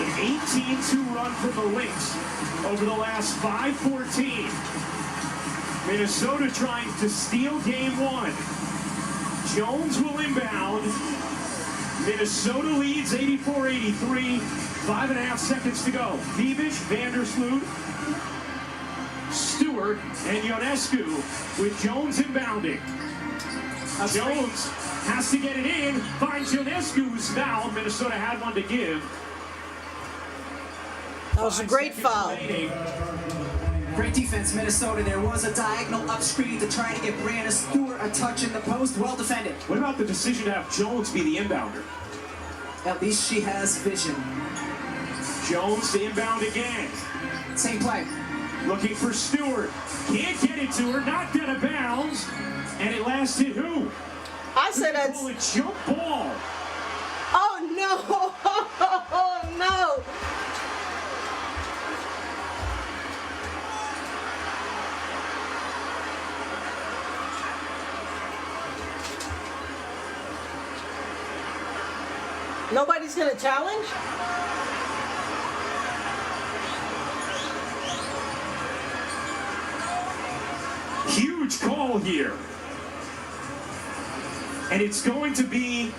An 18-2 run from the Lynx over the last 5-14. Minnesota trying to steal game 1. Jones will inbound. Minnesota leads 84-83. 5.5 seconds to go. Beavish, Vandersloot, Stewart, and Ionescu with Jones inbounding. Jones has to get it in. Finds Ionescu, who's fouled. Minnesota had one to give. That was a great foul. Great defense, Minnesota. There was a diagonal up screen to try to get Brianna Stewart a touch in the post. Well defended. What about the decision to have Jones be the inbounder? At least she has vision. Jones to inbound again. Same play. Looking for Stewart. Can't get it to her. Knocked out of bounds. And it lasted who? I said that's a jump ball. Oh no! Oh no! Nobody's gonna challenge? Huge call here. And it's going to be...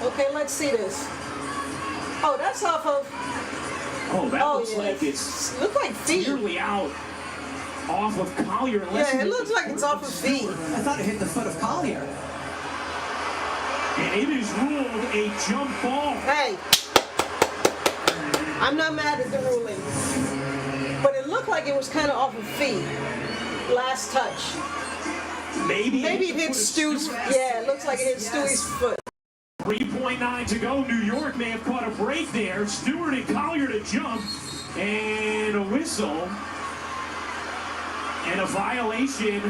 Okay, let's see this. Oh, that's off of... Oh, that looks like it's... Look like feet. Clearly out off of Collier. Yeah, it looks like it's off of feet. I thought it hit the foot of Collier. And it is ruled a jump ball. Hey, I'm not mad at the ruling, but it looked like it was kind of off of feet. Last touch. Maybe it hit Stu's. Yeah, it looks like it hit Stewie's foot. 3.9 to go. New York may have caught a break there. Stewart and Collier to jump. And a whistle. And a violation.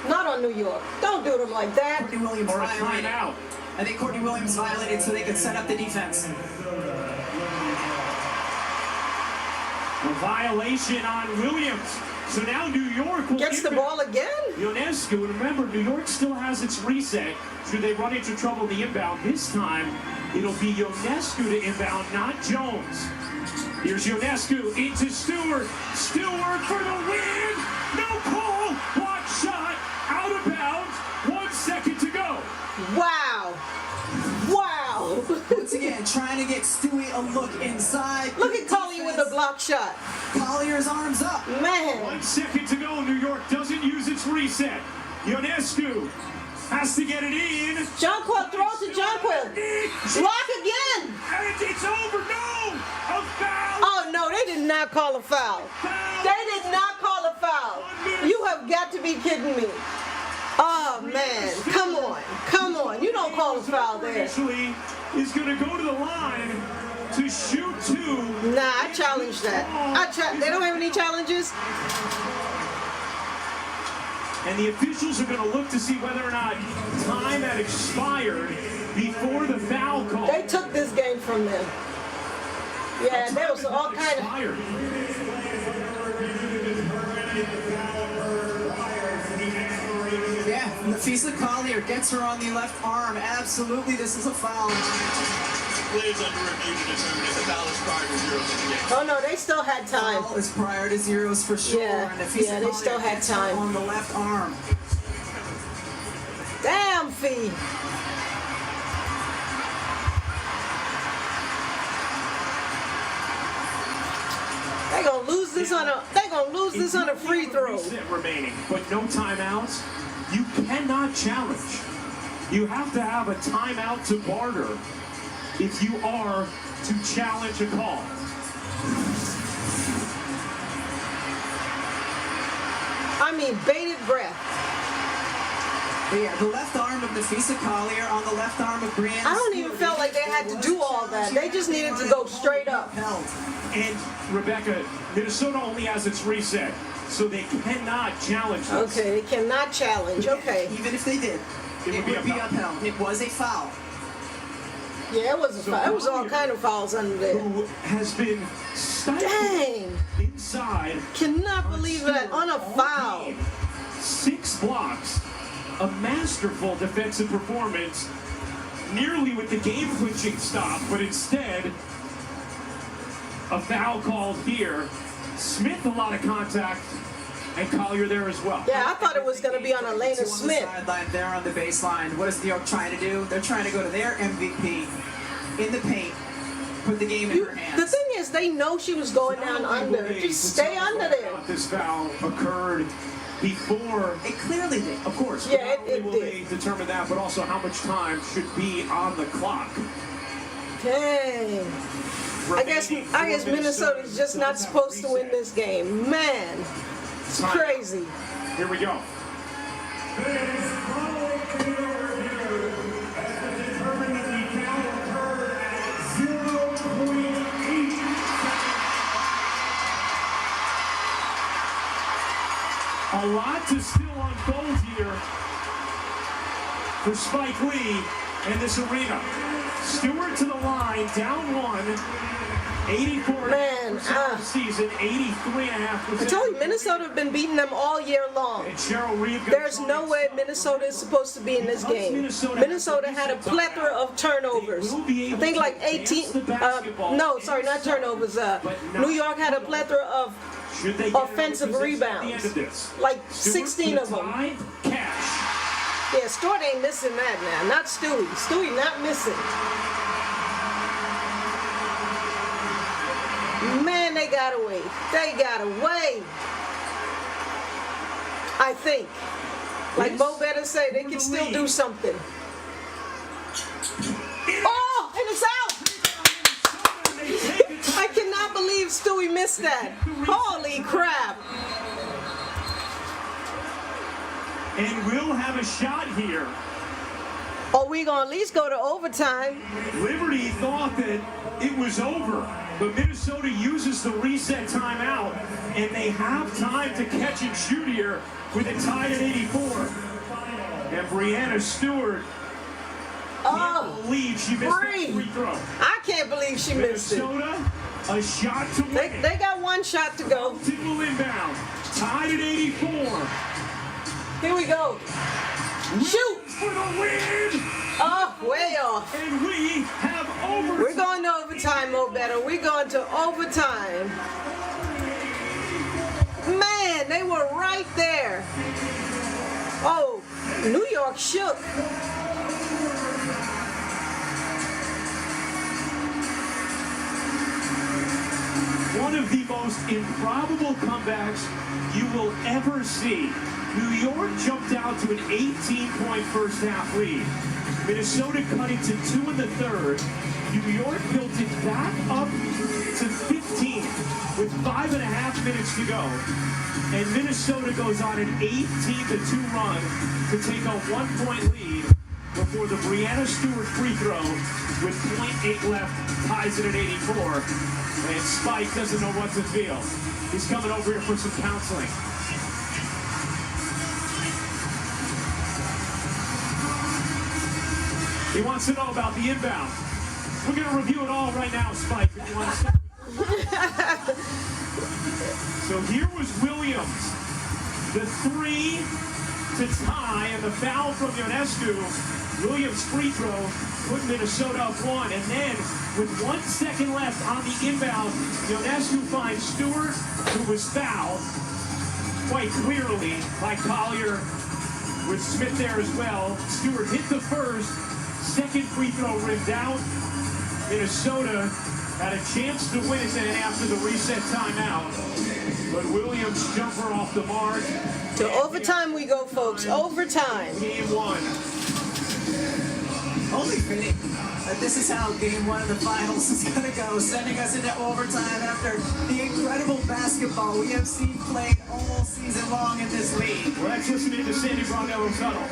Not on New York. Don't do them like that. Courtney Williams or a violated. timeout. I think Courtney Williams violated so they could set up the defense. A violation on Williams. So now New York will gets the ball again. Ionescu, and remember, New York still has its reset. Should they run into trouble in the inbound this time, it'll be Ionescu to inbound, not Jones. Here's Ionescu into Stewart. Stewart for the win. No call. Block shot. Out of bounds. 1 second to go. Wow. Wow. Once again, trying to get Stewie a look inside. Look at Collier with a block shot. Collier's arms up. Man. 1 second to go. New York doesn't use its reset. Ionescu has to get it in. Jonquil, throw it to Jonquil. Block again. And it's over. No. A foul. Oh, no, they did not call a foul. They did not call a foul. You have got to be kidding me. Oh, man. Come on. Come on. You don't call a foul there. Actually, is going to go to the line to shoot 2. Nah, I challenge that. They don't have any challenges? And the officials are going to look to see whether or not time had expired before the foul call. They took this game from them. Yeah, there was all kind of... Yeah, Nafisa Collier gets her on the left arm. Absolutely, this is a foul. plays under review to determine if the foul is prior to zeros in the game. Oh no, they still had time. Foul is prior to zeros for sure. Yeah, And Nafisa they still Collier had gets time. on the left arm. Damn, Fee. They gonna lose this on a free throw. Remaining, but no timeouts. You cannot challenge. You have to have a timeout to barter if you are to challenge a call. I mean, bated breath. But yeah, the left arm of Nafisa Collier on the left arm of Brianna. I don't even feel like they had to do all that. They just needed to go straight up. And Rebecca, Minnesota only has its reset, so they cannot challenge this. Okay, they cannot challenge. Okay. Even if they did, it would be upheld. It was a foul. Yeah, it was a foul. It was all kind of fouls under there. Who has been Dang. inside. Cannot believe that on a foul. 6 blocks. A masterful defensive performance, nearly with the game-clinching stop, but instead, a foul called here. Smith, a lot of contact, and Collier there as well. Yeah, I thought it was going to be on Elena Smith. Sideline there on the baseline. What is New York trying to do? They're trying to go to their MVP in the paint, put the game in her hands. The thing is, they know she was going down under. Just stay under there. This foul occurred before. It clearly did. Of course. Yeah, not only will they determine that, but also how much time should be on the clock. Dang. I guess Minnesota's just not supposed to win this game. Man, it's crazy. Here we go. A lot to still unfold here for Spike Lee and this arena. Stewart to the line, down 1, 84% of the season, 83.5%. I told you, Minnesota have been beating them all year long. There's no way Minnesota is supposed to be in this game. Minnesota had a plethora of turnovers. I think like 18, no, sorry, not turnovers. New York had a plethora of offensive rebounds. Like 16 of them. Yeah, Stewart ain't missing that now. Not Stewie. Stewie not missing. Man, they got away. They got away. I think. Like Mo better say, they can still do something. Oh, and it's out! I cannot believe Stewie missed that. Holy crap. And we'll have a shot here. Oh, we gonna at least go to overtime. Liberty thought that it was over, but Minnesota uses the reset timeout, and they have time to catch and shoot here with it tied at 84. And Brianna Stewart can't believe she missed that free throw. I can't believe she missed it. Minnesota, a shot to win. They got one shot to go. Will inbound, tied at 84. Here we go. Shoot! For the win! Oh, way off. And we have overtime. We're going to overtime, Mo better. We're going to overtime. Man, they were right there. Oh, New York shook. One of the most improbable comebacks you will ever see. New York jumped out to an 18-point first-half lead. Minnesota cut it to 2 in the third. New York built it back up to 15 with 5.5 minutes to go. And Minnesota goes on an 18-2 run to take a 1-point lead before the Brianna Stewart free throw with 0.8 left ties it at 84. And Spike doesn't know what to feel. He's coming over here for some counseling. He wants to know about the inbound. We're going to review it all right now, Spike, if you want to start. So here was Williams. The 3 to tie, and the foul from Ionescu Williams' free throw put Minnesota up 1, and then with 1 second left on the inbound, Ionescu finds Stewart, who was fouled quite clearly by Collier, with Smith there as well. Stewart hit the first, second free throw rimmed out. Minnesota had a chance to win it then after the reset timeout, but Williams' jumper off the mark. To overtime we go, folks. Overtime. Game 1. Only fitting that this is how game 1 of the finals is going to go, sending us into overtime after the incredible basketball we have seen played all season long in this league. Well, that's listening to Sandy Brondello's huddle.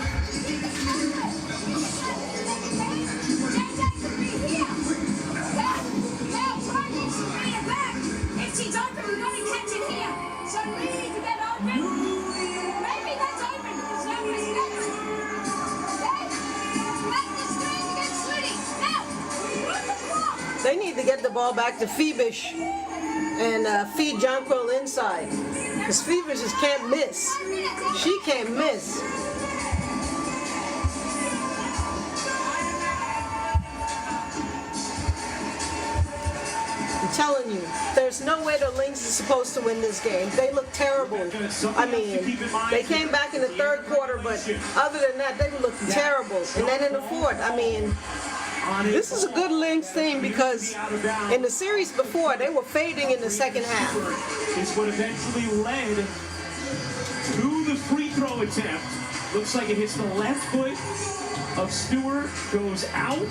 If she's open, we're going to catch it here. So we need to get open. Maybe that's open. It's not respect. They need to get the ball back to Phoebus and feed Jonquil inside. Because Phoebus just can't miss. She can't miss. I'm telling you, there's no way the Lynx is supposed to win this game. They look terrible. I mean, they came back in the third quarter, but other than that, they were looking terrible. And then in the fourth, I mean, this is a good Lynx team because in the series before, they were fading in the second half. It's what eventually led to the free throw attempt. Looks like it hits the left foot of Stewart, goes out,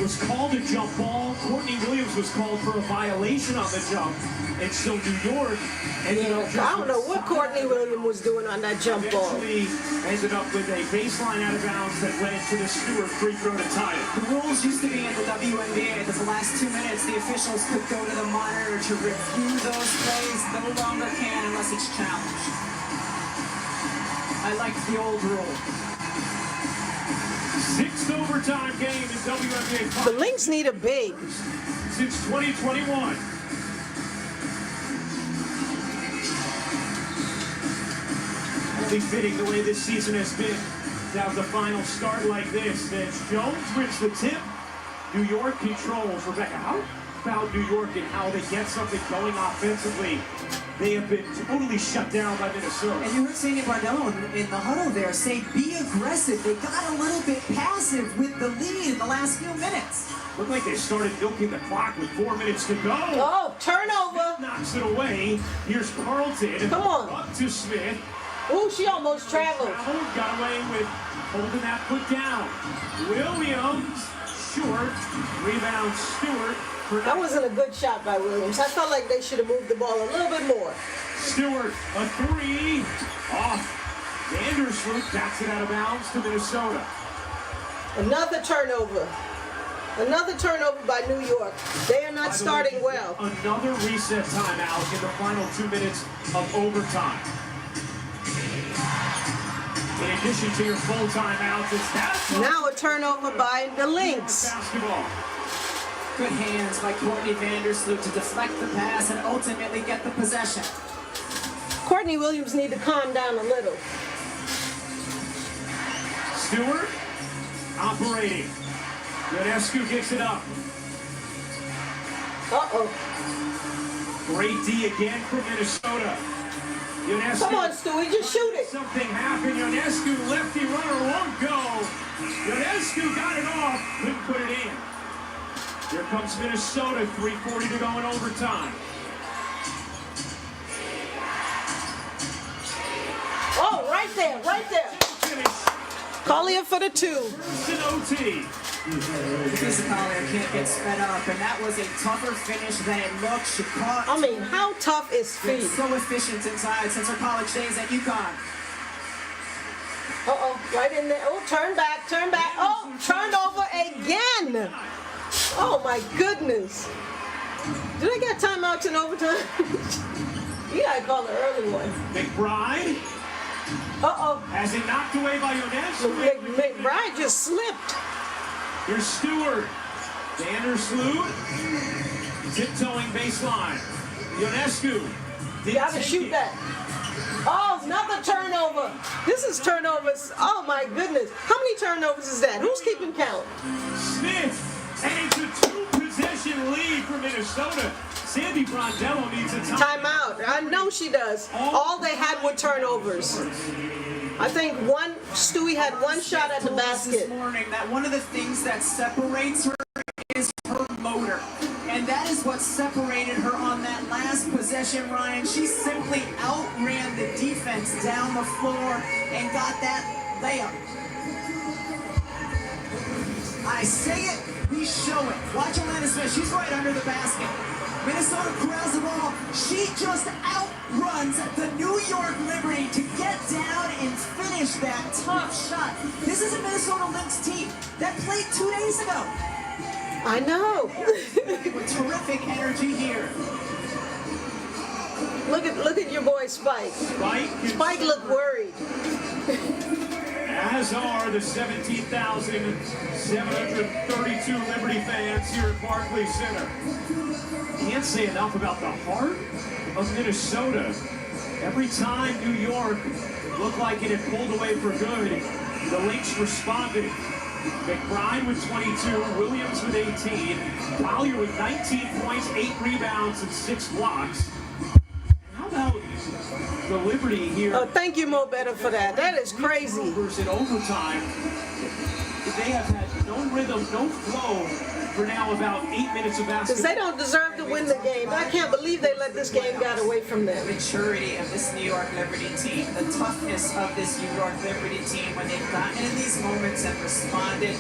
was called a jump ball. Courtney Williams was called for a violation on the jump. And so New York ended up I don't know what Courtney Williams was doing on that jump ball. Ended up with a baseline out of bounds that led to the Stewart free throw to tie it. The rules used to be in the WNBA that the last 2 minutes the officials could go to the monitor to review those plays. No longer can unless it's challenged. I liked the old rule. 6th overtime game in WNBA. The Lynx need a big. Since 2021. Only fitting the way this season has been to have the final start like this. As Jones wins the tip, New York controls. Rebecca, how about New York and how they get something going offensively? They have been totally shut down by Minnesota. And you heard Sandy Brondello in the huddle there say, be aggressive. They got a little bit passive with the lead in the last few minutes. Looked like they started milking the clock with 4 minutes to go. Oh, turnover. Smith knocks it away. Here's Carlton. Come on. Up to Smith. Oh, she almost traveled. Got away with holding that foot down. Williams, short. Rebound, Stewart. That wasn't a good shot by Williams. I felt like they should have moved the ball a little bit more. Stewart, a three. Off. Vandersloot backs it out of bounds to Minnesota. Another turnover. Another turnover by New York. They are not starting well. Another reset timeout in the final 2 minutes of overtime. In addition to your full timeouts, it's that. Now a turnover by the Lynx. Basketball. Good hands by Courtney Vandersloot to deflect the pass and ultimately get the possession. Courtney Williams need to calm down a little. Stewart operating. Ionescu gets it up. Uh-oh. Great D again from Minnesota. Ionescu. Come on, Stewie, just shoot it. Something happened. Ionescu, lefty runner, won't go. Ionescu got it off, couldn't put it in. Here comes Minnesota, 3:40 to go in overtime. Oh, right there, right there. Collier for the two. It's an OT. Lisa Collier can't get sped up, and that was a tougher finish than it looked. She caught. I mean, how tough is speed? So efficient inside since her college days at UConn. Uh-oh, right in there. Oh, turn back, turn back. Oh, turnover again. Oh, my goodness. Did I get timeouts in overtime? You gotta call the early one. McBride. Uh-oh. Has it knocked away by Ionescu? McBride just slipped. Here's Stewart. Vandersloot. Tiptoeing baseline. Ionescu. You gotta shoot that. Oh, another turnover. This is turnovers. Oh my goodness. How many turnovers is that? Who's keeping count? Smith, and it's a two-possession lead for Minnesota. Sandy Brondello needs a timeout. I know she does. All they had were turnovers. I think Stewie had one shot at the basket. This morning that one of the things that separates her is her motor. And that is what separated her on that last possession, Ryan. She simply outran the defense down the floor and got that layup. I say it, we show it. Watch Alana Smith, she's right under the basket. Minnesota corrals the ball. She just outruns the New York Liberty to get down and finish that tough shot. This is a Minnesota Lynx team that played 2 days ago. I know. With terrific energy here. Look at your boy Spike. Spike looked worried. As are the 17,732 Liberty fans here at Barclays Center. Can't say enough about the heart of Minnesota. Every time New York looked like it had pulled away for good, the Lynx responded. McBride with 22, Williams with 18, Collier with 19 points, 8 rebounds, and 6 blocks. How about the Liberty here? Oh, thank you, Mo Better, for that. That is crazy. In overtime, they have had no rhythm, no flow for now about 8 minutes of basketball. Because they don't deserve to win the game. I can't believe they let this game get away from them. The maturity of this New York Liberty team, the toughness of this New York Liberty team when they've gotten in these moments and responded.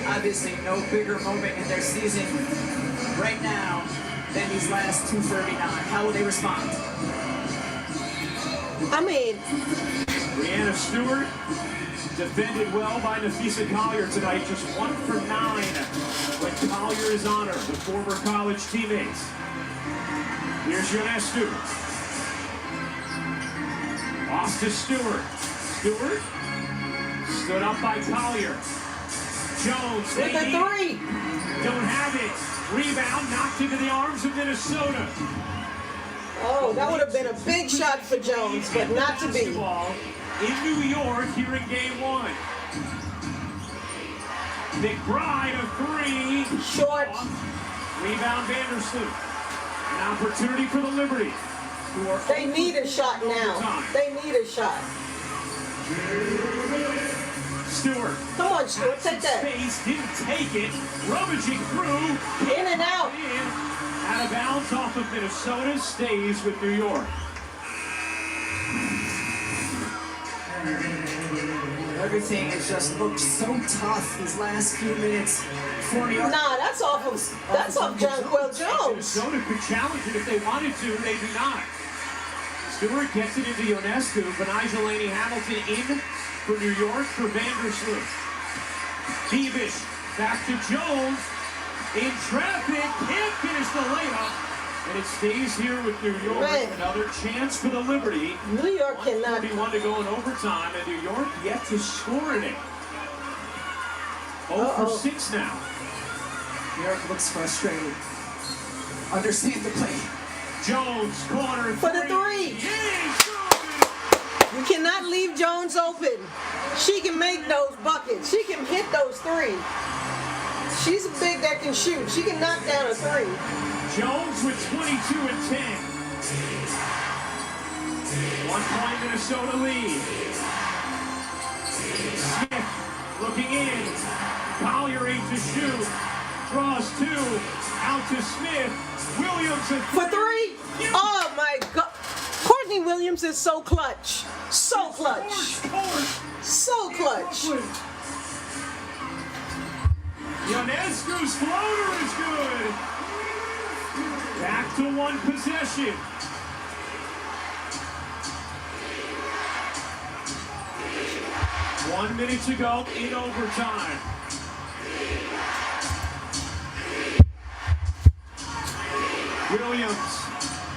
Obviously, no bigger moment in their season right now than these last 2:39. How will they respond? I mean, Brianna Stewart defended well by Nafisa Collier tonight, just 1 for 9 when Collier is on her, the former college teammates. Here's Ionescu. Off to Stewart. Stewart stood up by Collier. Jones with a 3. Don't have it. Rebound knocked into the arms of Minnesota. Oh, that would have been a big shot for Jones, but not to be. In New York here in game 1. McBride a 3. Short. Rebound Vandersloot. An opportunity for the Liberty. They need a shot now. They need a shot. Stewart. Come on, Stewart, take that. Space, didn't take it. Rummaging through. In and out. Out of bounds off of Minnesota, stays with New York. Everything has just looked so tough these last few minutes for New York. Nah, that's off Jonquel Jones. Minnesota could challenge it if they wanted to. They do not. Stewart gets it into Ionescu. Benijah Laney Hamilton in for New York for Vandersloot. Beavish back to Jones. In traffic, can't finish the layup. And it stays here with New York. Man. Another chance for the Liberty. New York cannot. 1:41 to go in overtime, and New York yet to score in it. 0 for 6 now. New York looks frustrated. Understandably. Jones, corner for the 3. You cannot leave Jones open. She can make those buckets. She can hit those 3. She's a big that can shoot. She can knock down a 3. Jones with 22 and 10. 1 point Minnesota lead. Smith looking in. Collier 8 to shoot. Draws 2. Out to Smith. Williams for 3. Oh my God. Courtney Williams is so clutch. So clutch. So clutch. Ionescu's floater is good. Back to 1 possession. One minute to go in overtime. Williams,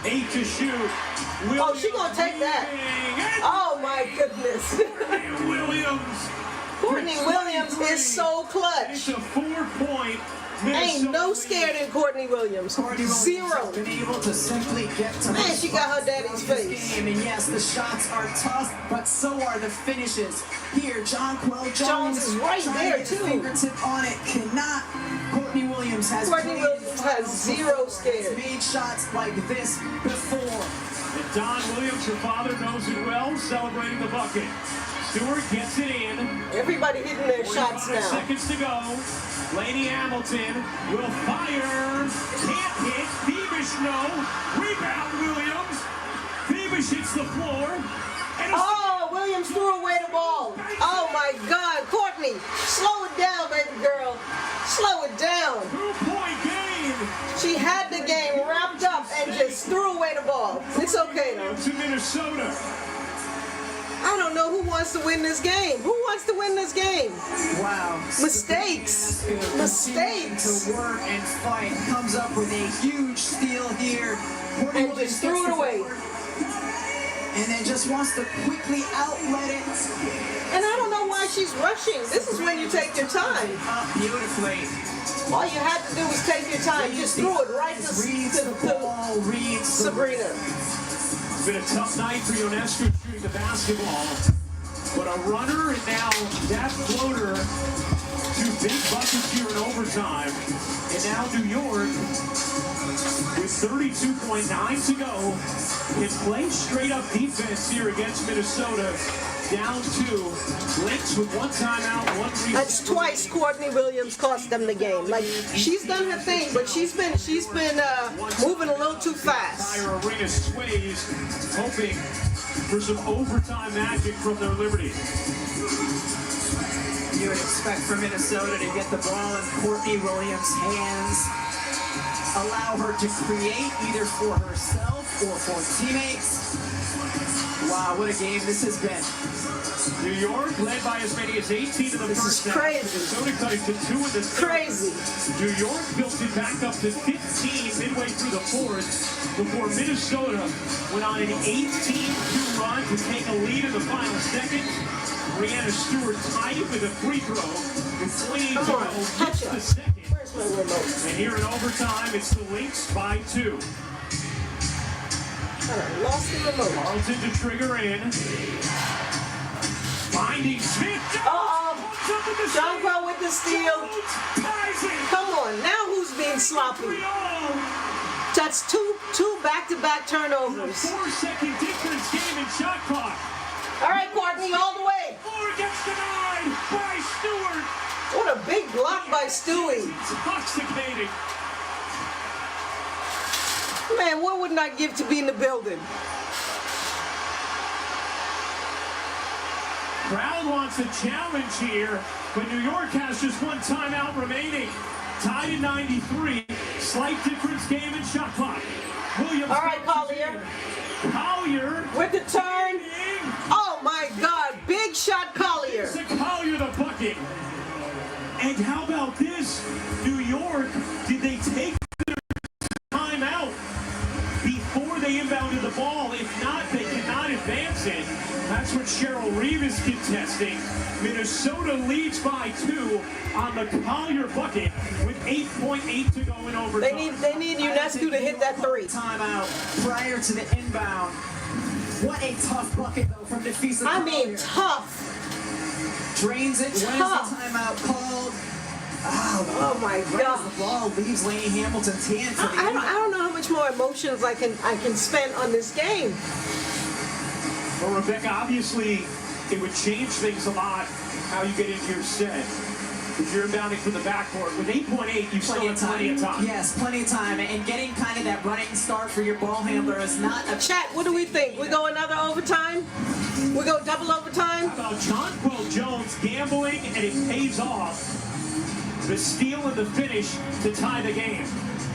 8 to shoot. Oh, she gonna take that. Oh my goodness. Williams. Courtney Williams is so clutch. It's a 4-point Ain't no scared in Courtney Williams. Zero. Been able to simply get to Man, she got her daddy's face. Game. And yes, the shots are tough, but so are the finishes. Here, Jonquel Jones is right there too. Fingertip on it, cannot. Courtney Williams has zero scared. Made shots like this before. And Don Williams, her father, knows it well, celebrating the bucket. Stewart gets it in. Everybody hitting their shots now. Seconds to go. Lady Hamilton will fire. Can't hit. Beavish no. Rebound Williams. Beavish hits the floor. Oh, Williams threw away the ball. Oh my God, Courtney, slow it down, baby girl. Slow it down. 2-point game. She had the game wrapped up and just threw away the ball. It's okay though. To Minnesota. I don't know who wants to win this game. Who wants to win this game? Wow. Mistakes. Mistakes. To work and fight. Comes up with a huge steal here. And just threw it away. And then just wants to quickly outlet it. And I don't know why she's rushing. This is when you take your time. Beautifully. All you had to do was take your time. Just threw it right to Sabrina. It's been a tough night for Ionescu shooting the basketball. But a runner and now that floater. 2 big buckets here in overtime. And now New York, with 32.9 to go, can play straight up defense here against Minnesota. Down 2. Lynx with 1 timeout, 1 reset. That's twice Courtney Williams cost them the game. Like, she's done her thing, but she's been moving a little too fast. Entire arena sways, hoping for some overtime magic from their liberty. You would expect for Minnesota to get the ball in Courtney Williams' hands, allow her to create either for herself or for teammates. Wow, what a game this has been. New York led by as many as 18 in the first half. Crazy. Minnesota cutting to 2 in the third. Crazy. New York built it back up to 15 midway through the fourth before Minnesota went on an 18-2 run to take a lead in the final second. Brianna Stewart tied it with a free throw with 28 to go. Hits the second. Where's my remote? And here in overtime, it's the Lynx by 2. I lost the remote. Carlton to trigger in. Finding Smith. Jonquel with the steal. Come on, now who's being sloppy? That's two back-to-back turnovers. 4-second difference game in shot clock. All right, Courtney, all the way. 4 gets denied by Stewart. What a big block by Stewie. Intoxicating. Man, what wouldn't I give to be in the building? Crowd wants a challenge here, but New York has just 1 timeout remaining. Tied at 93. Slight difference game in shot clock. Williams. All right, Collier. Collier. With the turn. Oh, my God. Big shot, Collier. It's a Collier the bucket. And how about this? New York, did they take their timeout before they inbounded the ball? If not, they cannot advance it. That's what Cheryl Reeve is contesting. Minnesota leads by 2 on the Collier bucket with 8.8 to go in overtime. They need Ionescu to hit that 3. Timeout prior to the inbound. What a tough bucket, though, from Nafisa. I mean, tough. Drains it. Tough. When is the timeout called? Oh my God! The ball leaves Lady Hamilton's hand. I don't know how much more emotions I can spend on this game. Well, Rebecca, obviously, it would change things a lot how you get into your set. If you're inbounding from the backcourt, with 8.8, you still have plenty of time. Yes, plenty of time. And getting kind of that running start for your ball handler is not a... Chat, what do we think? We go another overtime? We go double overtime? How about Jonquel Jones gambling, and it pays off. The steal and the finish to tie the game.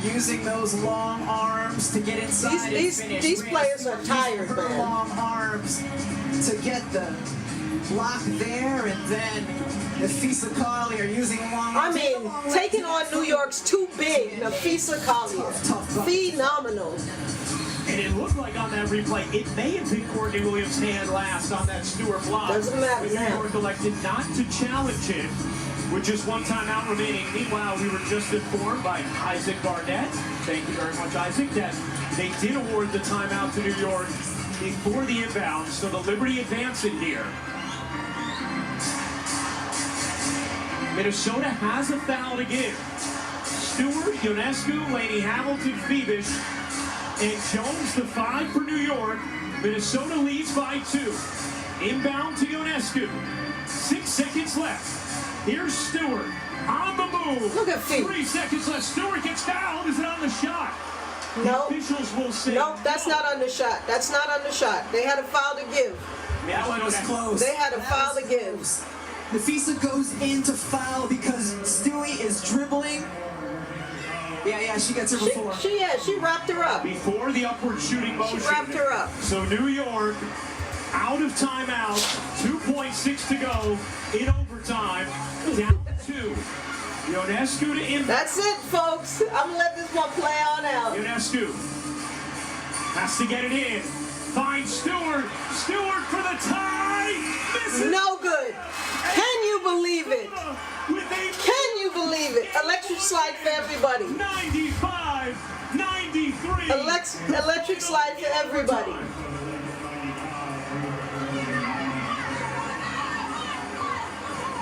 Using those long arms to get inside and finish. These players are tired, man. Long arms to get the block there, and then Nafisa Collier using long arms. I mean, taking on New York's too big, Nafisa Collier. Phenomenal. And it looked like on that replay, it may have been Courtney Williams' hand last on that Stewart block. Doesn't matter but New York elected not to challenge it. With just one timeout remaining. Meanwhile, we were just informed by Isaac Barnett, thank you very much, Isaac, that they did award the timeout to New York before the inbound, so the Liberty advance in here. Minnesota has a foul to give. Stewart, Ionescu, Laney Hamilton, Phoebish, and Jones the 5 for New York. Minnesota leads by 2. Inbound to Ionescu. 6 seconds left. Here's Stewart on the move. Look at Phoebe. 3 seconds left. Stewart gets fouled. Is it on the shot? No. The officials will say nope, that's not on the shot. That's not on the shot. They had a foul to give. That one was close. They had a foul to give. Nafisa goes in to foul because Stewie is dribbling. Yeah, she gets her before. She wrapped her up. Before the upward shooting motion. She wrapped her up. So New York out of timeout. 2.6 to go in overtime. Down 2. Ionescu to inbound. That's it, folks. I'm gonna let this one play on out. Ionescu has to get it in. Finds Stewart. Stewart for the tie. Misses. No good. Can you believe it? Can you believe it? Electric slide for everybody. 95, 93. Electric slide for everybody.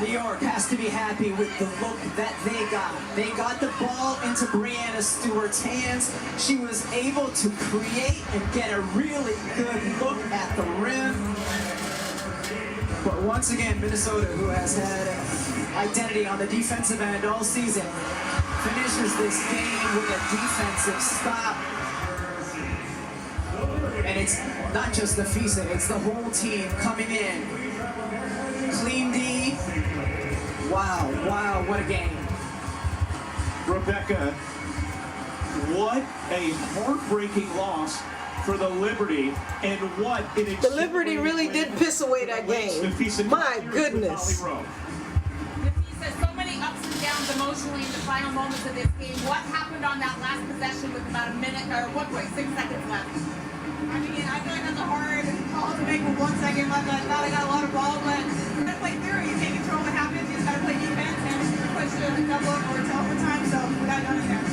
New York has to be happy with the look that they got. They got the ball into Breanna Stewart's hands. She was able to create and get a really good look at the rim. But once again, Minnesota, who has had identity on the defensive end all season, finishes this game with a defensive stop. And it's not just the FISA, it's the whole team coming in. Clean D. Wow, what a game. Rebecca, what a heartbreaking loss for the Liberty, and what an The Liberty really did piss away that game. My goodness. Nafisa, so many ups and downs emotionally in the final moments of this game. What happened on that last possession with about a minute or 1.6 seconds left? I mean, I feel like that's a hard call to make with 1 second left. I thought I got a lot of ball, but you gotta play through. You can't control what happens. You just gotta play defense, and we pushed to a double or to overtime, so we got done in there.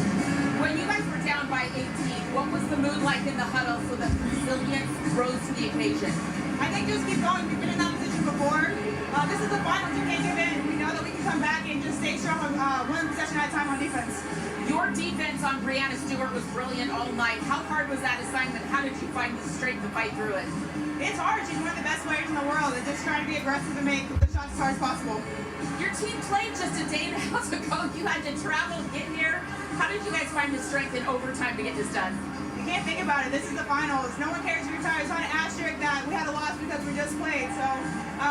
When you guys were down by 18, what was the mood like in the huddle so that resilience rose to the occasion? I think just keep going. We've been in that position before. This is the finals. You can't give in. We know that we can come back and just stay strong on one possession at a time on defense. Your defense on Breanna Stewart was brilliant all night. How hard was that assignment? How did you find the strength to fight through it? It's hard. She's one of the best players in the world. And just trying to be aggressive and make the shots as hard as possible. Your team played just a day and a half ago. You had to travel, get here. How did you guys find the strength in overtime to get this done? You can't think about it. This is the finals. No one cares if you're tired. It's not an asterisk that we had a loss because we just played. So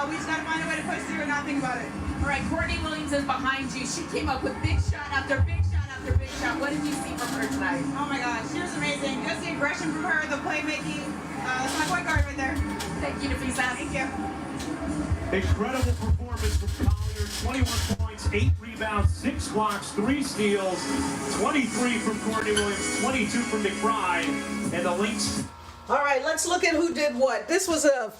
we just got to find a way to push through and not think about it. All right, Courtney Williams is behind you. She came up with big shot after big shot after big shot. What did you see from her tonight? Oh my gosh, she was amazing. Just the aggression from her, the playmaking. That's my point guard right there. Thank you, Nafisa. Thank you. Incredible performance from Collier. 21 points, 8 rebounds, 6 blocks, 3 steals, 23 from Courtney Williams, 22 from McBride, and the Lynx. All right, let's look at who did what. This was an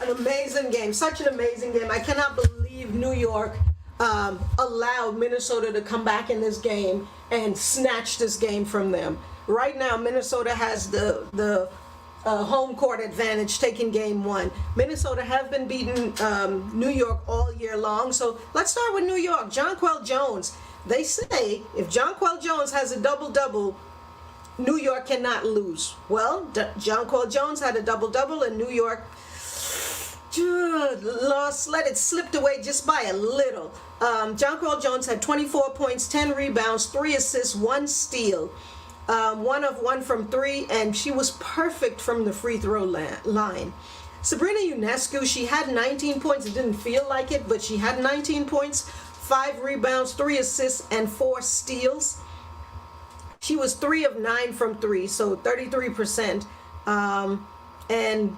amazing game, such an amazing game. I cannot believe New York allowed Minnesota to come back in this game and snatch this game from them. Right now, Minnesota has the home court advantage, taking game 1. Minnesota have been beating New York all year long. So let's start with New York. Jonquel Jones. They say if Jonquel Jones has a double-double, New York cannot lose. Well, Jonquel Jones had a double-double, and New York let it slipped away just by a little. Jonquel Jones had 24 points, 10 rebounds, 3 assists, 1 steal. 1 of 1 from 3, and she was perfect from the free throw line. Sabrina Ionescu, she had 19 points. It didn't feel like it, but she had 19 points, 5 rebounds, 3 assists, and 4 steals. She was 3 of 9 from 3, so 33%. And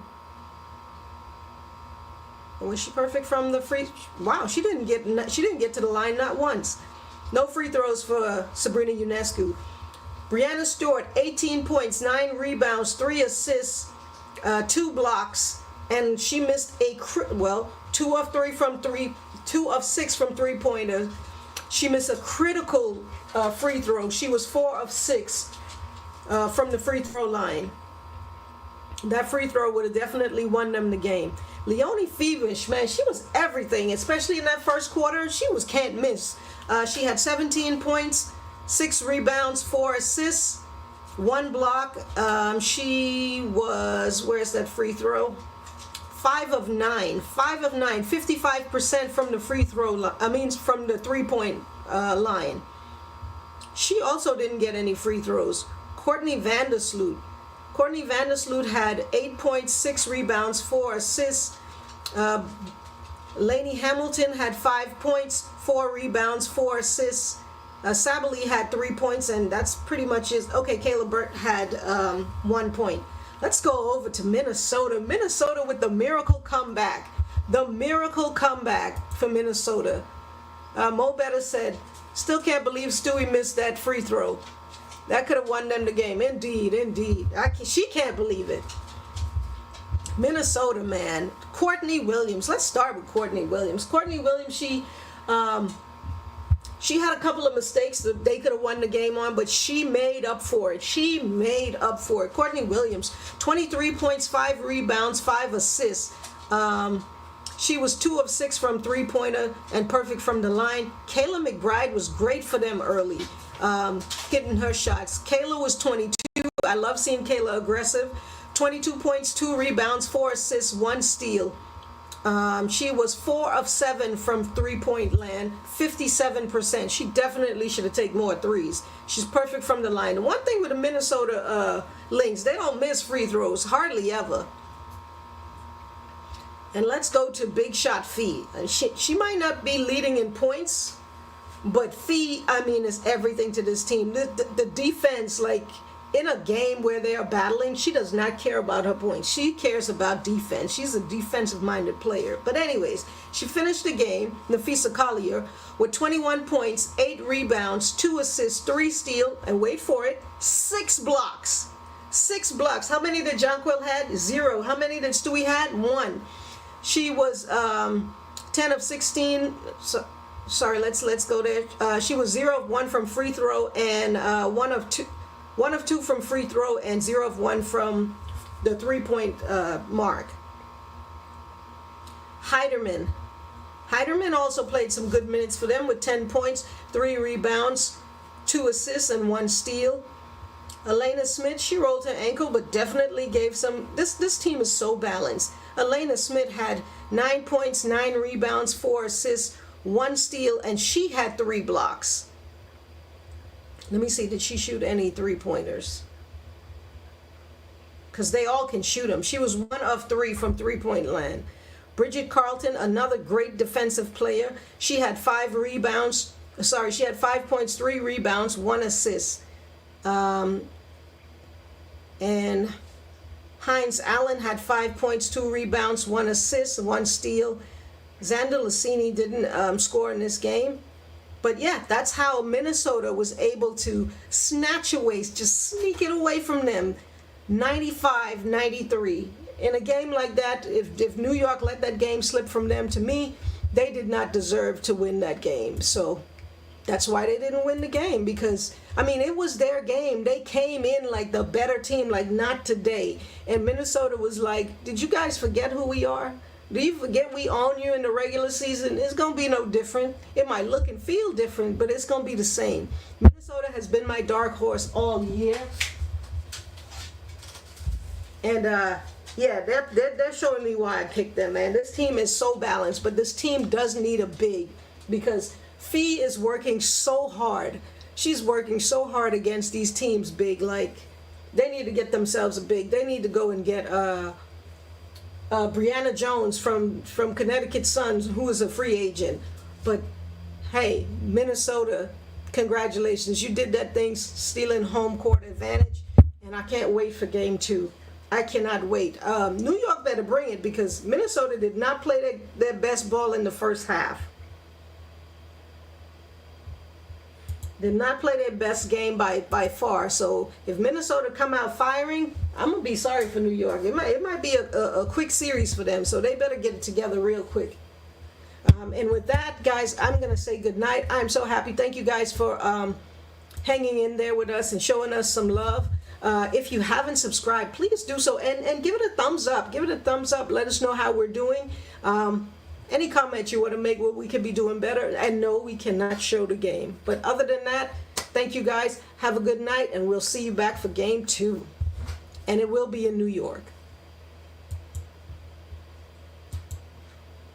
was she perfect from the free? Wow, she didn't get to the line not once. No free throws for Sabrina Ionescu. Breanna Stewart, 18 points, 9 rebounds, 3 assists, 2 blocks, and she missed 2 of 6 from three-pointers. She missed a critical free throw. She was 4 of 6 from the free throw line. That free throw would have definitely won them the game. Leonie Feverish, man, she was everything, especially in that first quarter. She was can't miss. She had 17 points, 6 rebounds, 4 assists, 1 block. She was, where's that free throw? 5 of 9, 55% from the free throw, from the three-point line. She also didn't get any free throws. Courtney Vandersloot had 8 points, 6 rebounds, 4 assists. Lainey Hamilton had 5 points, 4 rebounds, 4 assists. Sabali had 3 points, and that's pretty much it. Okay, Kayla Burt had 1 point. Let's go over to Minnesota. Minnesota with the miracle comeback. The miracle comeback for Minnesota. Mo Better said, still can't believe Stewie missed that free throw. That could have won them the game. Indeed. She can't believe it. Minnesota, man. Courtney Williams. Let's start with Courtney Williams. Courtney Williams, she had a couple of mistakes that they could have won the game on, but she made up for it. Courtney Williams, 23 points, 5 rebounds, 5 assists. She was 2 of 6 from three-pointer and perfect from the line. Kayla McBride was great for them early, hitting her shots. Kayla was 22. I love seeing Kayla aggressive. 22 points, 2 rebounds, 4 assists, 1 steal. She was 4 of 7 from three-point land, 57%. She definitely should have taken more threes. She's perfect from the line. The one thing with the Minnesota Lynx, they don't miss free throws, hardly ever. And let's go to Big Shot Fee. She might not be leading in points, but Fee, is everything to this team. The defense, like, in a game where they are battling, she does not care about her points. She cares about defense. She's a defensive-minded player. But anyways, she finished the game, Nafisa Collier, with 21 points, 8 rebounds, 2 assists, 3 steals, and wait for it, 6 blocks. 6 blocks. How many did Jonquil had? 0. How many did Stewie had? 1. She was 10 of 16. Sorry, let's go there. She was 0 of 1 from free throw and 1 of 2 from free throw and 0 of 1 from the three-point mark. Heiderman also played some good minutes for them with 10 points, 3 rebounds, 2 assists, and 1 steal. Elena Smith, she rolled her ankle, but definitely gave some. This team is so balanced. Elena Smith had 9 points, 9 rebounds, 4 assists, 1 steal, and she had 3 blocks. Let me see, did she shoot any three-pointers? Because they all can shoot them. She was 1 of 3 from three-point land. Bridget Carlton, another great defensive player. She had 5 rebounds. She had 5 points, 3 rebounds, 1 assist. And Hines Allen had 5 points, 2 rebounds, 1 assist, 1 steal. Xander Lassini didn't score in this game. But yeah, that's how Minnesota was able to snatch away, just sneak it away from them. 95-93. In a game like that, if New York let that game slip from them, to me, they did not deserve to win that game. So that's why they didn't win the game, because, it was their game. They came in like the better team, like not today. And Minnesota was like, did you guys forget who we are? Do you forget we own you in the regular season? It's going to be no different. It might look and feel different, but it's going to be the same. Minnesota has been my dark horse all year. And, they're showing me why I picked them, man. This team is so balanced, but this team does need a big, because Fee is working so hard. She's working so hard against these teams big. Like, they need to get themselves a big. They need to go and get Brianna Jones from Connecticut Suns, who is a free agent. But hey, Minnesota, congratulations. You did that thing, stealing home court advantage, and I can't wait for game 2. I cannot wait. New York better bring it, because Minnesota did not play their best ball in the first half. Did not play their best game by far. So if Minnesota come out firing, I'm gonna be sorry for New York. It might be a quick series for them. So they better get it together real quick. And with that, guys, I'm gonna say good night. I'm so happy. Thank you guys for hanging in there with us and showing us some love. If you haven't subscribed, please do so and give it a thumbs up. Give it a thumbs up. Let us know how we're doing. Any comments you want to make, what we could be doing better. And no, we cannot show the game. But other than that, thank you guys. Have a good night, and we'll see you back for game 2. And it will be in New York.